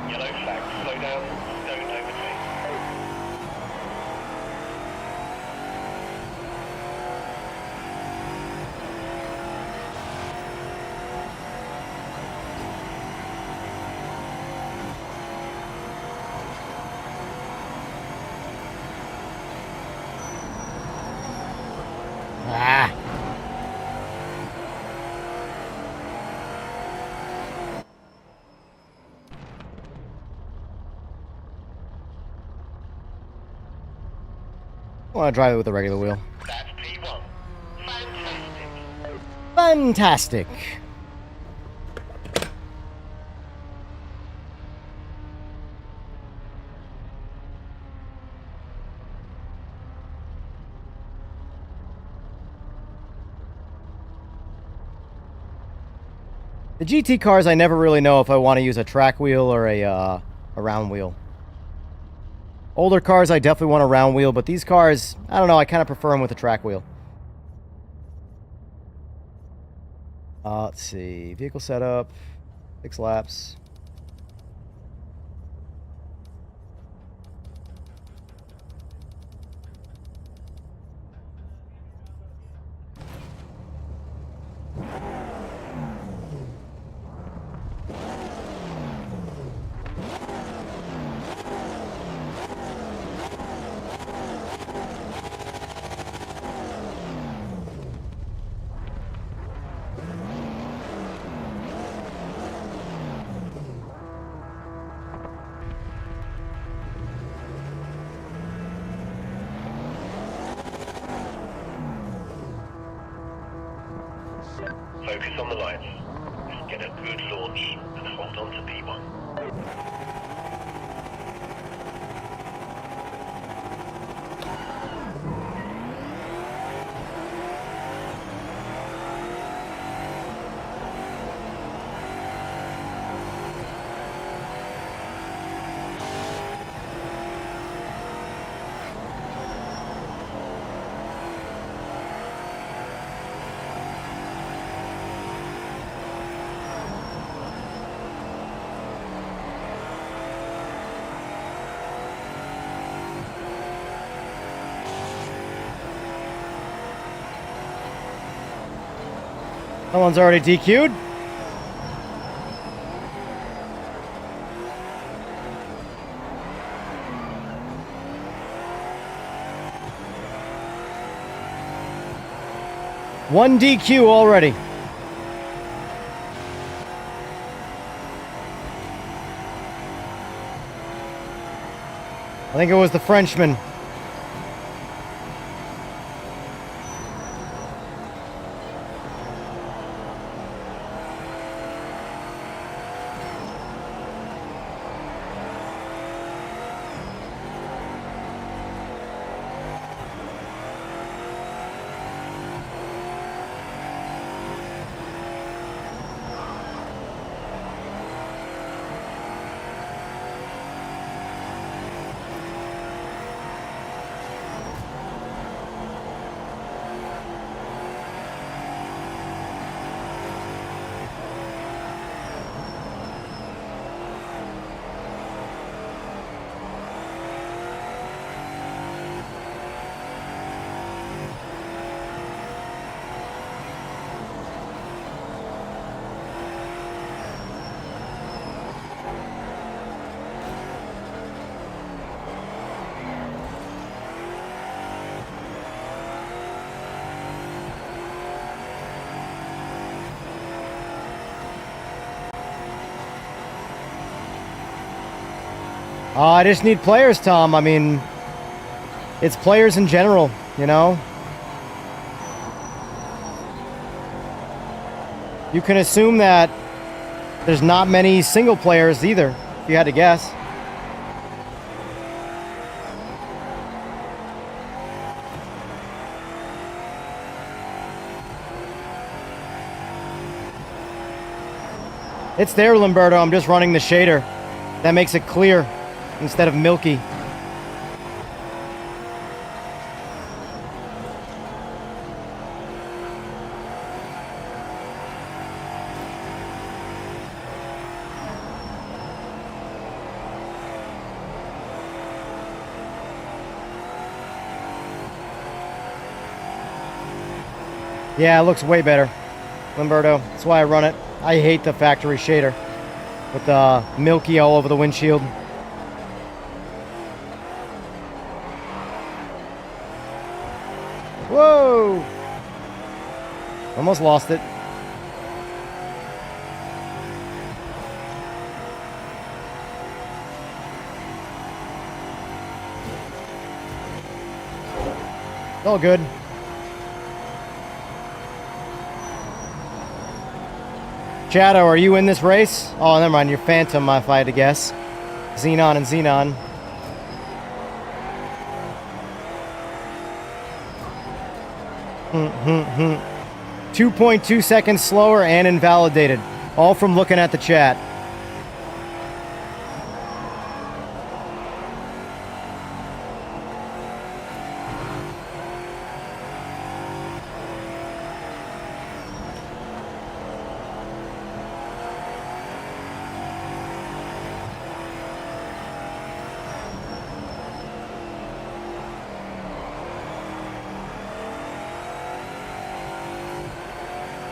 A: Yellow flag. Slow down. Don't overtake.
D: Ah. I want to drive it with a regular wheel.
A: That's P1. Fantastic.
D: Fantastic. The GT cars, I never really know if I want to use a track wheel or a round wheel. Older cars, I definitely want a round wheel, but these cars, I don't know, I kind of prefer them with a track wheel. Let's see. Vehicle setup. 6 laps.
A: Focus on the lights. Get a good launch and hold on to P1.
D: Someone's already DQ'd. One DQ already. I think it was the Frenchman. I just need players, Tom. I mean, it's players in general, you know? You can assume that there's not many single players either, if you had to guess. It's there, Limberto. I'm just running the shader. That makes it clear instead of milky. Yeah, it looks way better, Limberto. That's why I run it. I hate the factory shader with the milky all over the windshield. Whoa! Almost lost it. It's all good. Shadow, are you in this race? Oh, never mind. You're Phantom, if I had to guess. Xenon and Xenon. Hmm. 2.2 seconds slower and invalidated. All from looking at the chat.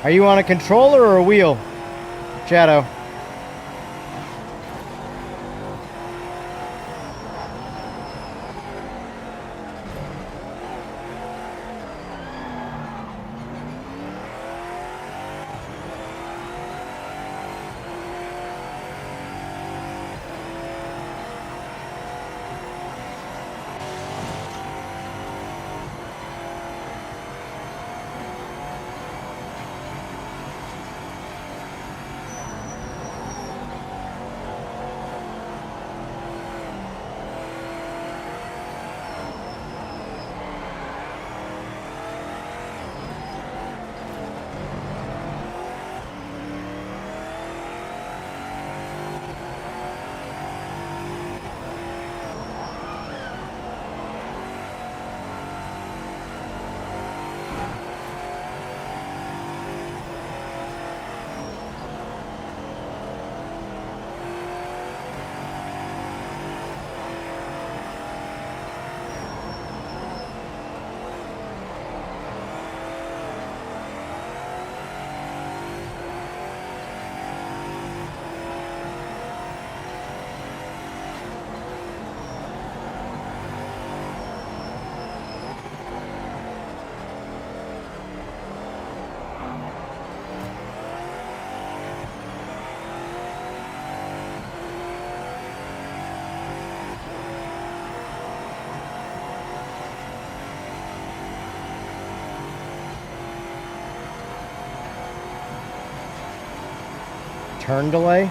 D: Are you on a controller or a wheel, Shadow? Turn delay?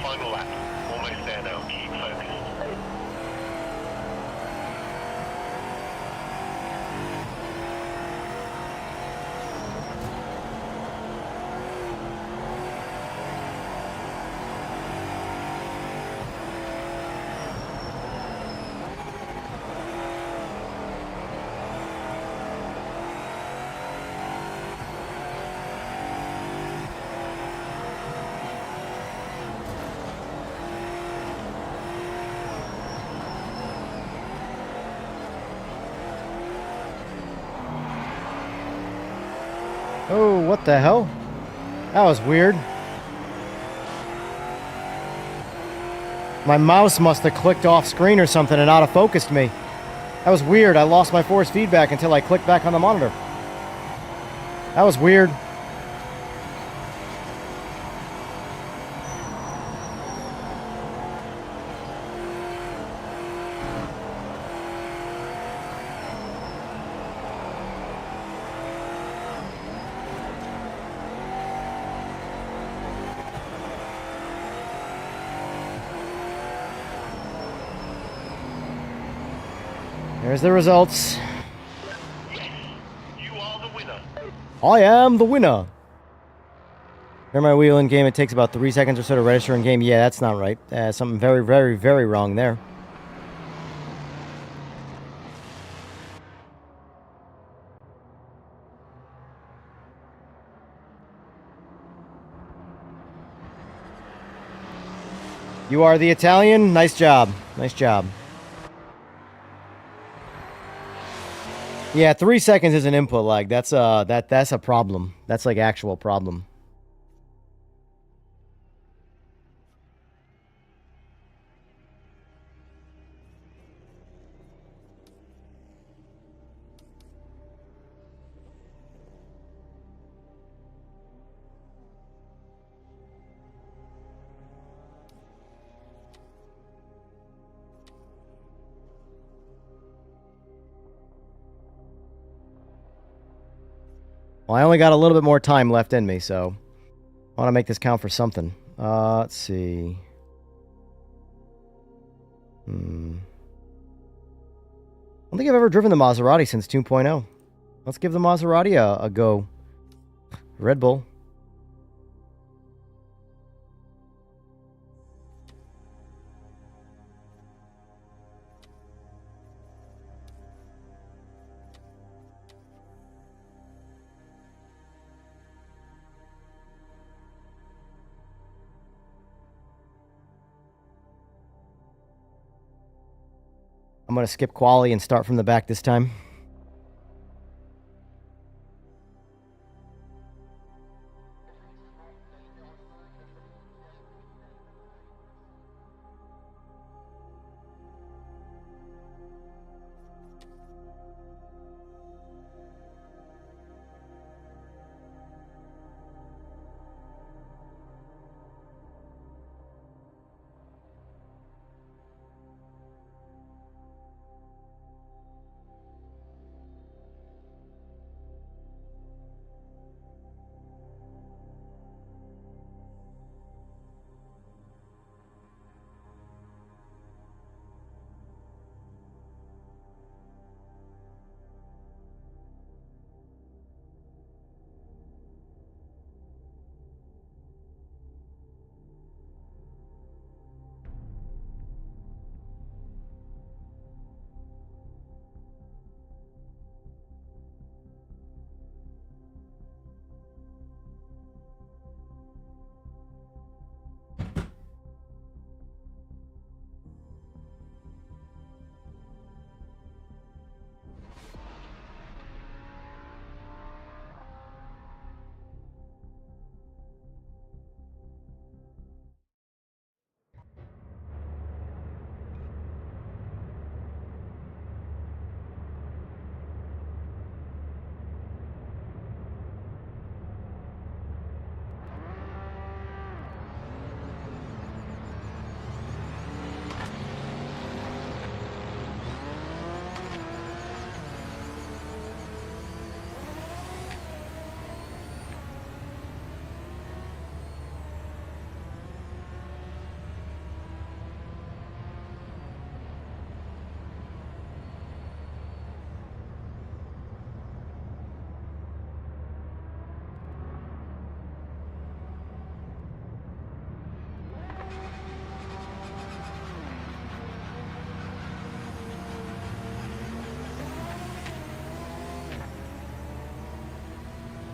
A: Final lap. Almost there now. Keep focused.
D: Oh, what the hell? That was weird. My mouse must have clicked off screen or something and out-of-focused me. That was weird. I lost my force feedback until I clicked back on the monitor. That was weird. There's the results.
A: You are the winner.
D: I am the winner. Turn my wheel in game. It takes about 3 seconds or so to register in game. Yeah, that's not right. Something very, very, very wrong there. You are the Italian. Nice job. Nice job. Yeah, 3 seconds is an input lag. That's a problem. That's like actual problem. Well, I only got a little bit more time left in me, so I want to make this count for something. Let's see. I don't think I've ever driven the Maserati since 2.0. Let's give the Maserati a go. Red Bull. I'm going to skip quali and start from the back this time.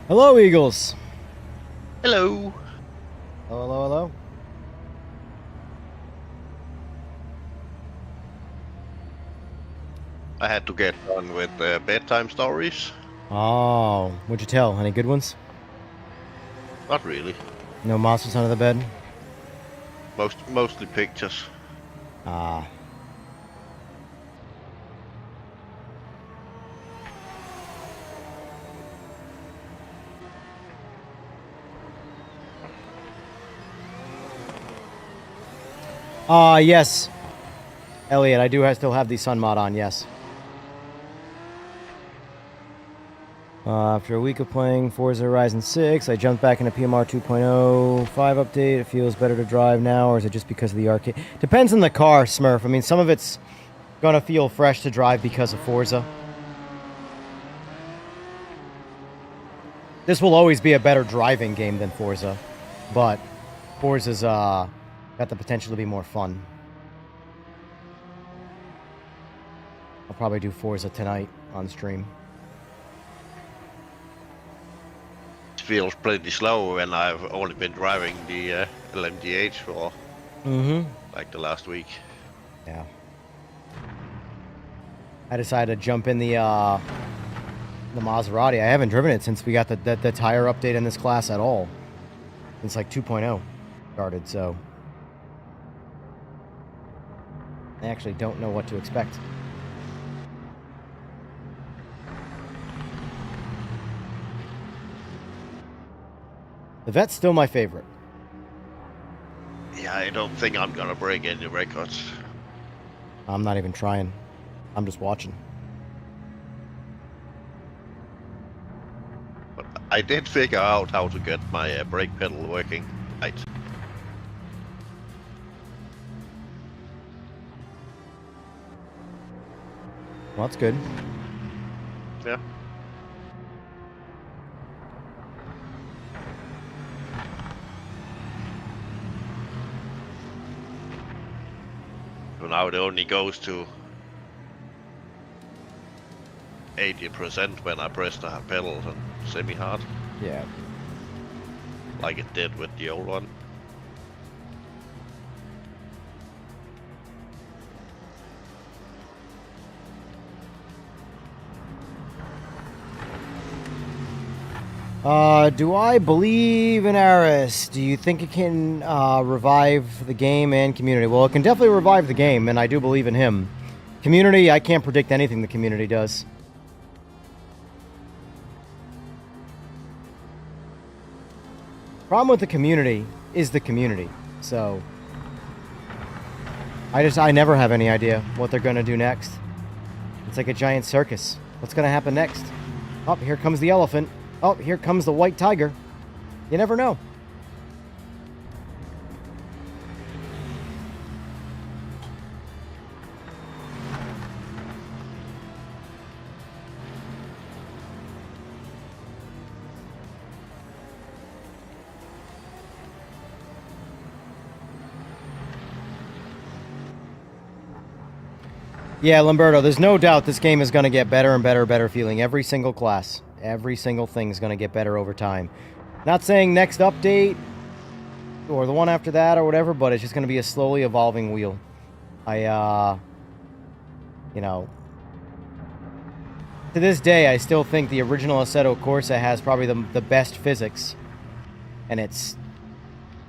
D: Hello, Eagles.
F: Hello.
D: Hello, hello, hello.
F: I had to get on with bedtime stories.
D: Oh, what'd you tell? Any good ones?
F: Not really.
D: No monsters under the bed?
F: Mostly pictures.
D: Yes. Elliot, I do still have the sun mod on, yes. After a week of playing Forza Horizon 6, I jumped back into PMR 2.0 5 update. It feels better to drive now, or is it just because of the arcade? Depends on the car, Smurf. I mean, some of it's gonna feel fresh to drive because of Forza. This will always be a better driving game than Forza, but Forza's got the potential to be more fun. I'll probably do Forza tonight on stream.
F: It feels pretty slow when I've only been driving the LMDH for like the last week.
D: Yeah. I decided to jump in the Maserati. I haven't driven it since we got the tire update in this class at all. It's like 2.0 started, so I actually don't know what to expect. The Vet's still my favorite.
F: Yeah, I don't think I'm gonna break any records.
D: I'm not even trying. I'm just watching.
F: But I did figure out how to get my brake pedal working right.
D: Well, that's good.
F: Yeah. So now it only goes to 80% when I press the pedals and semi-hard,
D: Yeah.
F: like it did with the old one.
D: Do I believe in Aris? Do you think it can revive the game and community? Well, it can definitely revive the game, and I do believe in him. Community, I can't predict anything the community does. Problem with the community is the community, so I never have any idea what they're gonna do next. It's like a giant circus. What's gonna happen next? Oh, here comes the elephant. Oh, here comes the white tiger. You never know. Yeah, Lamberto, there's no doubt this game is going to get better and better feeling. Every single class, every single thing is going to get better over time. Not saying next update or the one after that or whatever, but it's just going to be a slowly evolving wheel. You know, to this day, I still think the original Assetto Corsa has probably the best physics, and it's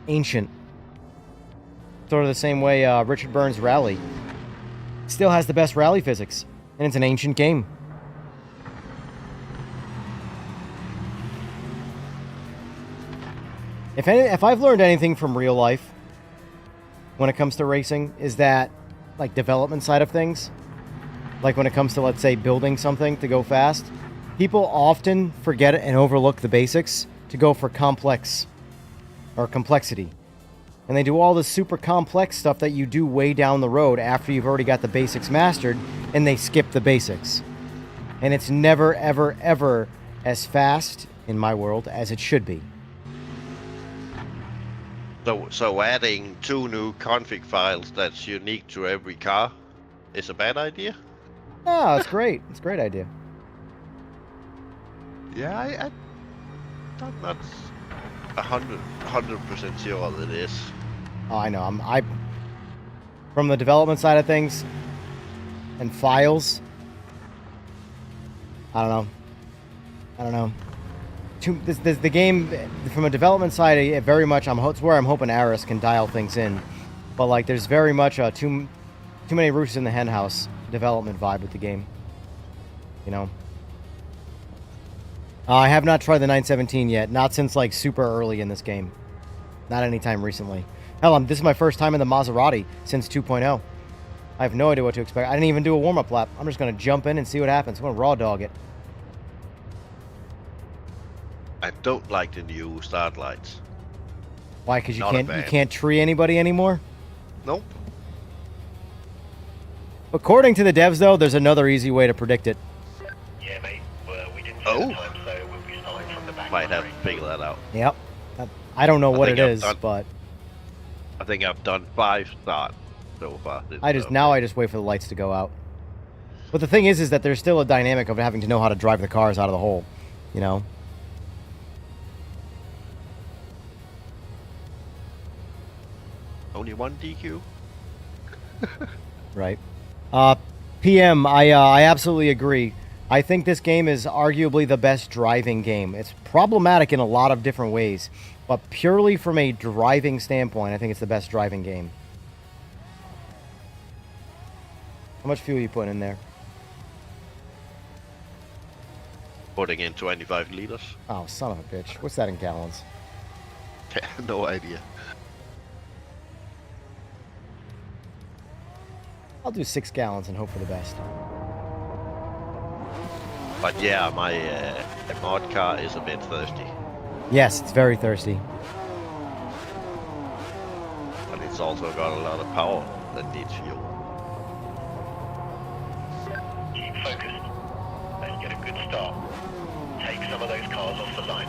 D: ancient. Sort of the same way Richard Burns' Rally still has the best rally physics, and it's an ancient game. If I've learned anything from real life when it comes to racing, is that, like, development side of things, like when it comes to, let's say, building something to go fast, people often forget and overlook the basics to go for complex or complexity. And they do all this super complex stuff that you do way down the road after you've already got the basics mastered, and they skip the basics. And it's never, ever, ever as fast, in my world, as it should be.
F: So adding 2 new config files that's unique to every car is a bad idea?
D: Oh, it's great. It's a great idea.
F: Yeah, I'm not 100% sure that it is.
D: Oh, I know. I from the development side of things and files. I don't know. The game from a development side, it very much. It's where I'm hoping Aris can dial things in, but like there's very much too too many roosters in the hen house development vibe with the game. You know. I have not tried the 917 yet. Not since like super early in this game. Not anytime recently. Hell, this is my first time in the Maserati since 2.0. I have no idea what to expect. I didn't even do a warm-up lap. I'm just going to jump in and see what happens. I'm going to raw dog it.
F: I don't like the new start lights.
D: Why? Because you
F: Not a
D: can't
F: fan.
D: tree anybody anymore?
F: Nope.
D: According to the devs, though, there's another easy way to predict it.
A: Yeah, mate. Well, we didn't
F: Oh.
A: set the time, so we'll be starting from the back.
F: Might have
A: right?
F: to figure that out.
D: Yep. I don't know what it
F: think I've
D: is,
F: done-
D: but
F: I think I've done 5 starts so far.
D: I just wait for the lights to go out. But the thing is that there's still a dynamic of having to know how to drive the cars out of the hole, you know?
F: Only one DQ?
D: Right. PM, I absolutely agree. I think this game is arguably the best driving game. It's problematic in a lot of different ways, but purely from a driving standpoint, I think it's the best driving game. How much fuel are you putting in there?
F: Putting in 25 liters?
D: Oh, son of a bitch. What's that in gallons?
F: No idea.
D: I'll do 6 gallons and hope for the best.
F: But yeah, my mod car is a bit thirsty.
D: Yes, it's very thirsty.
F: But it's also got a lot of power that needs fuel.
A: Keep focused. Let's get a good start. Take some of those cars off the line.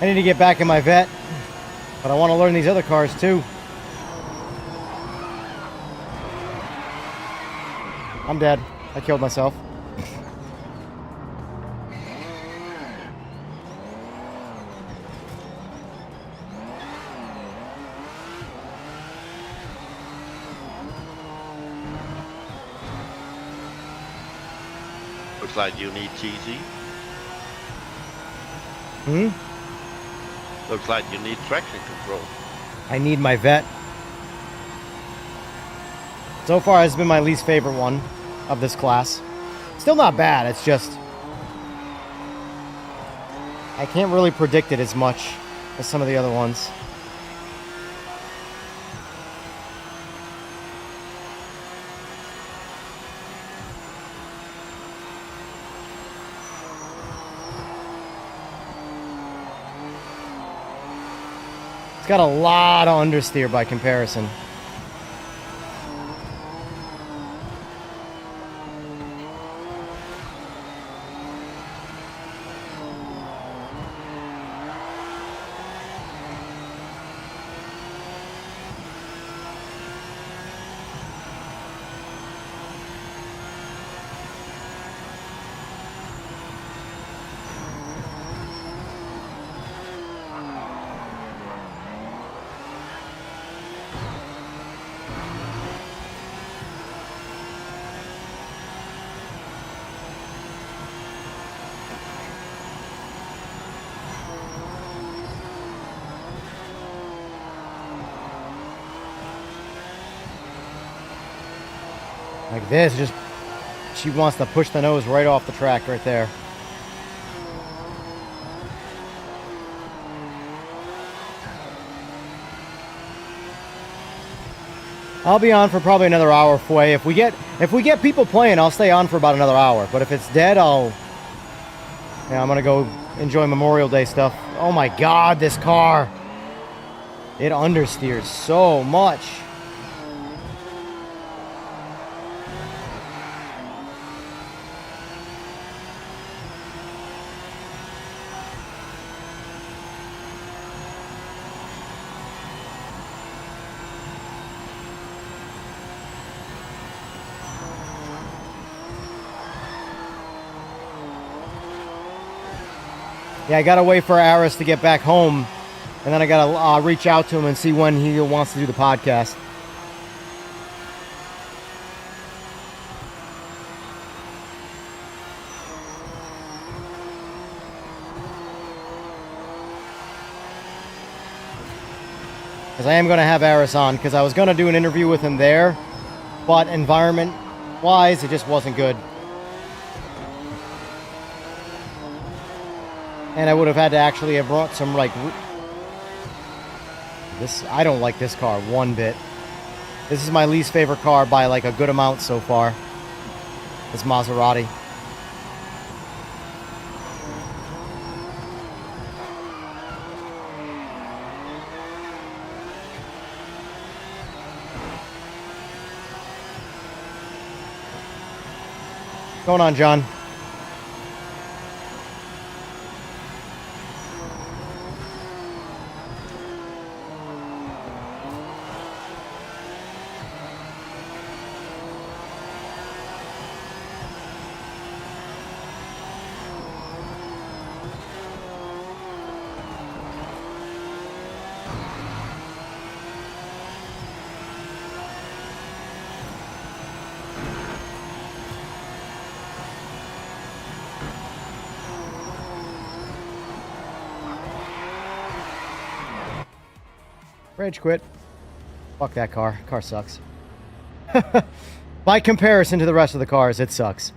D: I need to get back in my vet, but I want to learn these other cars too. I'm dead. I killed myself.
F: Looks like you need TZ. Looks like you need traction control.
D: I need my vet. So far, it's been my least favorite one of this class. Still not bad, it's just I can't really predict it as much as some of the other ones. It's got a lot of understeer by comparison. Like this, just she wants to push the nose right off the track right there. I'll be on for probably another hour, Fway. If we get people playing, I'll stay on for about another hour. But if it's dead, I'm gonna go enjoy Memorial Day stuff. Oh my God, this car! It understeers so much. Yeah, I gotta wait for Aris to get back home, and then I gotta reach out to him and see when he wants to do the podcast. Because I am gonna have Aris on, because I was gonna do an interview with him there, but environment-wise, it just wasn't good. And I would have had to actually have brought some, like, this. I don't like this car one bit. This is my least favorite car by, like, a good amount so far. This Maserati. What's going on, John? Rage quit. Fuck that car. Car sucks. By comparison to the rest of the cars, it sucks.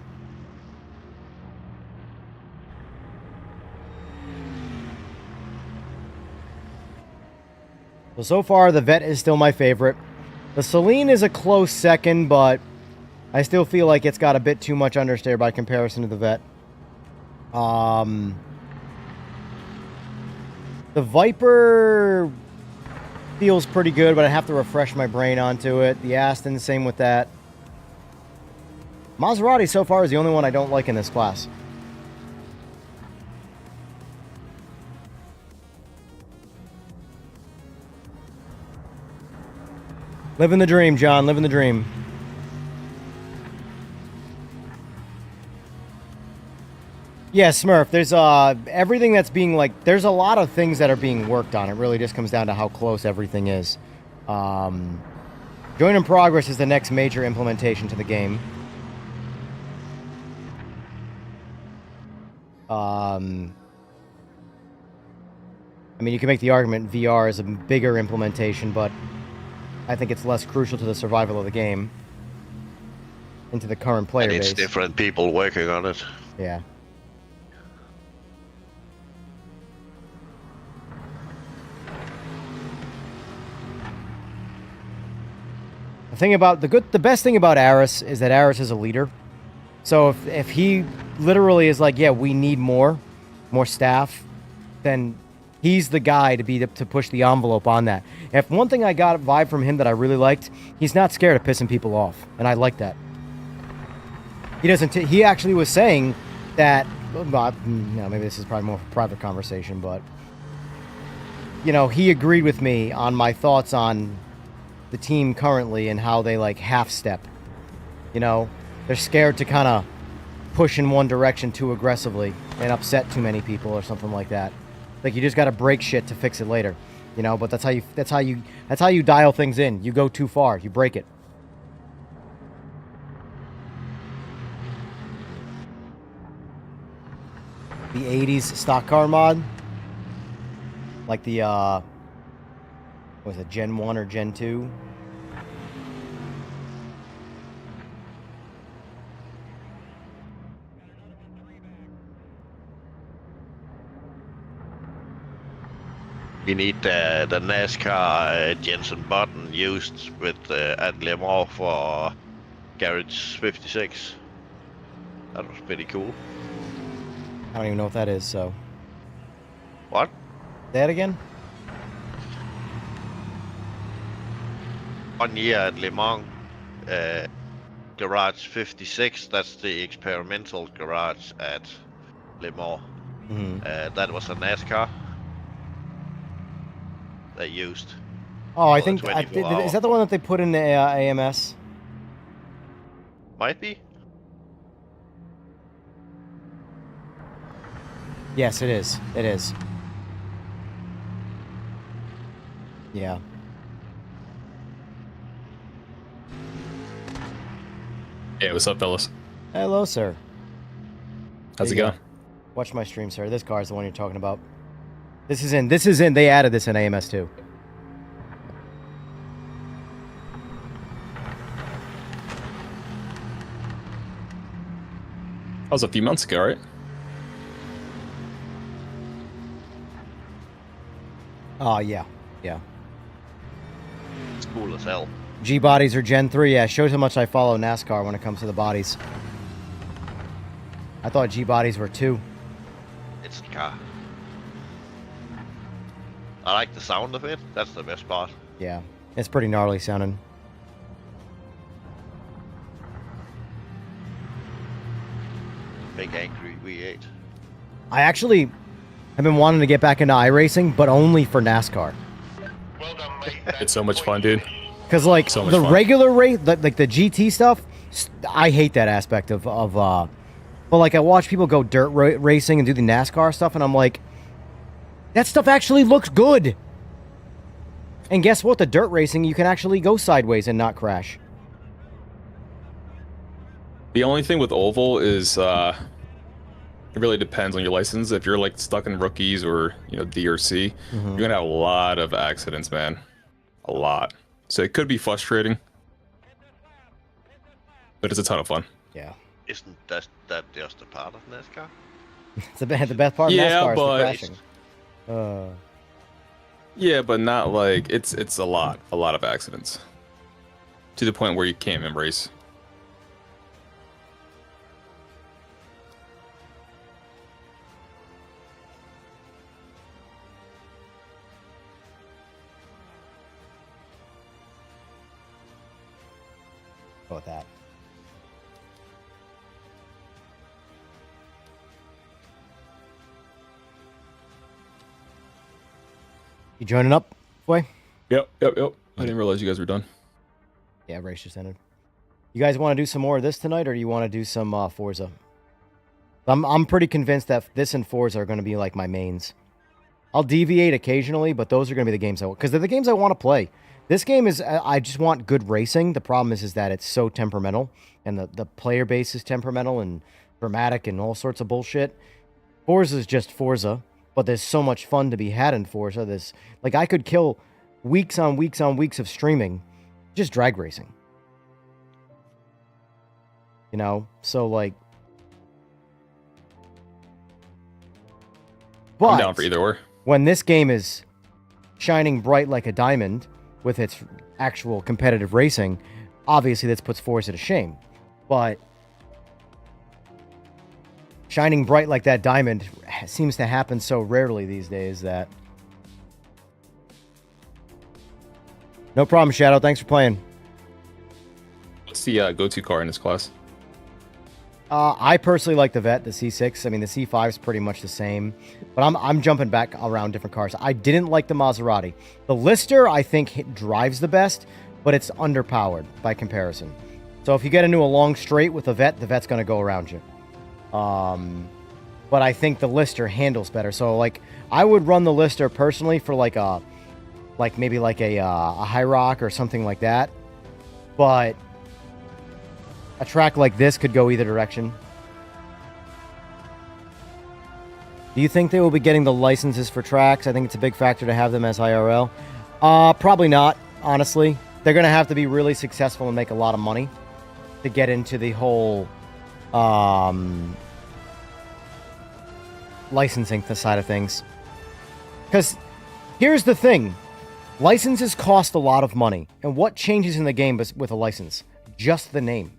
D: So far, the Vet is still my favorite. The Celine is a close second, but I still feel like it's got a bit too much understeer by comparison to the Vet. The Viper feels pretty good, but I have to refresh my brain onto it. The Aston, same with that. Maserati so far is the only one I don't like in this class. Living the dream, John. Living the dream. Yeah, Smurf, there's everything that's being, like, there's a lot of things that are being worked on. It really just comes down to how close everything is. Join in Progress is the next major implementation to the game. I mean, you can make the argument VR is a bigger implementation, but I think it's less crucial to the survival of the game and to the current player base.
F: And it's different people working on it.
D: Yeah. The best thing about Aris is that Aris is a leader. So if he literally is like, yeah, we need more staff, then he's the guy to push the envelope on that. If one thing I got a vibe from him that I really liked, he's not scared of pissing people off, and I like that. He doesn't. He actually was saying that. Maybe this is probably more of a private conversation, but he agreed with me on my thoughts on the team currently and how they like half step. They're scared to kind of push in one direction too aggressively and upset too many people or something like that. Like, you just got to break shit to fix it later, but that's how you dial things in. You go too far, you break it. The 80s stock car mod, like the was it Gen 1 or Gen 2?
F: We need the NASCAR Jensen button used with at Le Mans for Garage 56. That was pretty cool.
D: I don't even know what that is, so.
F: What?
D: Say that again?
F: 1 year at Le Mans, Garage 56, that's the experimental garage at Le Mans. That was a NASCAR they used.
D: Oh, I
F: for
D: think,
F: the 24 hour.
D: is that the one that they put in the AMS?
F: Might be.
D: Yes, it is. It is. Yeah.
G: Hey, what's up, fellas?
D: Hello, sir.
G: How's it
D: There you
G: going?
D: go. Watch my stream, sir. This car is the one you're talking about. This is in. They added this in AMS too.
G: That was a few months ago, right?
D: Oh, yeah. Yeah.
F: It's cool as hell.
D: G bodies are Gen 3. Yeah, shows how much I follow NASCAR when it comes to the bodies. I thought G bodies were 2.
F: It's the car. I like the sound of it. That's the best part.
D: Yeah. It's pretty gnarly sounding.
F: Big angry V8.
D: I actually have been wanting to get back into iRacing, but only for NASCAR.
A: Well done, mate.
G: It's so much fun, dude.
D: Because, like,
G: So much
D: the
G: fun.
D: regular race, like the GT stuff, I hate that aspect of but, like, I watch people go dirt racing and do the NASCAR stuff, and I'm like, that stuff actually looks good. And guess what? The dirt racing, you can actually go sideways and not crash.
G: The only thing with oval is it really depends on your license. If you're like stuck in rookies or D or C, you're gonna have a lot of accidents, man. A lot. So it could be frustrating, but it's a ton of fun.
D: Yeah.
F: Isn't that just a part of NASCAR?
D: It's the best part of
G: Yeah,
D: NASCAR is the
G: but-
D: crashing.
G: Yeah, but not like it's a lot of accidents to the point where you can't even race.
D: Go with that. You joining up, boy?
G: Yep. I didn't realize you guys were done.
D: Yeah, race just ended. You guys want to do some more of this tonight, or do you want to do some Forza? I'm pretty convinced that this and Forza are going to be like my mains. I'll deviate occasionally, but those are going to be the games because they're the games I want to play. This game is I just want good racing. The problem is that it's so temperamental, and the player base is temperamental and dramatic and all sorts of bullshit. Forza is just Forza, but there's so much fun to be had in Forza. I could kill weeks on weeks on weeks of streaming, just drag racing. So like. But
G: I'm down for either or.
D: when this game is shining bright like a diamond with its actual competitive racing, obviously this puts Forza to shame. But shining bright like that diamond seems to happen so rarely these days that... No problem, Shadow. Thanks for playing.
G: What's the go-to car in this class?
D: I personally like the Vet, the C6. I mean, the C5 is pretty much the same, but I'm jumping back around different cars. I didn't like the Maserati. The Lister, I think, drives the best, but it's underpowered by comparison. So if you get into a long straight with the Vet's going to go around you. But I think the Lister handles better. So like, I would run the Lister personally for maybe a High Rock or something like that. But a track like this could go either direction. Do you think they will be getting the licenses for tracks? I think it's a big factor to have them as IRL. Probably not, honestly. They're going to have to be really successful and make a lot of money to get into the whole licensing side of things. Because Here's the thing. Licenses cost a lot of money. And what changes in the game with a license? Just the name.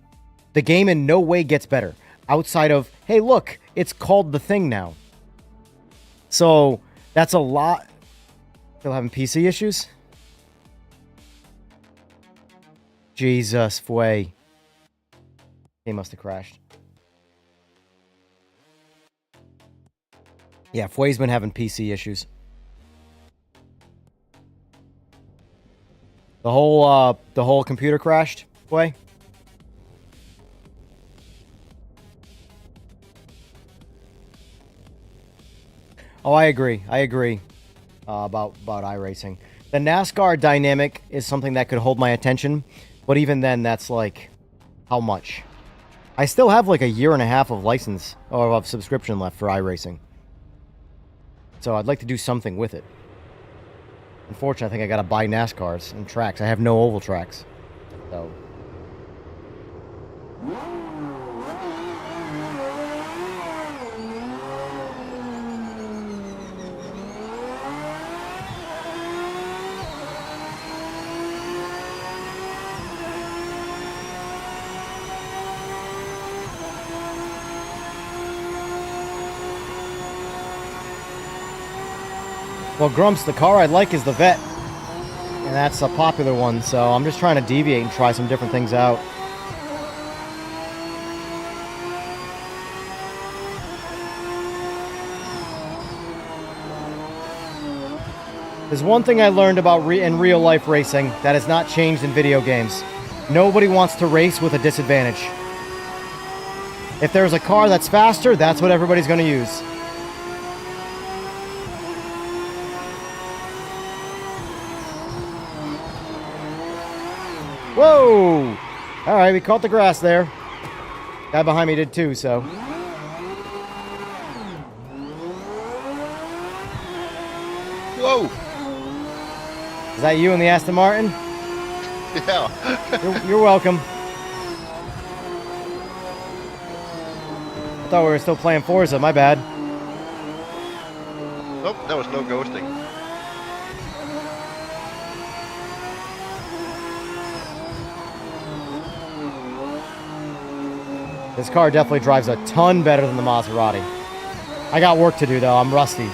D: The game in no way gets better. Outside of, hey, look, it's called The Thing now. So, that's a lot. Still having PC issues? Jesus, Fway. He must have crashed. Yeah, Fway's been having PC issues. The whole computer crashed, Fway? Oh, I agree. About iRacing. The NASCAR dynamic is something that could hold my attention, but even then, that's like, how much? I still have like a year and a half of license or of subscription left for iRacing. So I'd like to do something with it. Unfortunately, I think I gotta buy NASCARs and tracks. I have no oval tracks. So. Well, Grumps, the car I like is the Vet. And that's a popular one, so I'm just trying to deviate and try some different things out. There's one thing I learned about in real life racing that has not changed in video games. Nobody wants to race with a disadvantage. If there's a car that's faster, that's what everybody's going to use. Whoa! Alright, we caught the grass there. Guy behind me did too, so.
F: Whoa!
D: Is that you in the Aston Martin?
F: Yeah.
D: You're welcome. I thought we were still playing Forza, my bad.
F: Nope, there was no ghosting.
D: This car definitely drives a ton better than the Maserati. I got work to do though, I'm rusty.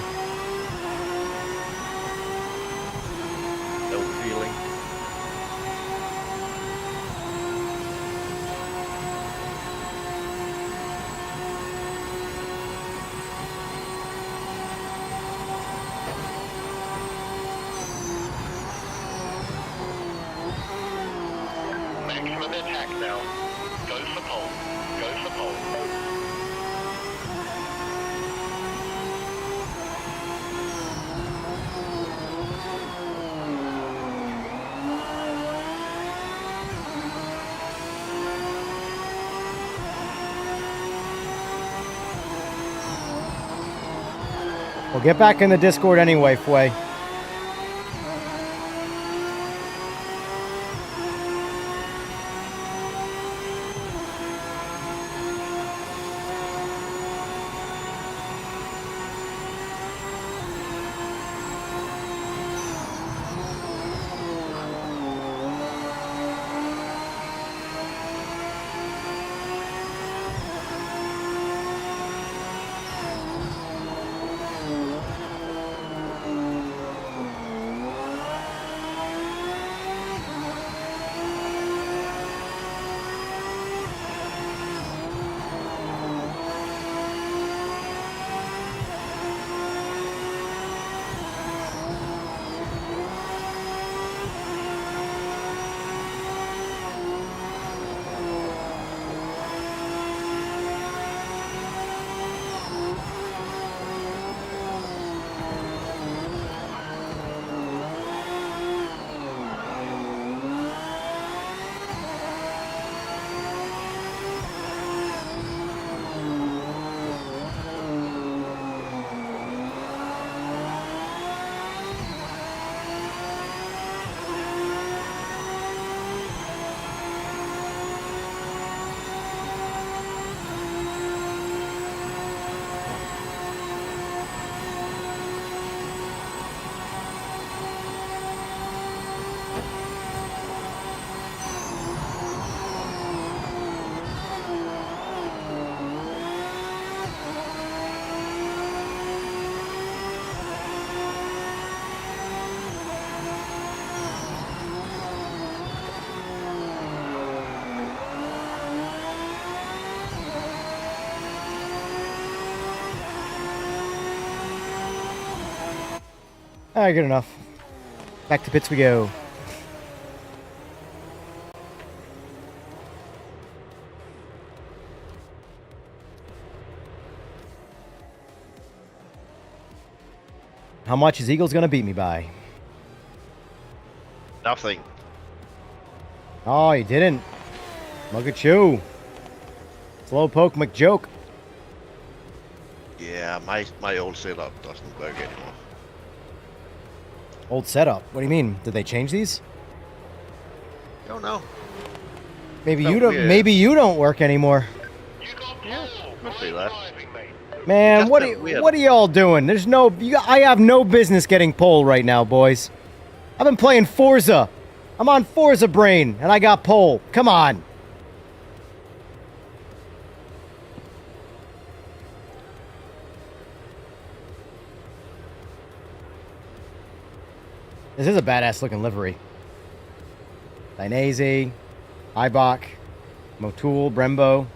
F: No feeling.
A: Maximum attack now. Go for pole. Go for pole.
D: Well, get back in the Discord anyway, Fway. All right, good enough. Back to pits we go. How much is Eagles gonna beat me by?
F: Nothing.
D: Oh, he didn't. Look at you. Slow poke McJoke.
F: Yeah, my old setup doesn't work anymore.
D: Old setup. What do you mean? Did they change these?
F: Don't know.
D: Maybe
F: So
D: you don't.
F: weird.
D: Maybe you don't work anymore.
A: You got
F: Yeah,
A: Paul.
F: could be
A: Great
F: that.
A: driving, mate.
D: Man,
F: Just
D: what
F: a
D: are
F: weird-
D: what are y'all doing? There's no. I have no business getting pole right now, boys. I've been playing Forza. I'm on Forza brain, and I got pole. Come on. This is a badass looking livery. Dainese, Ibach, Motul, Brembo.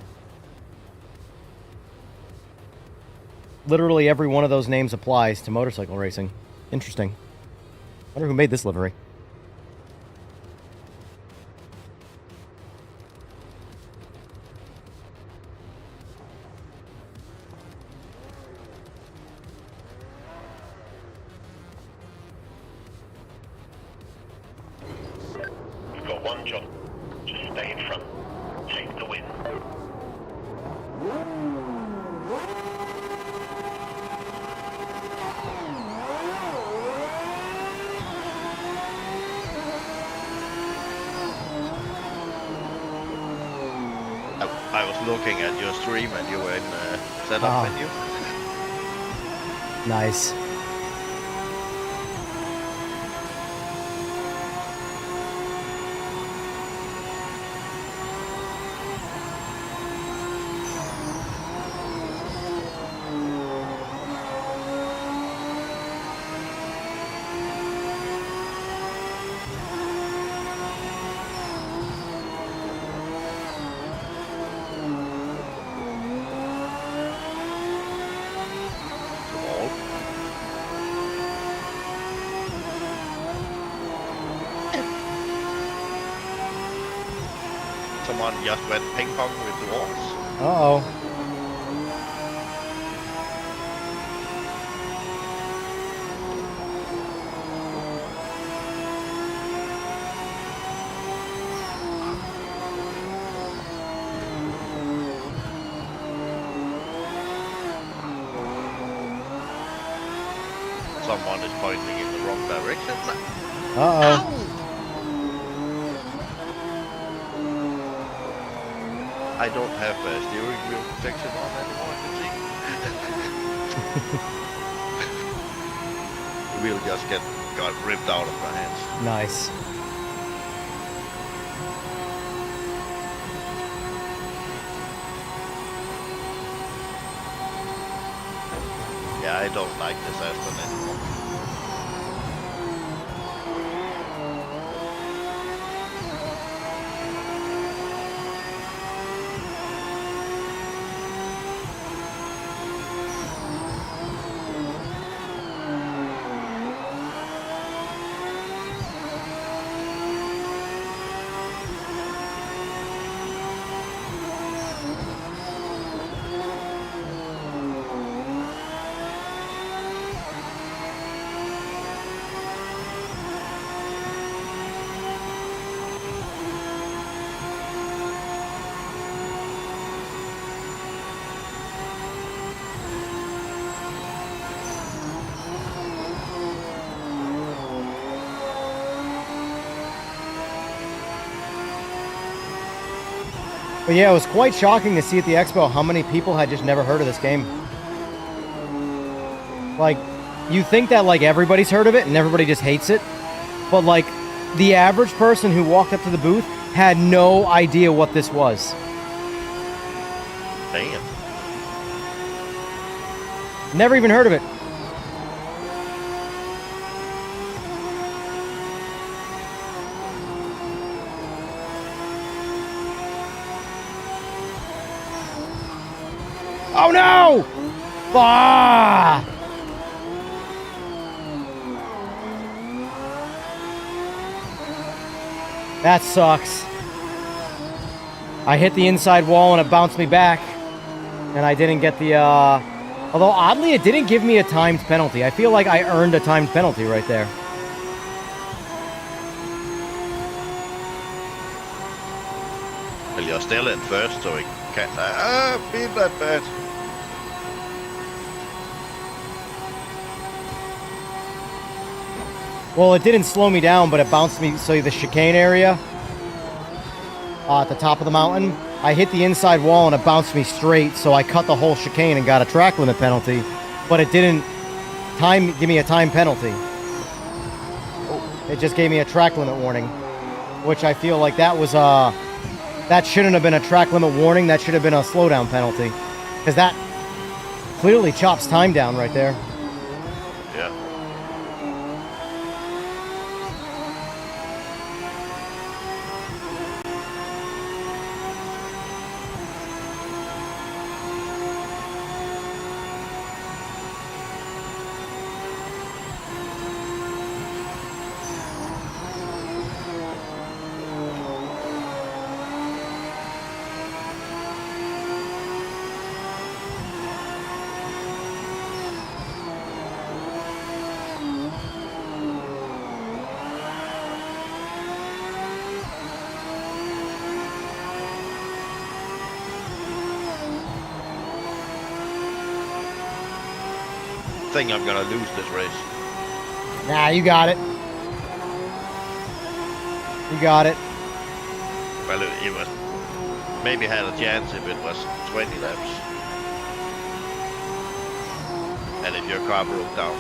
D: Literally every one of those names applies to motorcycle racing. Interesting. Wonder who made this livery.
A: You've got one job. Just stay in front. Take the win.
F: I was looking at your stream and you were in the setup
D: Ah.
F: menu.
D: Nice.
F: Small. Someone just went ping pong with the walls.
D: Uh-oh.
F: Someone is pointing in the wrong direction.
D: Uh-oh.
F: I don't have steering wheel protection on anymore, I can see. The wheel just got ripped out of my hands.
D: Nice.
F: Yeah, I don't like this Aston anymore.
D: But yeah, it was quite shocking to see at the expo how many people had just never heard of this game. Like, you think that like everybody's heard of it and everybody just hates it, but like the average person who walked up to the booth had no idea what this was.
F: Damn.
D: Never even heard of it. Oh no! Ah! That sucks. I hit the inside wall and it bounced me back. And I didn't get the, although oddly it didn't give me a timed penalty. I feel like I earned a timed penalty right there.
F: Well, you're still in first, so it can't be that bad.
D: Well, it didn't slow me down, but it bounced me. So the chicane area at the top of the mountain, I hit the inside wall and it bounced me straight. So I cut the whole chicane and got a track limit penalty, but it didn't give me a time penalty. It just gave me a track limit warning, which I feel like that was that shouldn't have been a track limit warning. That should have been a slowdown penalty, because that clearly chops time down right there.
F: Yeah. I think I'm gonna lose this race.
D: Nah, you got it. You got it.
F: Well, it was maybe had a chance if it was 20 laps. And if your car broke down.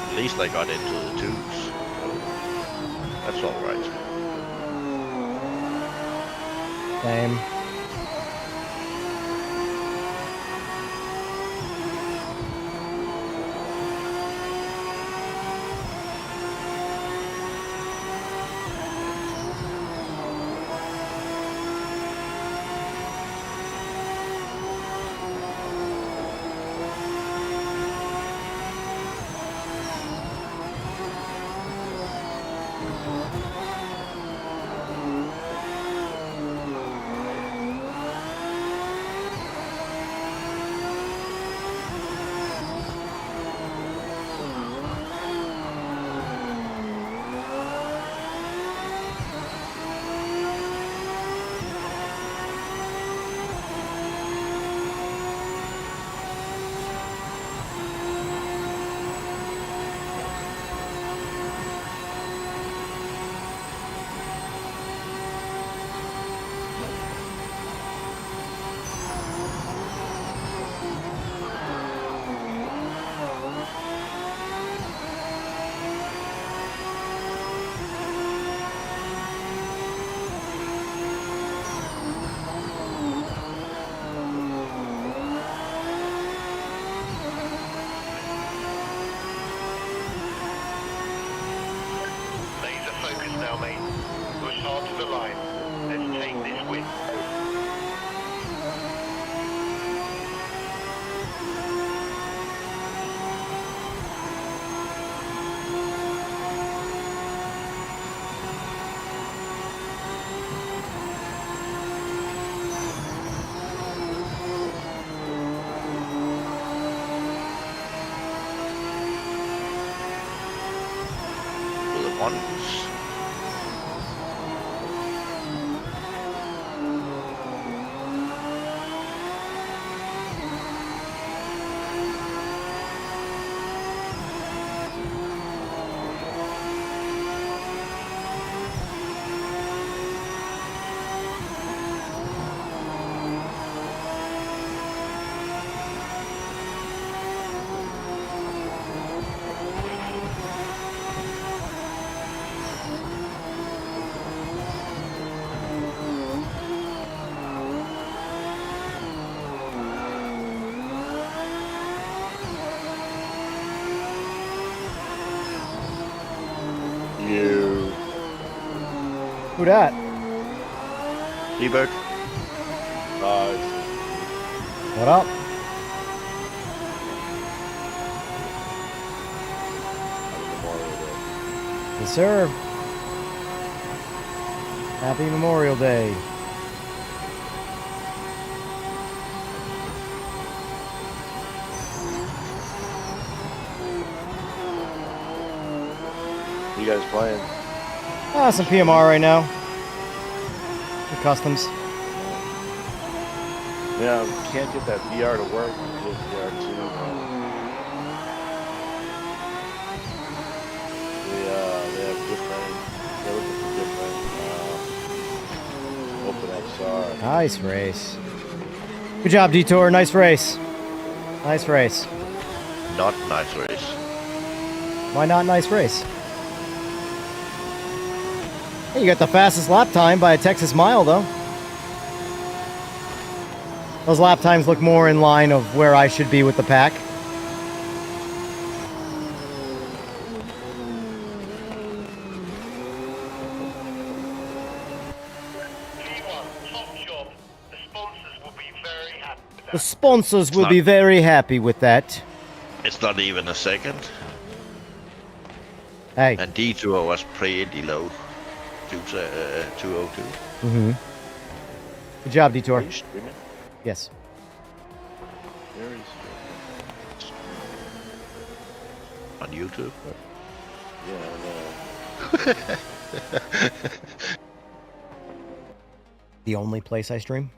F: At least I got into the twos, so that's all right.
D: Same.
A: the line. Let's take this win.
F: To the ones.
H: You.
D: Who dat?
F: Debug.
D: What up? Yes, sir. Happy Memorial Day.
H: You guys playing?
D: Some PMR right now. Some customs.
H: Yeah, we can't get that VR to work. PSVR2. They have different. They're looking for different open XR.
D: Nice race. Good job, Detour. Nice race. Nice race.
F: Not nice race.
D: Why not nice race? Hey, you got the fastest lap time by a Texas mile, though. Those lap times look more in line of where I should be with the pack.
A: T1, top job. The sponsors will be very happy with
D: The
A: that.
D: sponsors will be very happy with that.
F: It's not even a second.
D: Hey.
F: And Detour was pretty low. 202.
D: Mm-hmm. Good job, Detour.
H: Are you streaming?
D: Yes.
H: Where is
F: On YouTube.
H: Yeah, I know.
D: The only place I stream?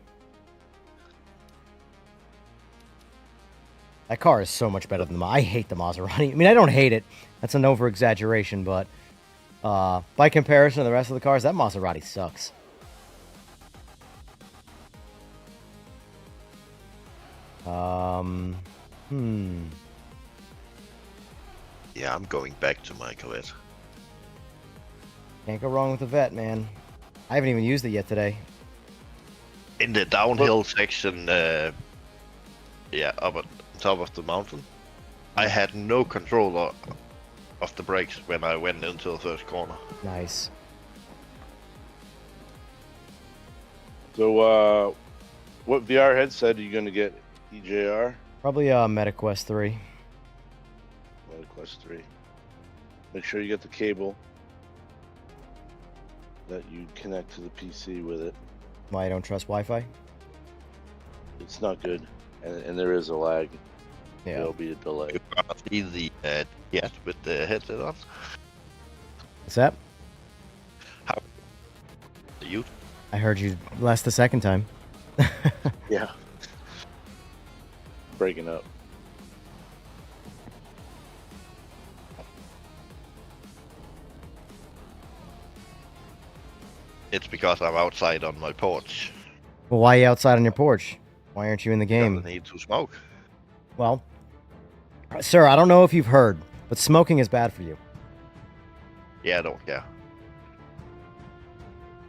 D: That car is so much better than the I hate the Maserati. I mean, I don't hate it. That's an over-exaggeration, but by comparison to the rest of the cars, that Maserati sucks.
F: Yeah, I'm going back to my Corvette.
D: Can't go wrong with the vet, man. I haven't even used it yet today.
F: In the downhill section, yeah, up at the top of the mountain, I had no control of the brakes when I went into the first corner.
D: Nice.
H: So, what VR headset are you going to get? EJR?
D: Probably MetaQuest 3.
H: Quest 3. Make sure you get the cable that you connect to the PC with it.
D: Why I don't trust Wi-Fi?
H: It's not good, and there is a lag.
D: Yeah.
H: There'll be a delay.
F: You gonna see the jet with the headset on?
D: What's that?
F: How? You?
D: I heard you last the second time.
H: Yeah. Breaking up.
F: It's because I'm outside on my porch.
D: Well, why are you outside on your porch? Why aren't you in the game?
F: I need to smoke.
D: Well, sir, I don't know if you've heard, but smoking is bad for you.
F: Yeah, I don't care.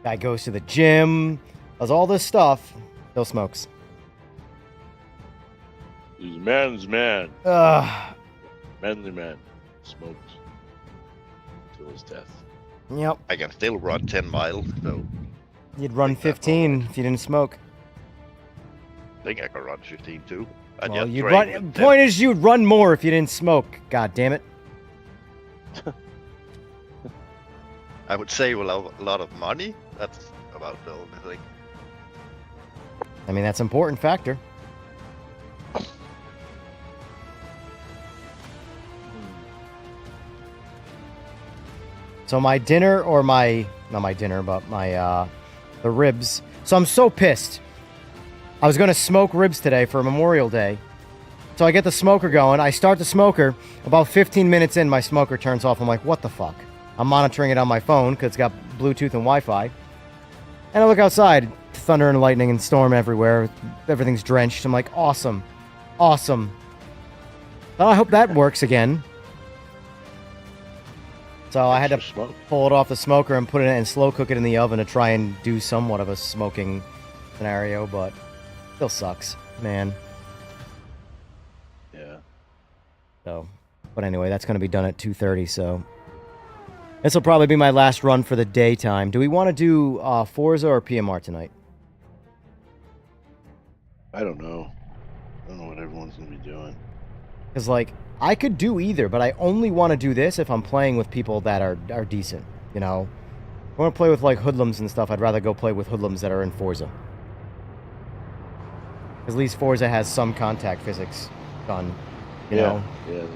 D: Guy goes to the gym, does all this stuff, still smokes.
H: He's a man's man.
D: Ugh.
H: Manly man. Smoked. Till his death.
D: Yep.
F: I can still run 10 miles, so
D: You'd run 15 if you didn't smoke.
F: I think I could run 15 too. I
D: Well,
F: just
D: you'd
F: train
D: run.
F: with
D: Point is, you'd run more if you didn't smoke. God damn it.
F: I would save a lot of money. That's about the only thing.
D: I mean, that's an important factor. So my dinner, or my, not my dinner, but my, the ribs. So I'm so pissed. I was going to smoke ribs today for Memorial Day. So I get the smoker going. I start the smoker. About 15 minutes in, my smoker turns off. I'm like, what the fuck? I'm monitoring it on my phone because it's got Bluetooth and Wi-Fi. And I look outside. Thunder and lightning and storm everywhere. Everything's drenched. I'm like, awesome. Awesome. Well, I hope that works again. So I had to
H: Smoke.
D: pull it off the smoker and put it in and slow cook it in the oven to try and do somewhat of a smoking scenario, but still sucks, man.
H: Yeah.
D: So, but anyway, that's going to be done at 2:30, so this will probably be my last run for the daytime. Do we want to do Forza or PMR tonight?
H: I don't know. I don't know what everyone's gonna be doing.
D: Because, like, I could do either, but I only want to do this if I'm playing with people that are decent, you know? If I want to play with, like, hoodlums and stuff, I'd rather go play with hoodlums that are in Forza. At least Forza has some contact physics done, you know?
H: Yeah, they can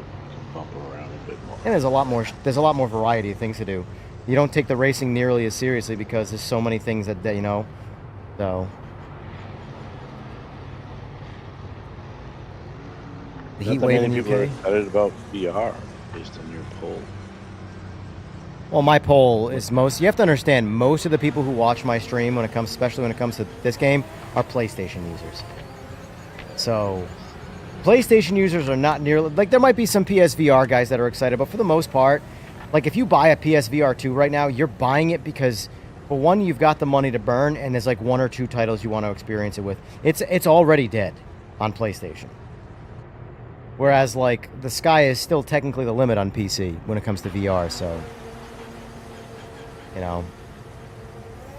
H: bump around a bit more.
D: And there's a lot more variety of things to do. You don't take the racing nearly as seriously because there's so many things that you know, so... The heat
H: Not that
D: wave
H: many
D: in
H: people are
D: UK?
H: excited about VR based on your poll.
D: Well, my poll is most... You have to understand, most of the people who watch my stream, when it comes, especially when it comes to this game, are PlayStation users. So, PlayStation users are not nearly... Like, there might be some PSVR guys that are excited, but for the most part, like, if you buy a PSVR2 right now, you're buying it because, for one, you've got the money to burn, and there's, like, one or two titles you want to experience it with. It's already dead on PlayStation. Whereas, like, the sky is still technically the limit on PC when it comes to VR, so... You know.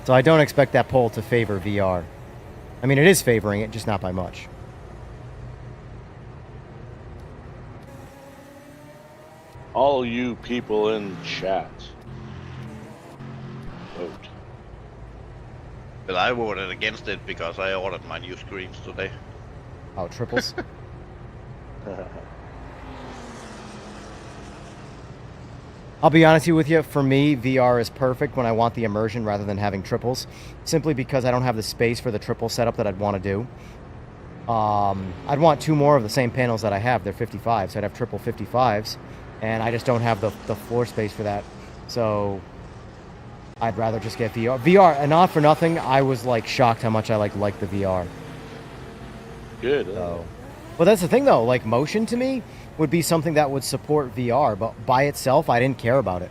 D: So I don't expect that poll to favor VR. I mean, it is favoring it, just not by much.
H: All you people in chat, vote.
F: But I voted against it because I ordered my new screens today.
D: Oh, triples? I'll be honest with you, for me, VR is perfect when I want the immersion rather than having triples. Simply because I don't have the space for the triple setup that I'd want to do. I'd want two more of the same panels that I have. They're 55s, so I'd have triple 55s. And I just don't have the floor space for that. So I'd rather just get VR. VR, and not for nothing, I was like shocked how much I like the VR.
H: Good.
D: So, but that's the thing though, like motion to me would be something that would support VR, but by itself, I didn't care about it.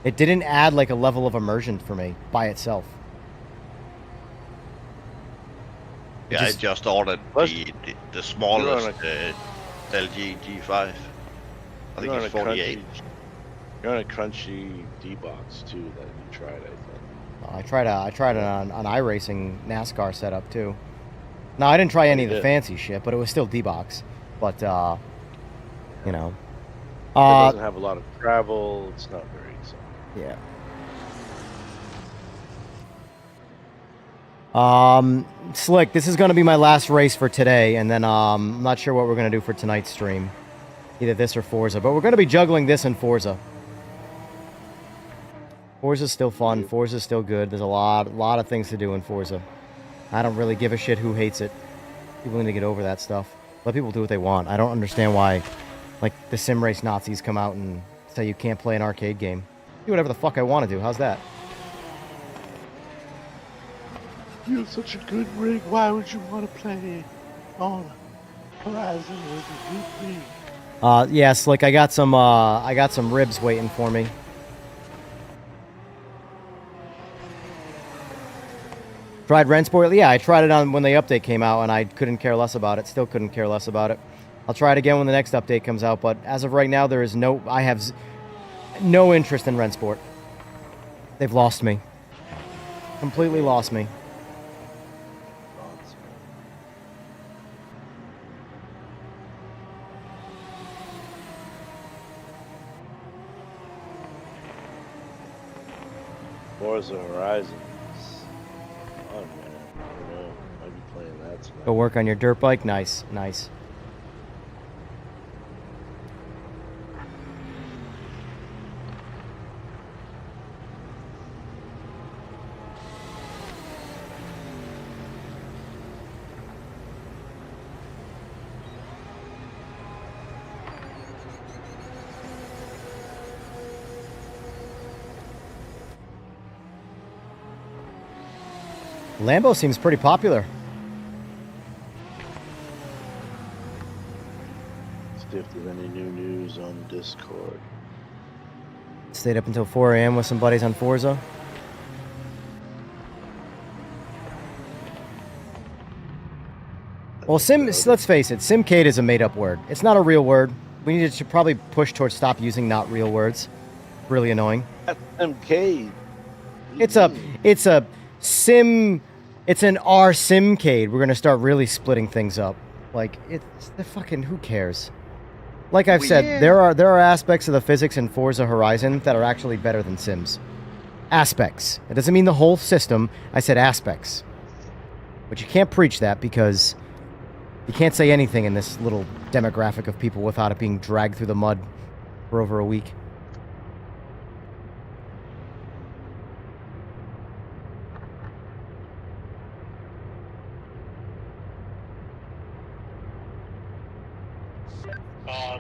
D: It didn't add like a level of immersion for me by itself.
F: Yeah, I just ordered the smallest LG G5. I think it's 48.
H: You're on a crunchy D-box too that you tried, I think.
D: I tried it on iRacing NASCAR setup too. No, I didn't try any of the fancy shit, but it was still D-box. But you know,
H: It doesn't have a lot of travel. It's not very exciting.
D: Yeah. Slick, this is going to be my last race for today, and then I'm not sure what we're going to do for tonight's stream. Either this or Forza, but we're going to be juggling this and Forza. Forza's still fun. Forza's still good. There's a lot of things to do in Forza. I don't really give a shit who hates it. People need to get over that stuff. Let people do what they want. I don't understand why, like, the sim race Nazis come out and say you can't play an arcade game. Do whatever the fuck I want to do. How's that?
H: You have such a good rig. Why would you want to play on Horizon with a good rig?
D: Yes, like I got some ribs waiting for me. Tried Rensport? Yeah, I tried it on when the update came out, and I couldn't care less about it. Still couldn't care less about it. I'll try it again when the next update comes out, but as of right now, I have no interest in Rensport. They've lost me. Completely lost me.
H: Forza Horizon. Oh man, I don't know. Might be playing that tonight.
D: Go work on your dirt bike. Nice, nice. Lambo seems pretty popular.
H: See if there's any new news on Discord.
D: Stayed up until 4 a.m. with some buddies on Forza. Well, let's face it, Simcade is a made-up word. It's not a real word. We need to probably push towards stop using not real words. Really annoying.
H: That's MK.
D: It's a sim. It's an R Simcade. We're gonna start really splitting things up. Like it's the fucking who cares? Like I've said, there are aspects of the physics in Forza Horizon that are actually better than Sims. Aspects. It doesn't mean the whole system. I said aspects. But you can't preach that because you can't say anything in this little demographic of people without it being dragged through the mud for over a week.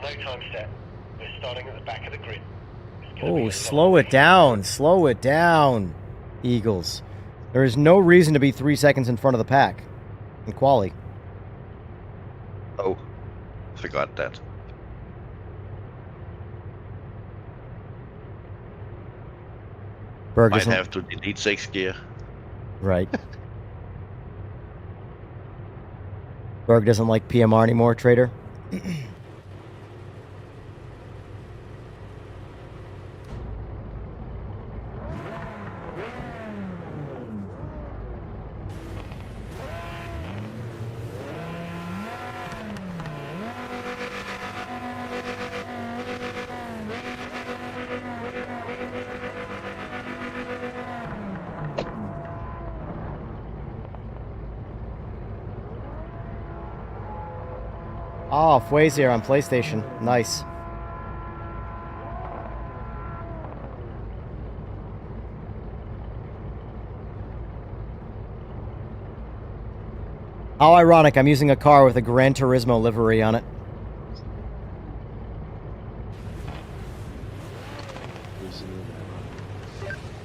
A: No time set. We're starting at the back of the grid.
D: Oh, slow it down. Slow it down, Eagles. There is no reason to be 3 seconds in front of the pack in quali.
F: Oh, forgot that.
D: Berg
F: Might
D: doesn't-
F: have to delete 6 gear.
D: Right. Berg doesn't like PMR anymore, Trader. Oh, Fuezier on PlayStation. Nice. How ironic, I'm using a car with a Gran Turismo livery on it.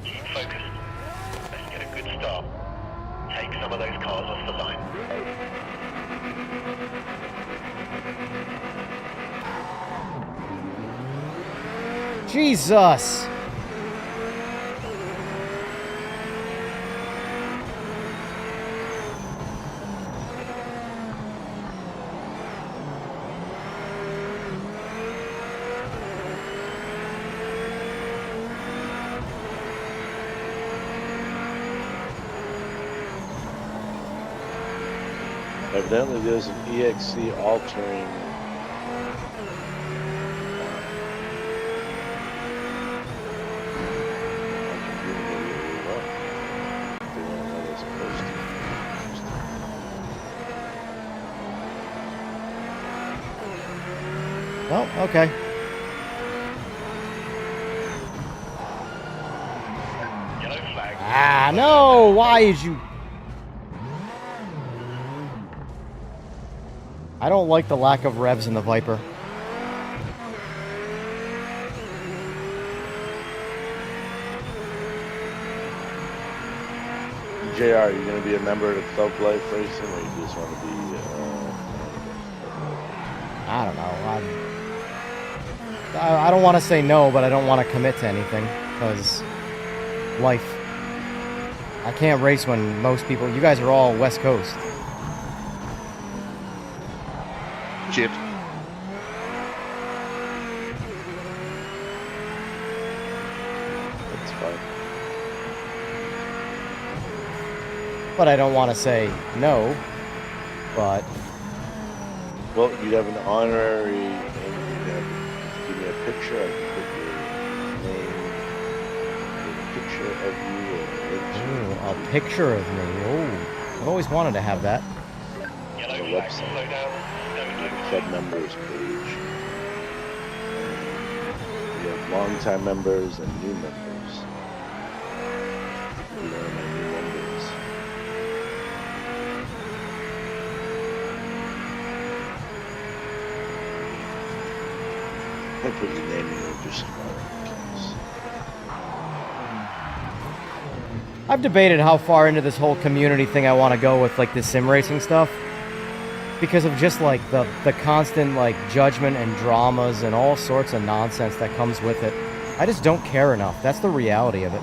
A: Keep focused. Let's get a good start. Take some of those cars off the line.
D: Jesus!
H: Evidently, there's an EXC altering.
D: Oh, okay.
A: Yellow flag.
D: Ah, no! Why did you... I don't like the lack of revs in the Viper.
H: JR, are you going to be a member of Club Life Racing, or you just want to be?
D: I don't know. I don't want to say no, but I don't want to commit to anything because life. I can't race when most people. You guys are all West Coast.
F: Shit.
H: That's fine.
D: but I don't want to say no. But
H: Well, you'd have an honorary, and you'd have, give me a picture. I can put your name, a picture of you, or a link to
D: a picture of me. Oh, I've always wanted to have that.
A: Yellow
H: the
A: flag,
H: website.
A: slow down.
H: You have a club members page. We have longtime members and new members. You know, my new members. I put your name in there just in case.
D: I've debated how far into this whole community thing I want to go with like this sim racing stuff. Because of just like the constant like judgment and dramas and all sorts of nonsense that comes with it. I just don't care enough. That's the reality of it.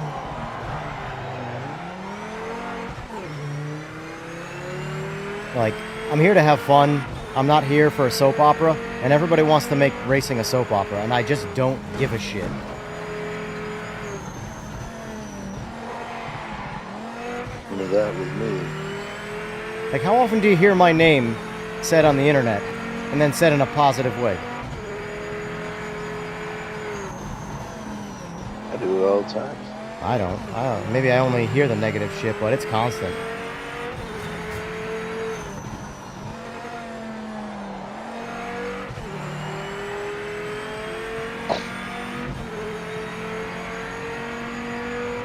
D: Like, I'm here to have fun. I'm not here for a soap opera, and everybody wants to make racing a soap opera, and I just don't give a shit.
H: Remember that with me.
D: Like, how often do you hear my name said on the internet, and then said in a positive way?
H: I do it all the time.
D: I don't. Maybe I only hear the negative shit, but it's constant.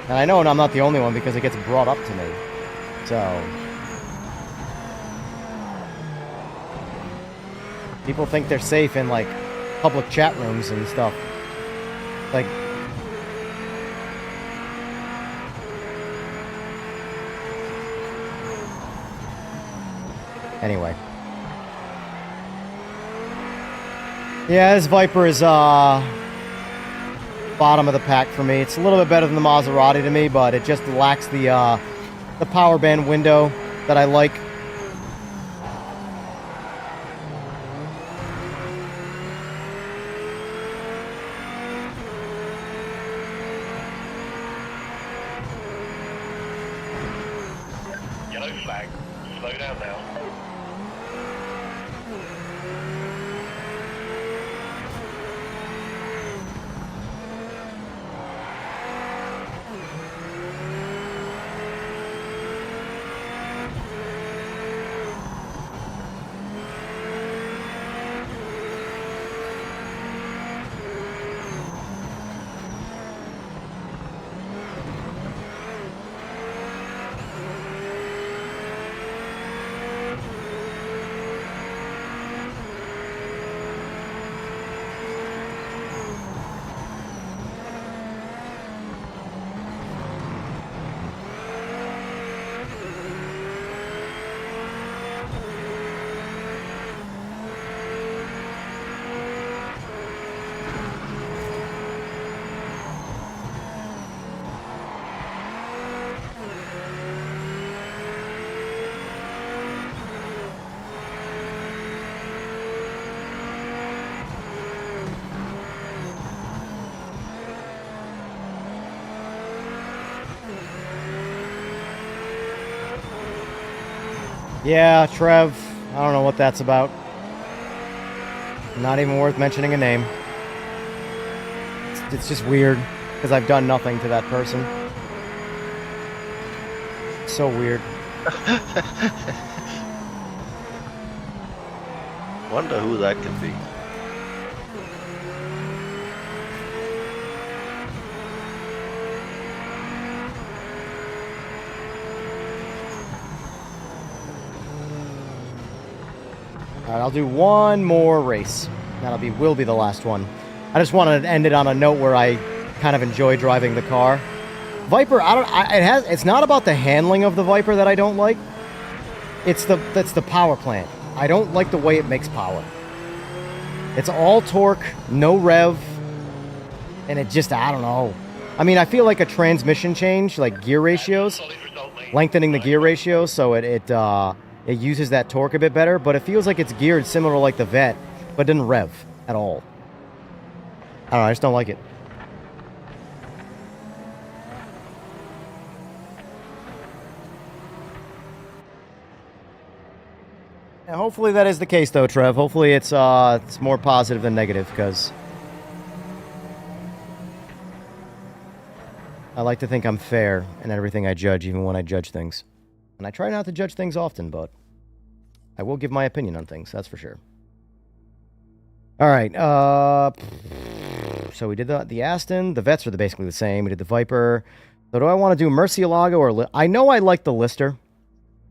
D: And I know I'm not the only one because it gets brought up to me. So... people think they're safe in, like, public chat rooms and stuff. Like... anyway. Yeah, this Viper is, bottom of the pack for me. It's a little bit better than the Maserati to me, but it just lacks the power band window that I like.
A: Yellow flag, slow down now.
D: Yeah, Trev. I don't know what that's about. Not even worth mentioning a name. It's just weird, because I've done nothing to that person. So weird.
F: Wonder who that can be.
D: Alright, I'll do one more race. That'll will be the last one. I just wanted to end it on a note where I kind of enjoy driving the car. Viper, it's not about the handling of the Viper that I don't like. That's the power plant. I don't like the way it makes power. It's all torque, no rev, and it just, I don't know. I mean, I feel like a transmission change, like gear ratios,
A: Solid result, mate.
D: lengthening the gear ratio so it uses that torque a bit better, but it feels like it's geared similar to like the Vet, but it doesn't rev at all. I don't know, I just don't like it. And hopefully that is the case, though, Trev. Hopefully it's more positive than negative, because I like to think I'm fair in everything I judge, even when I judge things. And I try not to judge things often, but I will give my opinion on things, that's for sure. All right, so we did the Aston. The Vets are basically the same. We did the Viper. So do I want to do Murcielago or... I know I like the Lister.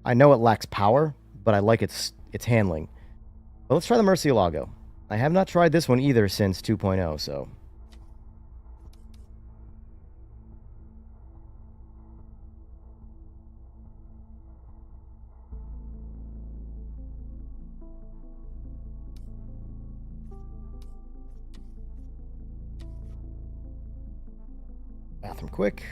D: I know it lacks power, but I like its handling. But let's try the Murcielago. I have not tried this one either since 2.0, so... Bathroom quick.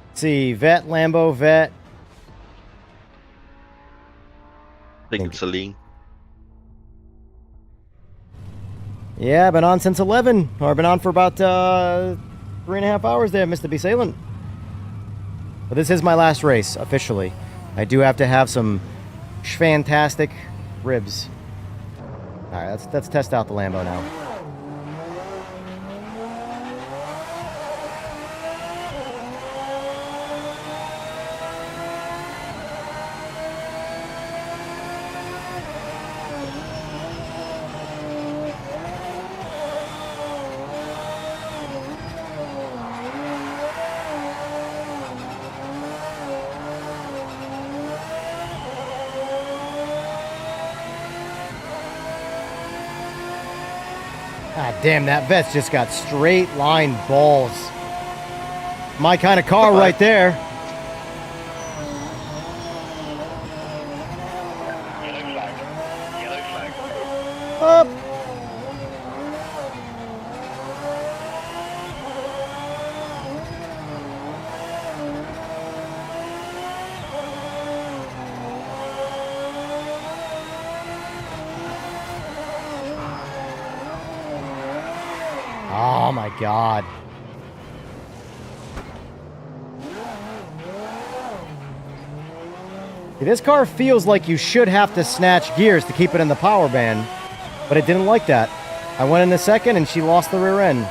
D: Let's see, Vet, Lambo, Vet.
F: I think it's a lean.
D: Yeah, I've been on since 11. Or I've been on for about 3.5 hours there, Mr. B. Salient. But this is my last race, officially. I do have to have some fantastic ribs. Alright, let's test out the Lambo now. God damn, that Vet's just got straight line balls. My kind of car right there.
A: Yellow flag. Yellow flag.
D: Up. Oh my God. This car feels like you should have to snatch gears to keep it in the power band, but it didn't like that. I went in the second and she lost the rear end.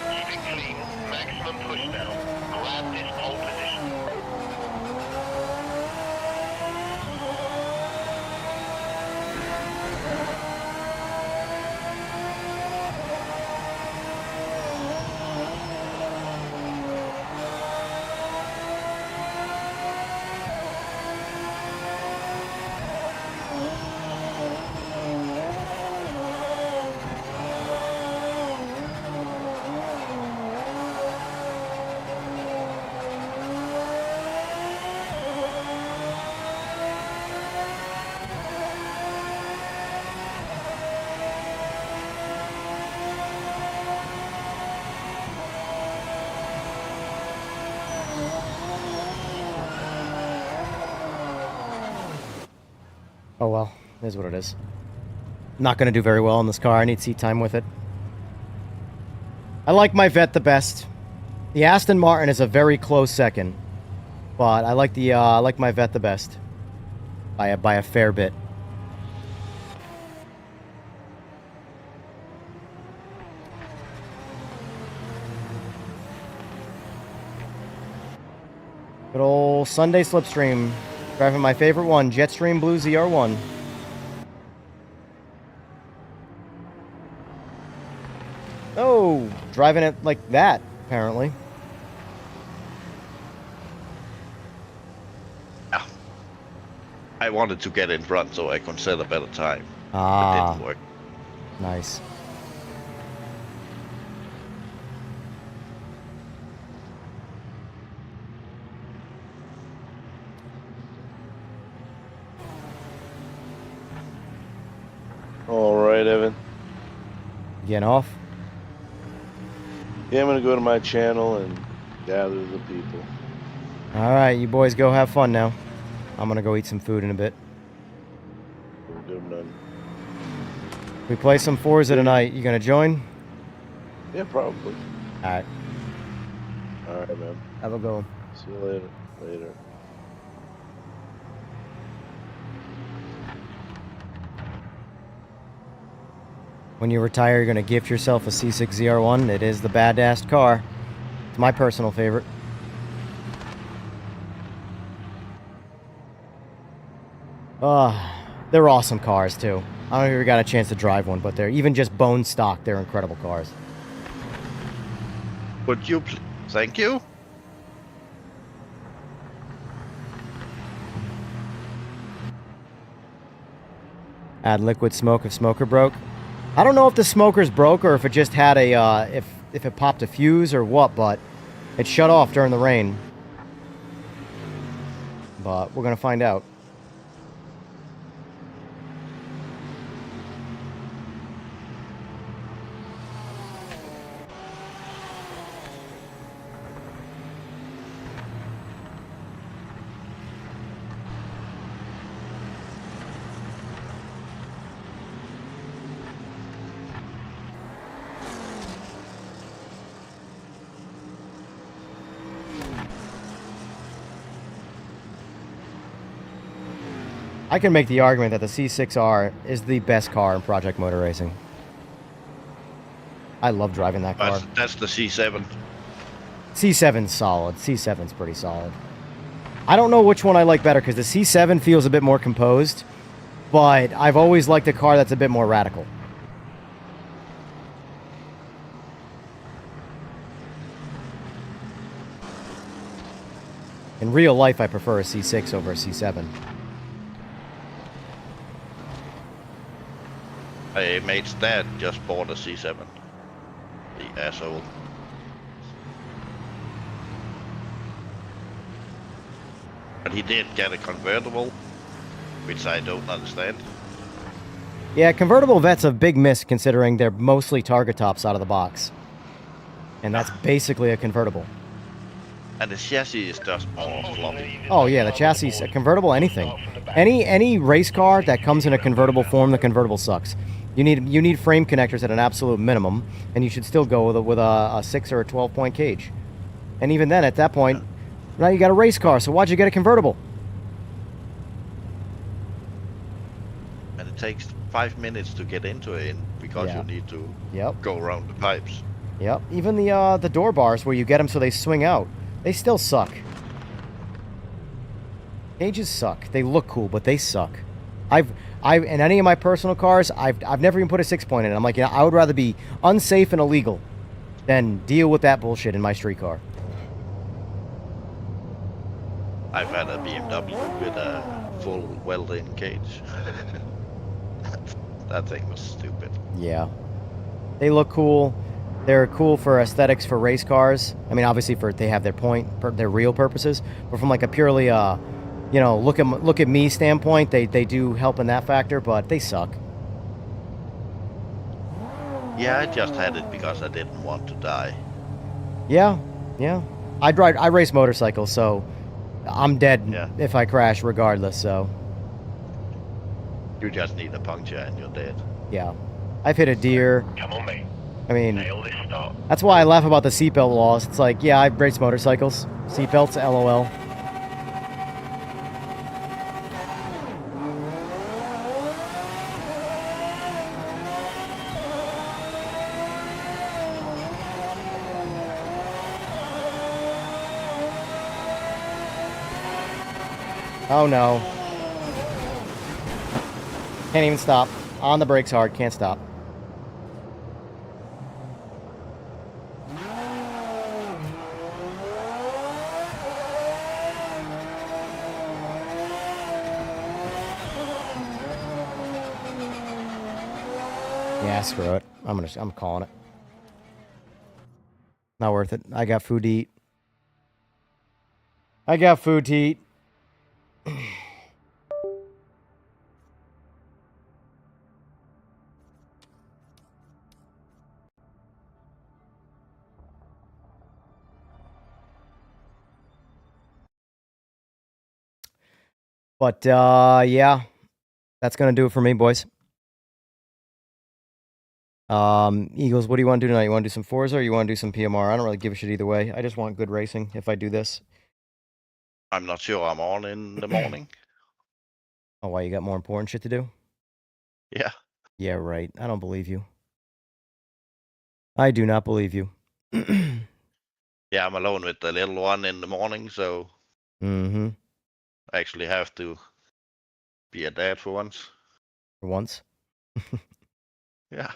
A: Keep it clean. Maximum push now. Grab this pole position.
D: Oh well, it is what it is. Not going to do very well in this car. I need seat time with it. I like my Vet the best. The Aston Martin is a very close second, but I like my Vet the best by a fair bit. Good old Sunday slipstream. Driving my favorite one, Jetstream Blue ZR1. Oh, driving it like that, apparently.
F: Yeah. I wanted to get in front so I could set a better time. It
D: Ah,
F: didn't work.
D: nice.
H: All right, Evan.
D: Getting off?
H: Yeah, I'm gonna go to my channel and gather the people.
D: All right, you boys go have fun now. I'm gonna go eat some food in a bit.
H: We'll do none.
D: We play some Forza tonight. You gonna join?
H: Yeah, probably.
D: All right.
H: All right, man.
D: Have a go.
H: See you later. Later.
D: When you retire, you're gonna gift yourself a C6 ZR1. It is the badass car. It's my personal favorite. They're awesome cars too. I don't know if you ever got a chance to drive one, but they're even just bone stock. They're incredible cars.
F: Would you thank you?
D: Add liquid smoke if smoker broke. I don't know if the smoker's broke or if it just had a if it popped a fuse or what, but it shut off during the rain. But we're gonna find out. I can make the argument that the C6R is the best car in Project Motor Racing. I love driving that car.
F: That's the C7.
D: C7's solid. C7's pretty solid. I don't know which one I like better because the C7 feels a bit more composed, but I've always liked a car that's a bit more radical. In real life, I prefer a C6 over a C7.
F: My mate's dad just bought a C7. The asshole. But he did get a convertible, which I don't understand.
D: Yeah, convertible Vet's a big miss considering they're mostly target tops out of the box. And that's basically a convertible.
F: And the chassis is just all floppy.
D: Oh yeah, the chassis, a convertible, anything. Any race car that comes in a convertible form, the convertible sucks. You need frame connectors at an absolute minimum, and you should still go with a 6 or a 12-point cage. And even then, at that point, now you got a race car, so why'd you get a convertible?
F: And it takes 5 minutes to get into it because
D: Yeah.
F: you need to
D: Yep.
F: go around the pipes.
D: Yep. Even the door bars where you get them so they swing out, they still suck. Cages suck. They look cool, but they suck. In any of my personal cars, I've never even put a 6-point in it. I'm like, I would rather be unsafe and illegal than deal with that bullshit in my street car.
F: I've had a BMW with a full welding cage. That thing was stupid.
D: Yeah. They look cool. They're cool for aesthetics for race cars. I mean, obviously they have their real purposes, but from like a purely look at me standpoint, they do help in that factor, but they suck.
F: Yeah, I just had it because I didn't want to die.
D: Yeah. I race motorcycles, so I'm dead if I crash regardless, so
F: You just need a puncture and you're dead.
D: yeah. I've hit a deer.
A: Come on, mate.
D: I mean,
A: Nail this start.
D: that's why I laugh about the seatbelt laws. It's like, yeah, I race motorcycles. Seatbelts, LOL. Oh no. Can't even stop. On the brakes hard, can't stop. Yeah, screw it. I'm calling it. Not worth it. I got food to eat. I got food to eat. But yeah, that's gonna do it for me, boys. Eagles, what do you want to do tonight? You want to do some Forza or you want to do some PMR? I don't really give a shit either way. I just want good racing if I do this.
F: I'm not sure I'm on in the morning.
D: Oh, why, you got more important shit to do?
F: Yeah.
D: Yeah, right. I don't believe you. I do not believe you.
F: Yeah, I'm alone with the little one in the morning, so
D: Mm-hmm.
F: I actually have to be a dad for once.
D: For once.
F: Yeah.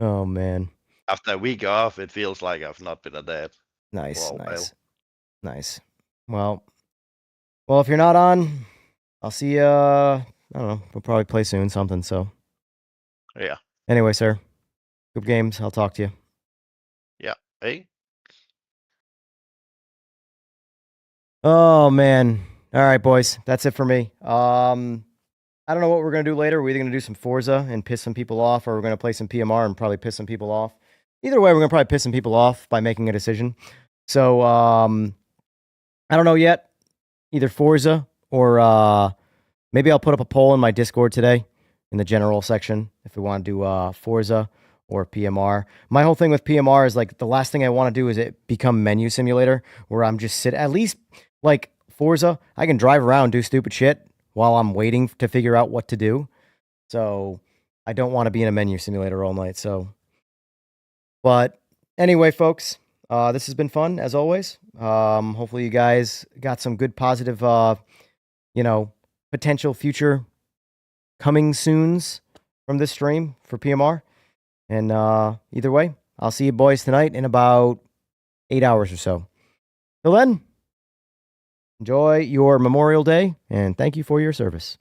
D: Oh, man.
F: After a week off, it feels like I've not been a dad.
D: Nice,
F: for a while.
D: nice. Nice. Well, if you're not on, I'll see you, I don't know, we'll probably play soon, something, so.
F: Yeah.
D: Anyway, sir, good games. I'll talk to you.
F: Yeah. Hey.
D: Oh, man. All right, boys, that's it for me. I don't know what we're going to do later. We're either going to do some Forza and piss some people off, or we're going to play some PMR and probably piss some people off. Either way, we're going to probably piss some people off by making a decision. So, I don't know yet. Either Forza or maybe I'll put up a poll in my Discord today in the general section if we want to do Forza or PMR. My whole thing with PMR is like the last thing I want to do is it become menu simulator where I'm just at least like Forza, I can drive around, do stupid shit while I'm waiting to figure out what to do. So I don't want to be in a menu simulator all night. So, but anyway, folks, this has been fun as always. Hopefully you guys got some good positive, potential future coming soons from this stream for PMR. And either way, I'll see you boys tonight in about 8 hours or so. Till then, enjoy your Memorial Day and thank you for your service.